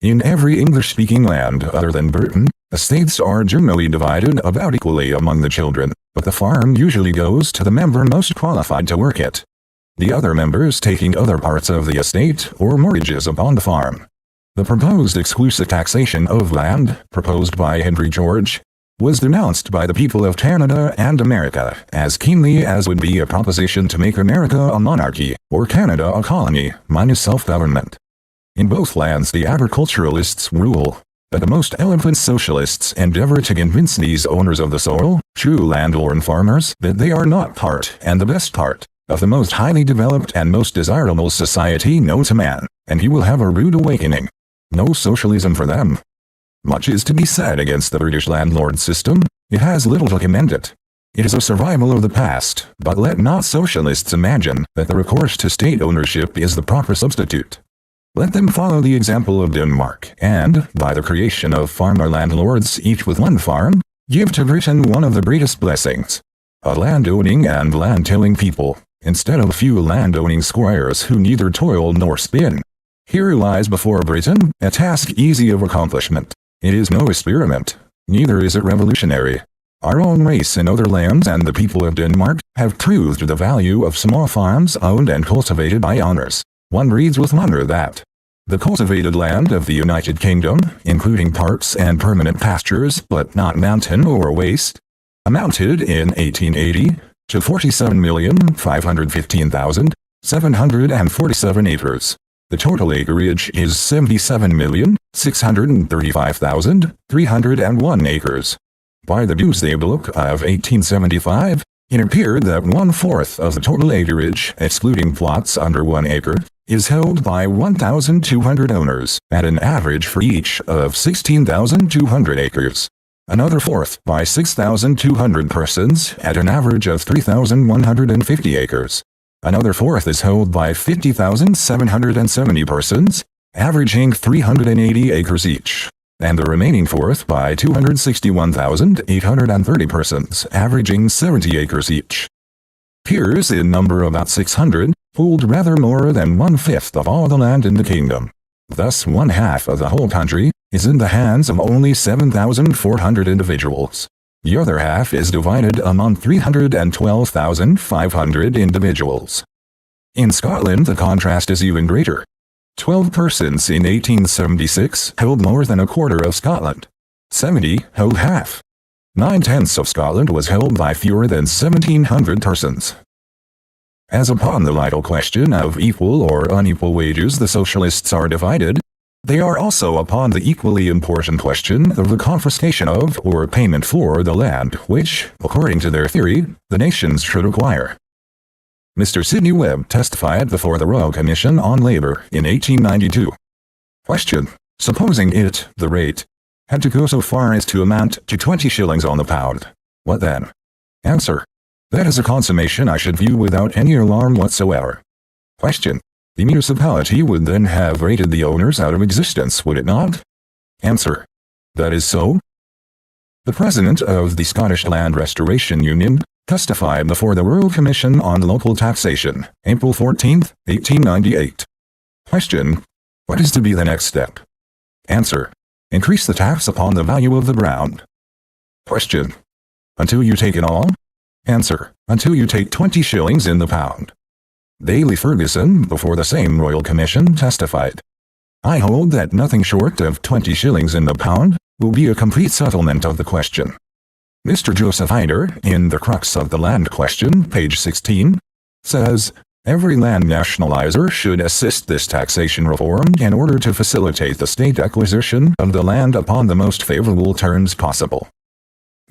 In every English-speaking land other than Britain, estates are generally divided about equally among the children. but the farm usually goes to the member most qualified to work it. The other members taking other parts of the estate or mortgages upon the farm. The proposed exclusive taxation of land, proposed by Henry George, was denounced by the people of Canada and America as keenly as would be a proposition to make America a monarchy, or Canada a colony, minus self-government. In both lands the agriculturalists rule, but the most eloquent socialists endeavor to convince these owners of the soil, true landlord farmers, that they are not part, and the best part, of the most highly developed and most desirable society known to man, and he will have a rude awakening. No socialism for them. Much is to be said against the British landlord system. It has little to commend it. It is a survival of the past, but let not socialists imagine that the recourse to state ownership is the proper substitute. Let them follow the example of Denmark, and, by the creation of farmer landlords each with one farm, give to Britain one of the greatest blessings. A land-owning and land-tilling people, instead of a few land-owning squires who neither toil nor spin. Here lies before Britain a task easy of accomplishment. It is no experiment, neither is it revolutionary. Our own race in other lands and the people of Denmark have proved the value of small farms owned and cultivated by owners. One reads with wonder that the cultivated land of the United Kingdom, including parks and permanent pastures but not mountain or waste, amounted in 1880 to 47,515,747 acres. The total acreage is 77,635,301 acres. By the Doomsday Book of 1875, it appeared that 1/4 of the total acreage, excluding plots under 1 acre, is held by 1,200 owners, at an average for each of 16,200 acres. Another 1/4 by 6,200 persons, at an average of 3,150 acres. Another 1/4 is held by 50,770 persons, averaging 380 acres each, and the remaining 1/4 by 261,830 persons, averaging 70 acres each. Peers in number about 600, hold rather more than 1/5 of all the land in the kingdom. Thus 1/2 of the whole country is in the hands of only 7,400 individuals. The other half is divided among 312,500 individuals. In Scotland the contrast is even greater. 12 persons in 1876 held more than 1/4 of Scotland. 70 held half. 9/10 of Scotland was held by fewer than 1,700 persons. As upon the vital question of equal or unequal wages the socialists are divided, they are also upon the equally important question of the confiscation of or payment for the land which, according to their theory, the nations should acquire. Mr. Sidney Webb testified before the Royal Commission on Labor in 1892. Question: supposing it, the rate, had to go so far as to amount to 20 shillings on the pound, what then? Answer: that is a consummation I should view without any alarm whatsoever. Question: the municipality would then have rated the owners out of existence, would it not? Answer: that is so. The president of the Scottish Land Restoration Union testified before the Royal Commission on Local Taxation, April 14, 1898. Question: what is to be the next step? Answer: increase the tax upon the value of the ground. Question: until you take it all? Answer: until you take 20 shillings in the pound. Daly Ferguson, before the same Royal Commission, testified, I hold that nothing short of 20 shillings in the pound will be a complete settlement of the question. Mr. Joseph Hyder, in The Crux of the Land Question, page 16, says, every land nationalizer should assist this taxation reform in order to facilitate the state acquisition of the land upon the most favorable terms possible.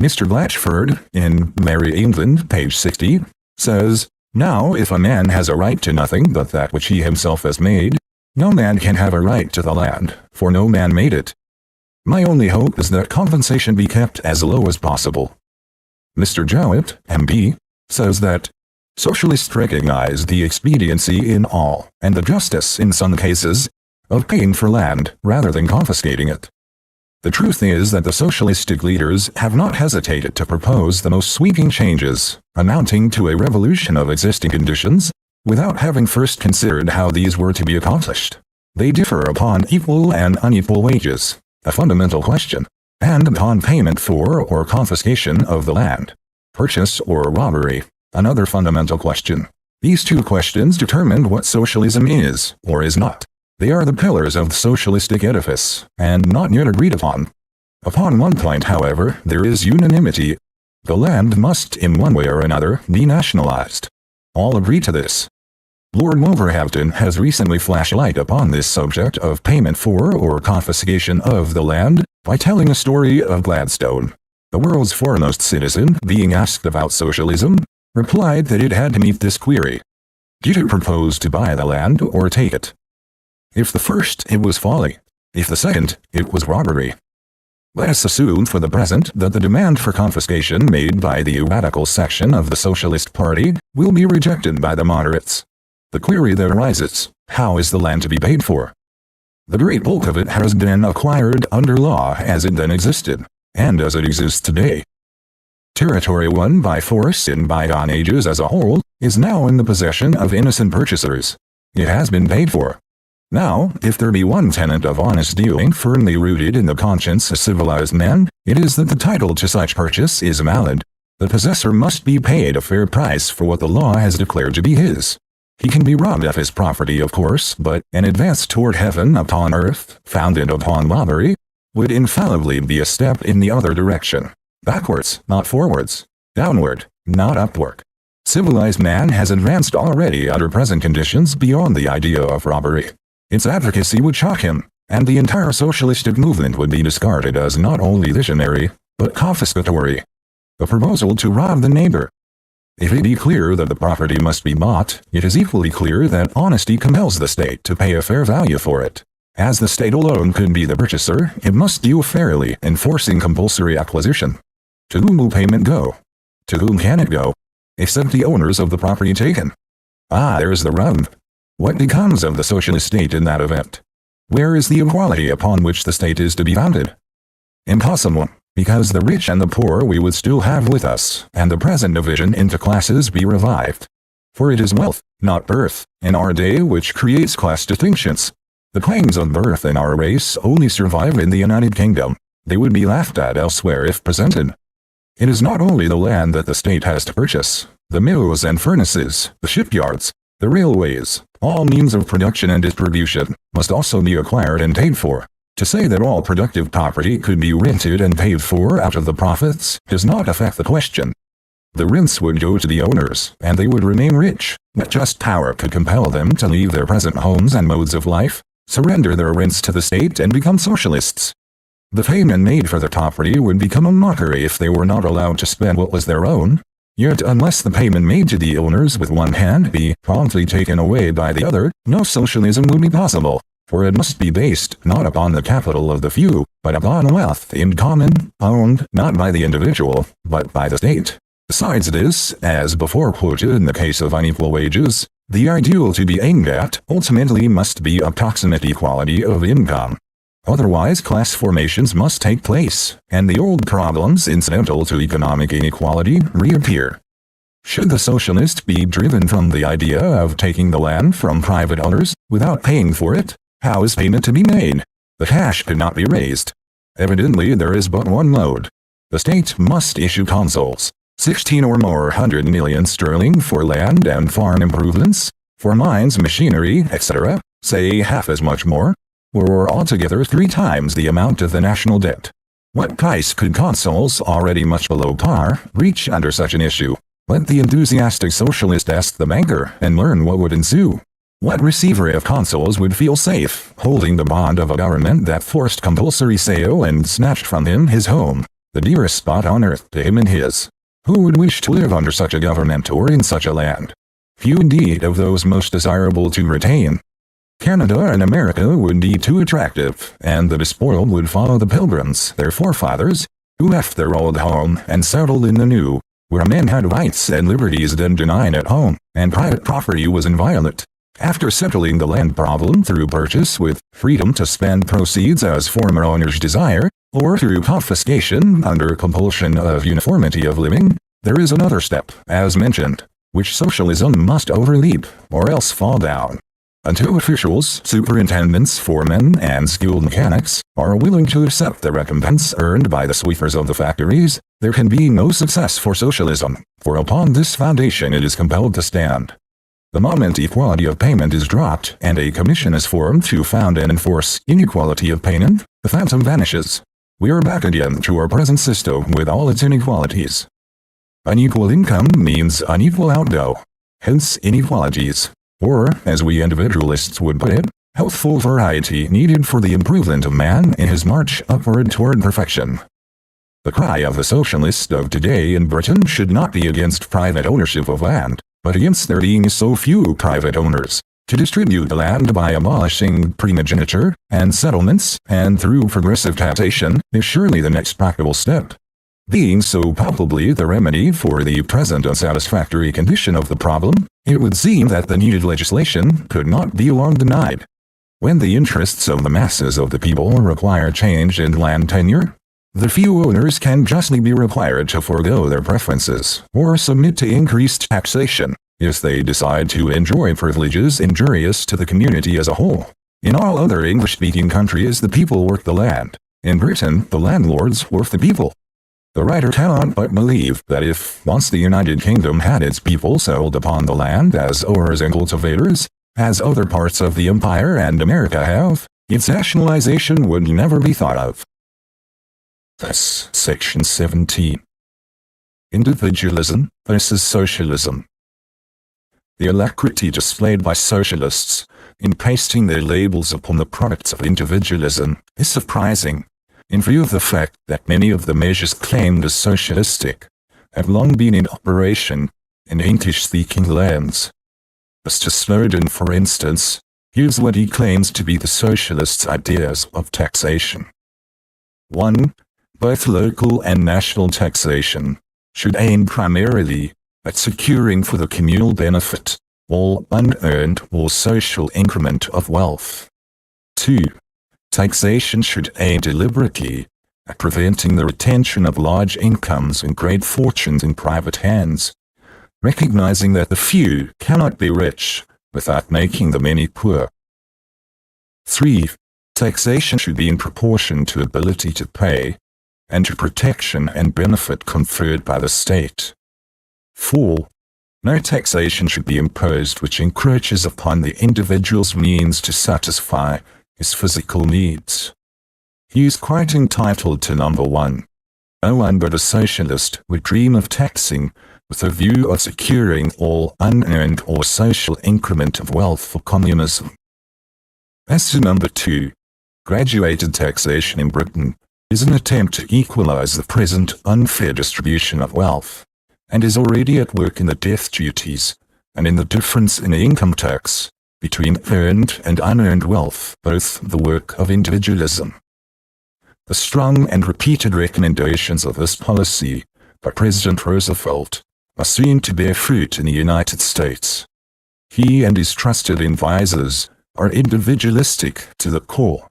Mr. Blatchford, in Merry England, page 60, says, now if a man has a right to nothing but that which he himself has made, no man can have a right to the land, for no man made it. My only hope is that compensation be kept as low as possible. Mr. Jowett, M.P., says that socialists recognize the expediency in all, and the justice in some cases, of paying for land rather than confiscating it. The truth is that the socialistic leaders have not hesitated to propose the most sweeping changes, amounting to a revolution of existing conditions, without having first considered how these were to be accomplished. They differ upon equal and unequal wages, a fundamental question, and upon payment for or confiscation of the land. purchase or robbery? Another fundamental question. These two questions determine what socialism is, or is not. They are the pillars of the socialistic edifice, and not yet agreed upon. Upon one point, however, there is unanimity. The land must, in one way or another, be nationalized. All agree to this. Lord Wolverhampton has recently flashed light upon this subject of payment for or confiscation of the land by telling a story of Gladstone. The world's foremost citizen, being asked about socialism, replied that it had to meet this query. Did it propose to buy the land or take it? If the first, it was folly. If the second, it was robbery. Let us assume for the present that the demand for confiscation made by the radical section of the Socialist Party will be rejected by the moderates. The query that arises, how is the land to be paid for? The great bulk of it has been acquired under law as it then existed, and as it exists today. Territory won by force in bygone ages as a whole is now in the possession of innocent purchasers. It has been paid for. Now, if there be one tenet of honest dealing firmly rooted in the conscience of civilized men, it is that the title to such purchase is valid. The possessor must be paid a fair price for what the law has declared to be his. He can be robbed of his property, of course, but an advance toward heaven upon earth, founded upon robbery, would infallibly be a step in the other direction. Backwards, not forwards. Downward, not upward. Civilized man has advanced already under present conditions beyond the idea of robbery. Its advocacy would shock him, and the entire socialistic movement would be discarded as not only visionary, but confiscatory. A proposal to rob the neighbor. If it be clear that the property must be bought, it is equally clear that honesty compels the state to pay a fair value for it. As the state alone could be the purchaser, it must deal fairly, enforcing compulsory acquisition. To whom will payment go? To whom can it go? Except the owners of the property taken. There's the rub. What becomes of the socialist state in that event? Where is the equality upon which the state is to be founded? Impossible, because the rich and the poor we would still have with us, and the present division into classes be revived. For it is wealth, not birth, in our day which creates class distinctions. The claims of birth in our race only survive in the United Kingdom. They would be laughed at elsewhere if presented. It is not only the land that the state has to purchase. The mills and furnaces, the shipyards, the railways, all means of production and distribution, must also be acquired and paid for. To say that all productive property could be rented and paid for out of the profits does not affect the question. The rents would go to the owners, and they would remain rich, but just power could compel them to leave their present homes and modes of life, surrender their rents to the state and become socialists. The payment made for the property would become a mockery if they were not allowed to spend what was their own. Yet unless the payment made to the owners with one hand be promptly taken away by the other, no socialism would be possible, for it must be based not upon the capital of the few, but upon wealth in common, owned not by the individual, but by the state. Besides this, as before quoted in the case of unequal wages, the ideal to be aimed at ultimately must be approximate equality of income. Otherwise, class formations must take place, and the old problems incidental to economic inequality reappear. Should the socialist be driven from the idea of taking the land from private owners without paying for it, how is payment to be made? The cash could not be raised. Evidently, there is but one mode. The state must issue consols, 16 or more £100 million for land and farm improvements, for mines, machinery, etc., say half as much more, or altogether 3 times the amount of the national debt. What price could consols, already much below par, reach under such an issue? Let the enthusiastic socialist ask the banker and learn what would ensue. What receiver of consols would feel safe, holding the bond of a government that forced compulsory sale and snatched from him his home, the dearest spot on earth to him and his? Who would wish to live under such a government or in such a land? Few indeed of those most desirable to retain. Canada and America would be too attractive, and the despoiled would follow the Pilgrims, their forefathers, who left their old home and settled in the new, where men had rights and liberties then denied at home, and private property was inviolate. After settling the land problem through purchase with freedom to spend proceeds as former owners desire, or through confiscation under compulsion of uniformity of living, there is another step, as mentioned, which socialism must overleap, or else fall down. Until officials, superintendents, foremen, and skilled mechanics are willing to accept the recompense earned by the sweepers of the factories, there can be no success for socialism, for upon this foundation it is compelled to stand. The moment equality of payment is dropped and a commission is formed to found and enforce inequality of payment, the phantom vanishes. We are back again to our present system with all its inequalities. Unequal income means unequal outgo, hence inequalities. Or, as we individualists would put it, healthful variety needed for the improvement of man in his march upward toward perfection. The cry of the socialists of today in Britain should not be against private ownership of land, but against there being so few private owners. To distribute the land by abolishing primogeniture and settlements and through progressive taxation is surely the next practical step. Being so palpably the remedy for the present unsatisfactory condition of the problem, it would seem that the needed legislation could not be long denied. When the interests of the masses of the people require change in land tenure, the few owners can justly be required to forego their preferences or submit to increased taxation if they decide to enjoy privileges injurious to the community as a whole. In all other English-speaking countries, the people work the land. In Britain, the landlords work the people. The writer cannot but believe that if once the United Kingdom had its people settled upon the land as owners and cultivators, as other parts of the Empire and America have, its nationalization would never be thought of. Thus, Section 17. Individualism versus Socialism. The alacrity displayed by socialists in pasting their labels upon the products of individualism is surprising, in view of the fact that many of the measures claimed as socialistic have long been in operation in English-speaking lands. Mr. Snowden, for instance, gives what he claims to be the socialists' ideas of taxation. 1. Both local and national taxation should aim primarily at securing for the communal benefit all unearned or social increment of wealth. 2. Taxation should aim deliberately at preventing the retention of large incomes and great fortunes in private hands, recognizing that the few cannot be rich without making the many poor. 3. Taxation should be in proportion to ability to pay and to protection and benefit conferred by the state. 4. No taxation should be imposed which encroaches upon the individual's means to satisfy his physical needs. He is quite entitled to number 1. No one but a socialist would dream of taxing with a view of securing all unearned or social increment of wealth for communism. As to number 2, graduated taxation in Britain is an attempt to equalize the present unfair distribution of wealth, and is already at work in the death duties and in the difference in income tax between earned and unearned wealth, both the work of individualism. The strong and repeated recommendations of this policy by President Roosevelt are seen to bear fruit in the United States. He and his trusted advisors are individualistic to the core.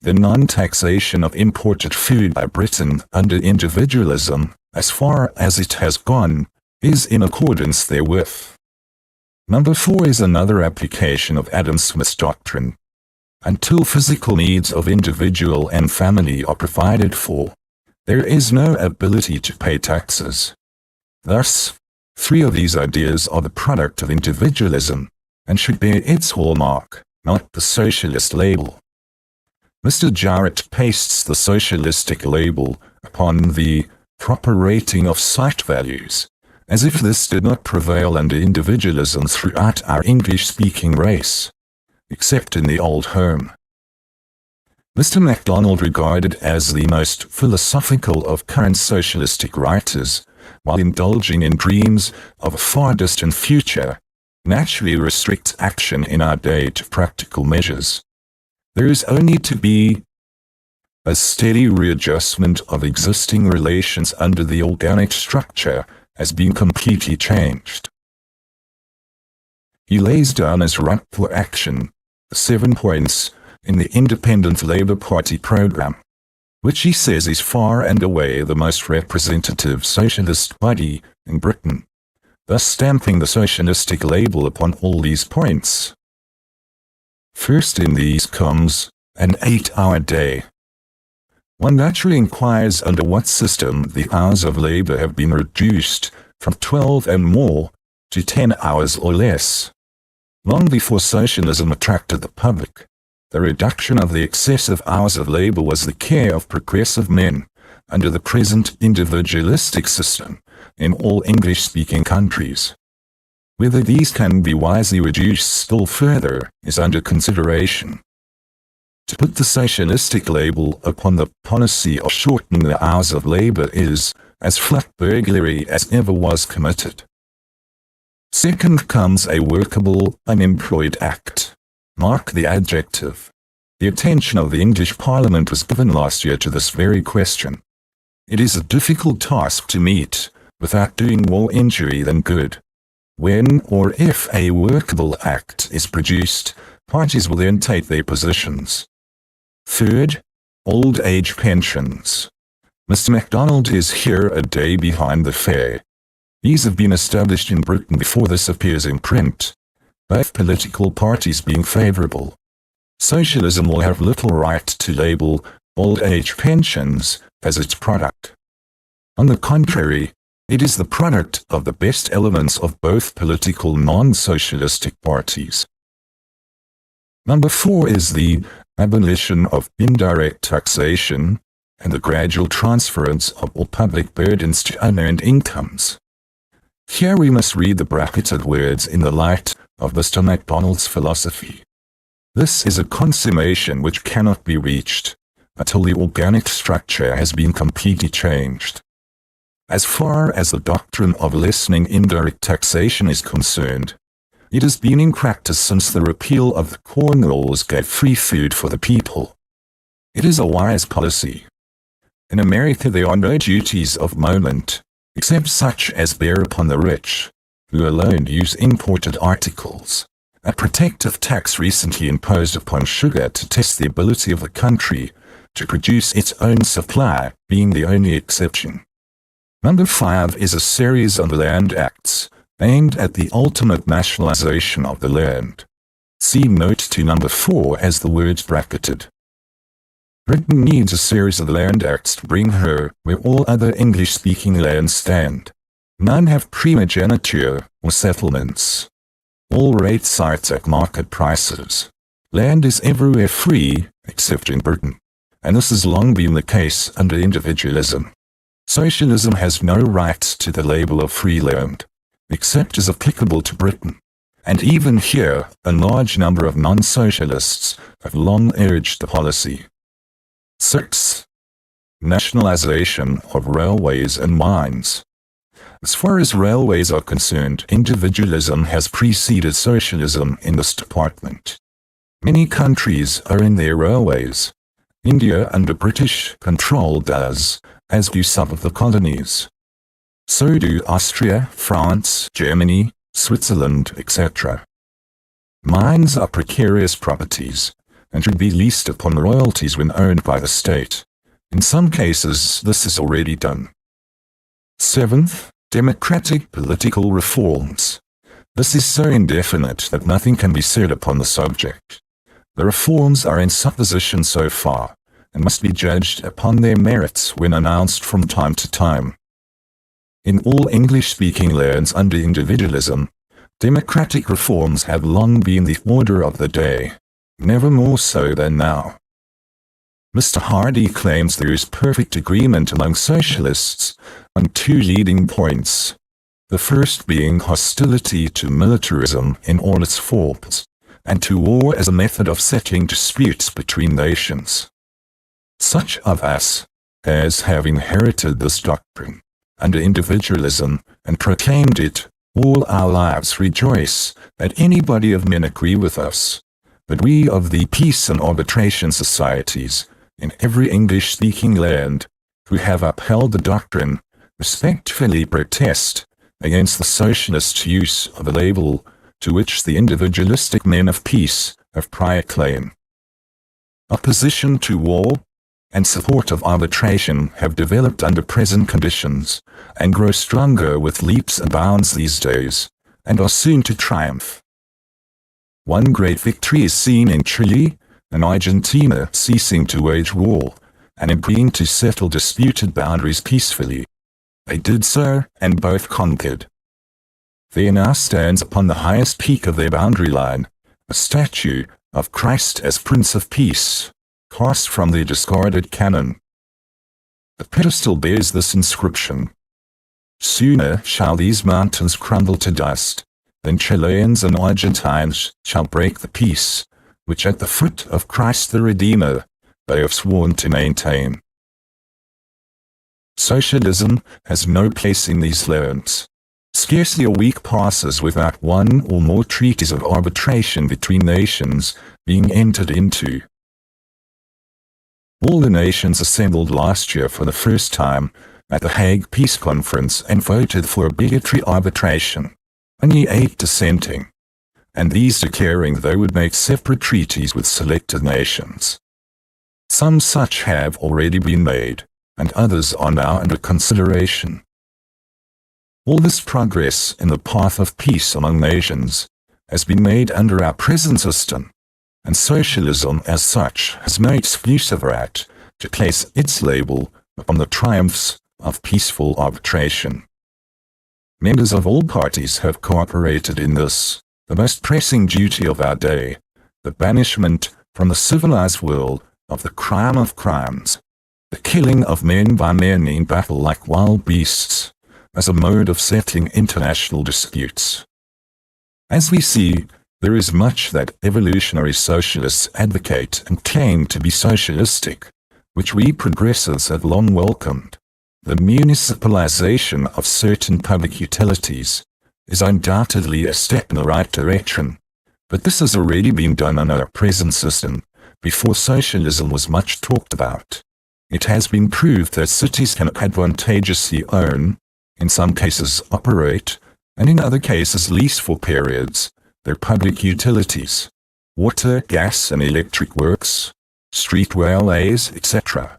The non-taxation of imported food by Britain under individualism, as far as it has gone, is in accordance therewith. Number 4 is another application of Adam Smith's doctrine. Until physical needs of individual and family are provided for, there is no ability to pay taxes. Thus, 3 of these ideas are the product of individualism, and should bear its hallmark, not the socialist label. Mr. Jarrett pastes the socialistic label upon the proper rating of site values, as if this did not prevail under individualism throughout our English-speaking race, except in the old home. Mr. MacDonald, regarded as the most philosophical of current socialistic writers, while indulging in dreams of a far distant future, naturally restricts action in our day to practical measures. There is only to be a steady readjustment of existing relations under the organic structure has been completely changed. He lays down as right for action the 7 points in the Independent Labour Party program, which he says is far and away the most representative socialist body in Britain, thus stamping the socialistic label upon all these points. First in these comes an 8-hour day. One naturally inquires under what system the hours of labor have been reduced from 12 and more to 10 hours or less. Long before socialism attracted the public, the reduction of the excessive hours of labor was the care of progressive men under the present individualistic system in all English-speaking countries. Whether these can be wisely reduced still further is under consideration. To put the socialistic label upon the policy of shortening the hours of labor is as flat burglary as ever was committed. Second comes a workable, unemployed act. Mark the adjective. The attention of the English Parliament was given last year to this very question. It is a difficult task to meet, without doing more injury than good. When or if a workable act is produced, parties will then take their positions. Third, old age pensions. Mr. MacDonald is here a day behind the fair. These have been established in Britain before this appears in print, both political parties being favourable. Socialism will have little right to label old age pensions as its product. On the contrary, it is the product of the best elements of both political non-socialistic parties. Number 4 is the abolition of indirect taxation and the gradual transference of all public burdens to unearned incomes. Here we must read the bracketed words in the light of Mr. MacDonald's philosophy. This is a consummation which cannot be reached until the organic structure has been completely changed. As far as the doctrine of lessening indirect taxation is concerned, it has been in practice since the repeal of the Corn Laws gave free food for the people. It is a wise policy. In America there are no duties of moment, except such as bear upon the rich, who alone use imported articles. A protective tax recently imposed upon sugar to test the ability of the country to produce its own supply being the only exception. Number 5 is a series of land acts aimed at the ultimate nationalization of the land. See note to number 4 as the words bracketed. Britain needs a series of land acts to bring her where all other English-speaking lands stand. None have primogeniture or settlements. All rate sites at market prices. Land is everywhere free, except in Britain, and this has long been the case under individualism. Socialism has no right to the label of free land, except as applicable to Britain, and even here a large number of non-socialists have long urged the policy. 6. Nationalization of railways and mines. As far as railways are concerned, individualism has preceded socialism in this department. Many countries own their railways. India under British control does, as do some of the colonies. So do Austria, France, Germany, Switzerland, etc. Mines are precarious properties, and should be leased upon royalties when owned by the state. In some cases, this is already done. 7th, democratic political reforms. This is so indefinite that nothing can be said upon the subject. The reforms are in supposition so far, and must be judged upon their merits when announced from time to time. In all English-speaking lands under individualism, democratic reforms have long been the order of the day, never more so than now. Mr. Hardy claims there is perfect agreement among socialists on 2 leading points, the first being hostility to militarism in all its forms, and to war as a method of settling disputes between nations. Such of us as have inherited this doctrine under individualism and proclaimed it all our lives rejoice that any body of men agree with us, but we of the peace and arbitration societies in every English-speaking land who have upheld the doctrine respectfully protest against the socialist use of a label to which the individualistic men of peace have prior claim. Opposition to war and support of arbitration have developed under present conditions, and grow stronger with leaps and bounds these days, and are soon to triumph. One great victory is seen in Chile and Argentina ceasing to wage war, and agreeing to settle disputed boundaries peacefully. They did so, and both conquered. There now stands upon the highest peak of their boundary line a statue of Christ as Prince of Peace, cast from their discarded cannon. The pedestal bears this inscription: "Sooner shall these mountains crumble to dust, than Chileans and Argentines shall break the peace, which at the foot of Christ the Redeemer they have sworn to maintain." Socialism has no place in these lands. Scarcely a week passes without one or more treaties of arbitration between nations being entered into. All the nations assembled last year for the first time at the Hague Peace Conference and voted for obligatory arbitration, only 8 dissenting, and these declaring they would make separate treaties with selected nations. Some such have already been made, and others are now under consideration. All this progress in the path of peace among nations has been made under our present system, and socialism as such has no exclusive right to place its label upon the triumphs of peaceful arbitration. Members of all parties have cooperated in this, the most pressing duty of our day, the banishment from the civilized world of the crime of crimes, the killing of men by men in battle like wild beasts, as a mode of settling international disputes. As we see, there is much that evolutionary socialists advocate and claim to be socialistic, which we progressives have long welcomed. The municipalization of certain public utilities is undoubtedly a step in the right direction, but this has already been done under our present system, before socialism was much talked about. It has been proved that cities can advantageously own, in some cases operate, and in other cases lease for periods, their public utilities, water, gas and electric works, street railways, etc.,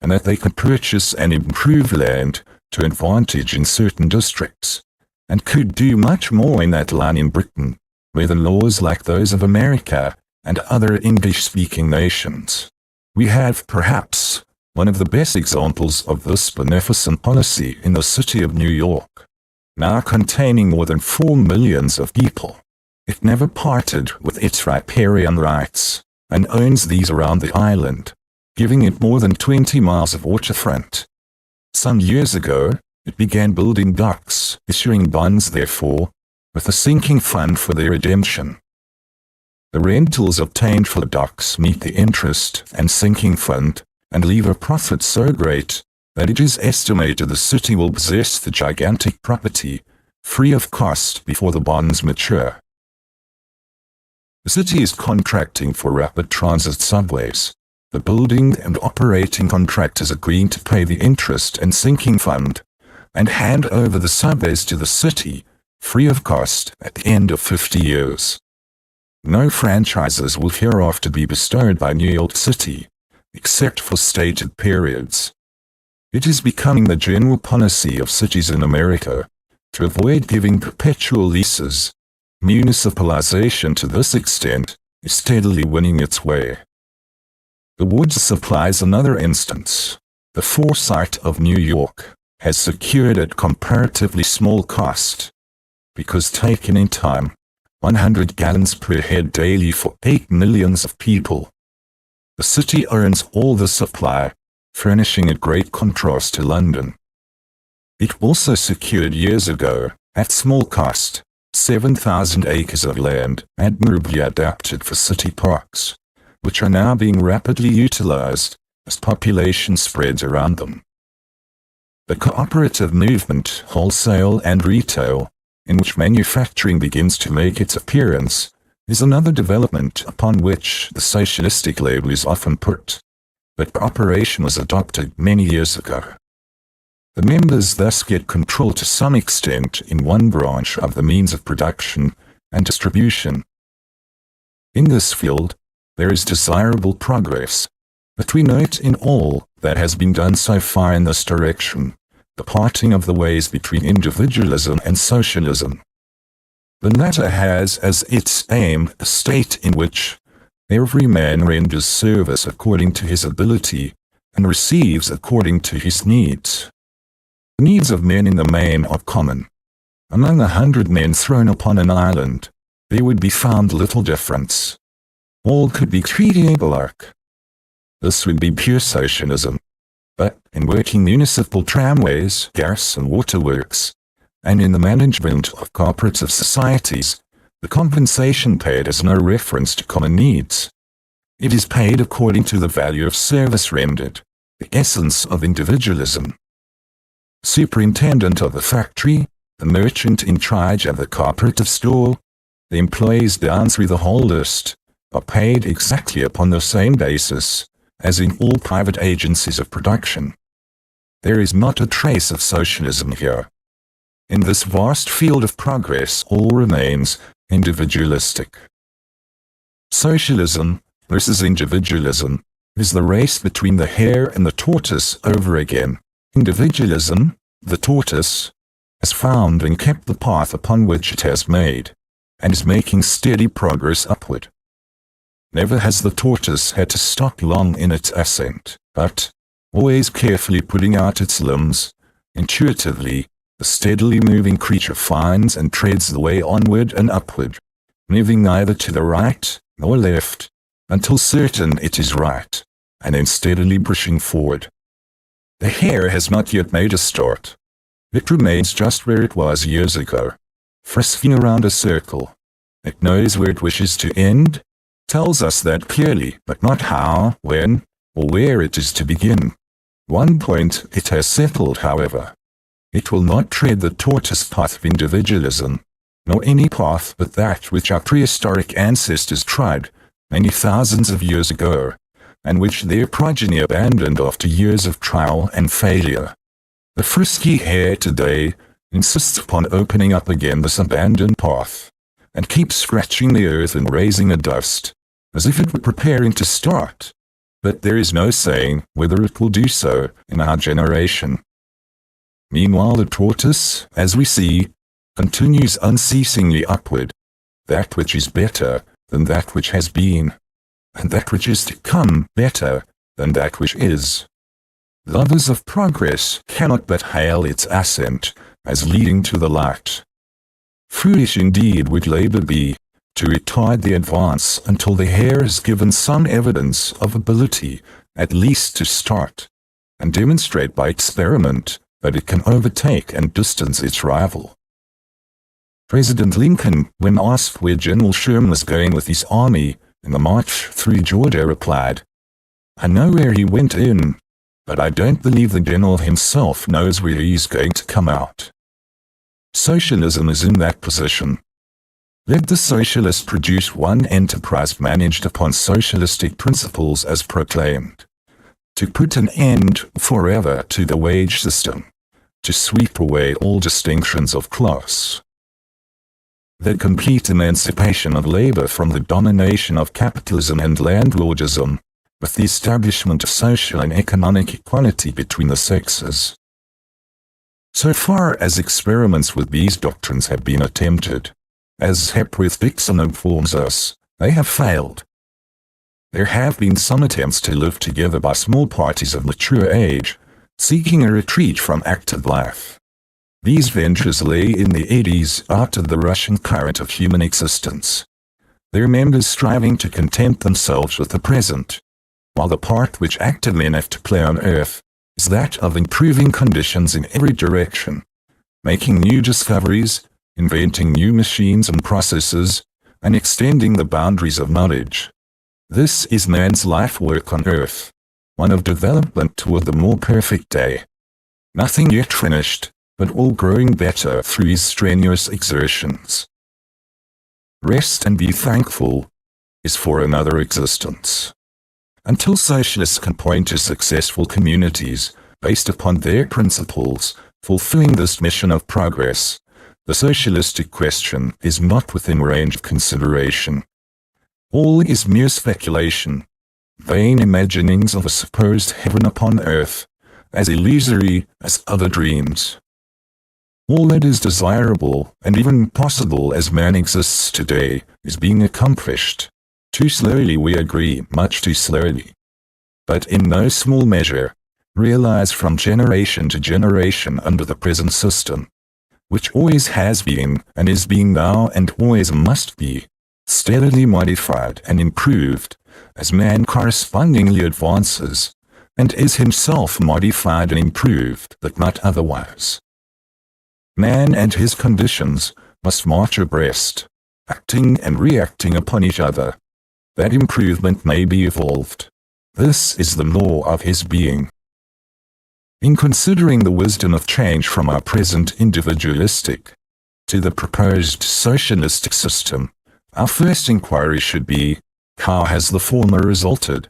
and that they can purchase and improve land to advantage in certain districts, and could do much more in that line in Britain, where the laws like those of America and other English-speaking nations. We have, perhaps, one of the best examples of this beneficent policy in the city of New York, now containing more than 4 millions of people. It never parted with its riparian rights, and owns these around the island, giving it more than 20 miles of waterfront. Some years ago, it began building docks, issuing bonds therefore, with a sinking fund for their redemption. The rentals obtained for the docks meet the interest and sinking fund, and leave a profit so great that it is estimated the city will possess the gigantic property, free of cost before the bonds mature. The city is contracting for rapid transit subways. The building and operating contractors agreeing to pay the interest and sinking fund, and hand over the subways to the city, free of cost, at the end of 50 years. No franchises will hereafter be bestowed by New York City, except for stated periods. It is becoming the general policy of cities in America to avoid giving perpetual leases. Municipalization to this extent is steadily winning its way. The woods supplies another instance. The foresight of New York has secured at comparatively small cost, because taken in time, 100 gallons per head daily for 8 millions of people. The city earns all the supply, furnishing a great contrast to London. It also secured years ago, at small cost, 7,000 acres of land admirably adapted for city parks, which are now being rapidly utilized as population spreads around them. The cooperative movement, wholesale and retail, in which manufacturing begins to make its appearance, is another development upon which the socialistic label is often put, but cooperation was adopted many years ago. The members thus get control to some extent in one branch of the means of production and distribution. In this field, there is desirable progress, But we note in all that has been done so far in this direction, the parting of the ways between individualism and socialism. The latter has as its aim a state in which every man renders service according to his ability and receives according to his needs. The needs of men in the main are common. Among 100 men thrown upon an island, there would be found little difference. All could be treated alike. This would be pure socialism. But in working municipal tramways, gas and waterworks, and in the management of cooperative societies, the compensation paid has no reference to common needs. It is paid according to the value of service rendered, the essence of individualism. Superintendent of the factory, the merchant in charge of the cooperative store, the employees down through the whole list, are paid exactly upon the same basis as in all private agencies of production. There is not a trace of socialism here. In this vast field of progress, all remains individualistic. Socialism versus individualism is the race between the hare and the tortoise over again. Individualism, the tortoise, has found and kept the path upon which it has made, and is making steady progress upward. Never has the tortoise had to stop long in its ascent, but, always carefully putting out its limbs, intuitively, the steadily moving creature finds and treads the way onward and upward, moving neither to the right nor left, until certain it is right, and then steadily pushing forward. The hare has not yet made a start. It remains just where it was years ago, frisking around a circle. It knows where it wishes to end, tells us that clearly, but not how, when, or where it is to begin. One point it has settled, however. It will not tread the tortoise path of individualism, nor any path but that which our prehistoric ancestors trod many thousands of years ago, and which their progeny abandoned after years of trial and failure. The frisky hare today insists upon opening up again this abandoned path, and keeps scratching the earth and raising the dust, as if it were preparing to start, but there is no saying whether it will do so in our generation. Meanwhile the tortoise, as we see, continues unceasingly upward, that which is better than that which has been, and that which is to come better than that which is. Lovers of progress cannot but hail its ascent as leading to the light. Foolish indeed would labor be to retard the advance until the hare has given some evidence of ability, at least to start, and demonstrate by experiment that it can overtake and distance its rival. President Lincoln, when asked where General Sherman was going with his army in the march through Georgia, replied, "I know where he went in, but I don't believe the general himself knows where he is going to come out." Socialism is in that position. Let the socialist produce one enterprise managed upon socialistic principles as proclaimed, to put an end forever to the wage system, to sweep away all distinctions of class. The complete emancipation of labor from the domination of capitalism and landlordism, with the establishment of social and economic equality between the sexes. So far as experiments with these doctrines have been attempted, as Hepworth-Dixon informs us, they have failed. There have been some attempts to live together by small parties of mature age, seeking a retreat from active life. These ventures lay in the eddies out of the rushing current of human existence, their members striving to content themselves with the present, while the part which active men have to play on earth is that of improving conditions in every direction, making new discoveries, inventing new machines and processes, and extending the boundaries of knowledge. This is man's life work on earth, one of development toward the more perfect day. Nothing yet finished, but all growing better through his strenuous exertions. Rest and be thankful is for another existence. Until socialists can point to successful communities based upon their principles, fulfilling this mission of progress, the socialistic question is not within range of consideration. All is mere speculation, vain imaginings of a supposed heaven upon earth, as illusory as other dreams. All that is desirable and even possible as man exists today is being accomplished. Too slowly, we agree, much too slowly. But in no small measure, realized from generation to generation under the present system, which always has been and is being now and always must be, steadily modified and improved as man correspondingly advances, and is himself modified and improved, but not otherwise. Man and his conditions must march abreast, acting and reacting upon each other, that improvement may be evolved. This is the law of his being. In considering the wisdom of change from our present individualistic to the proposed socialistic system, our first inquiry should be, how has the former resulted?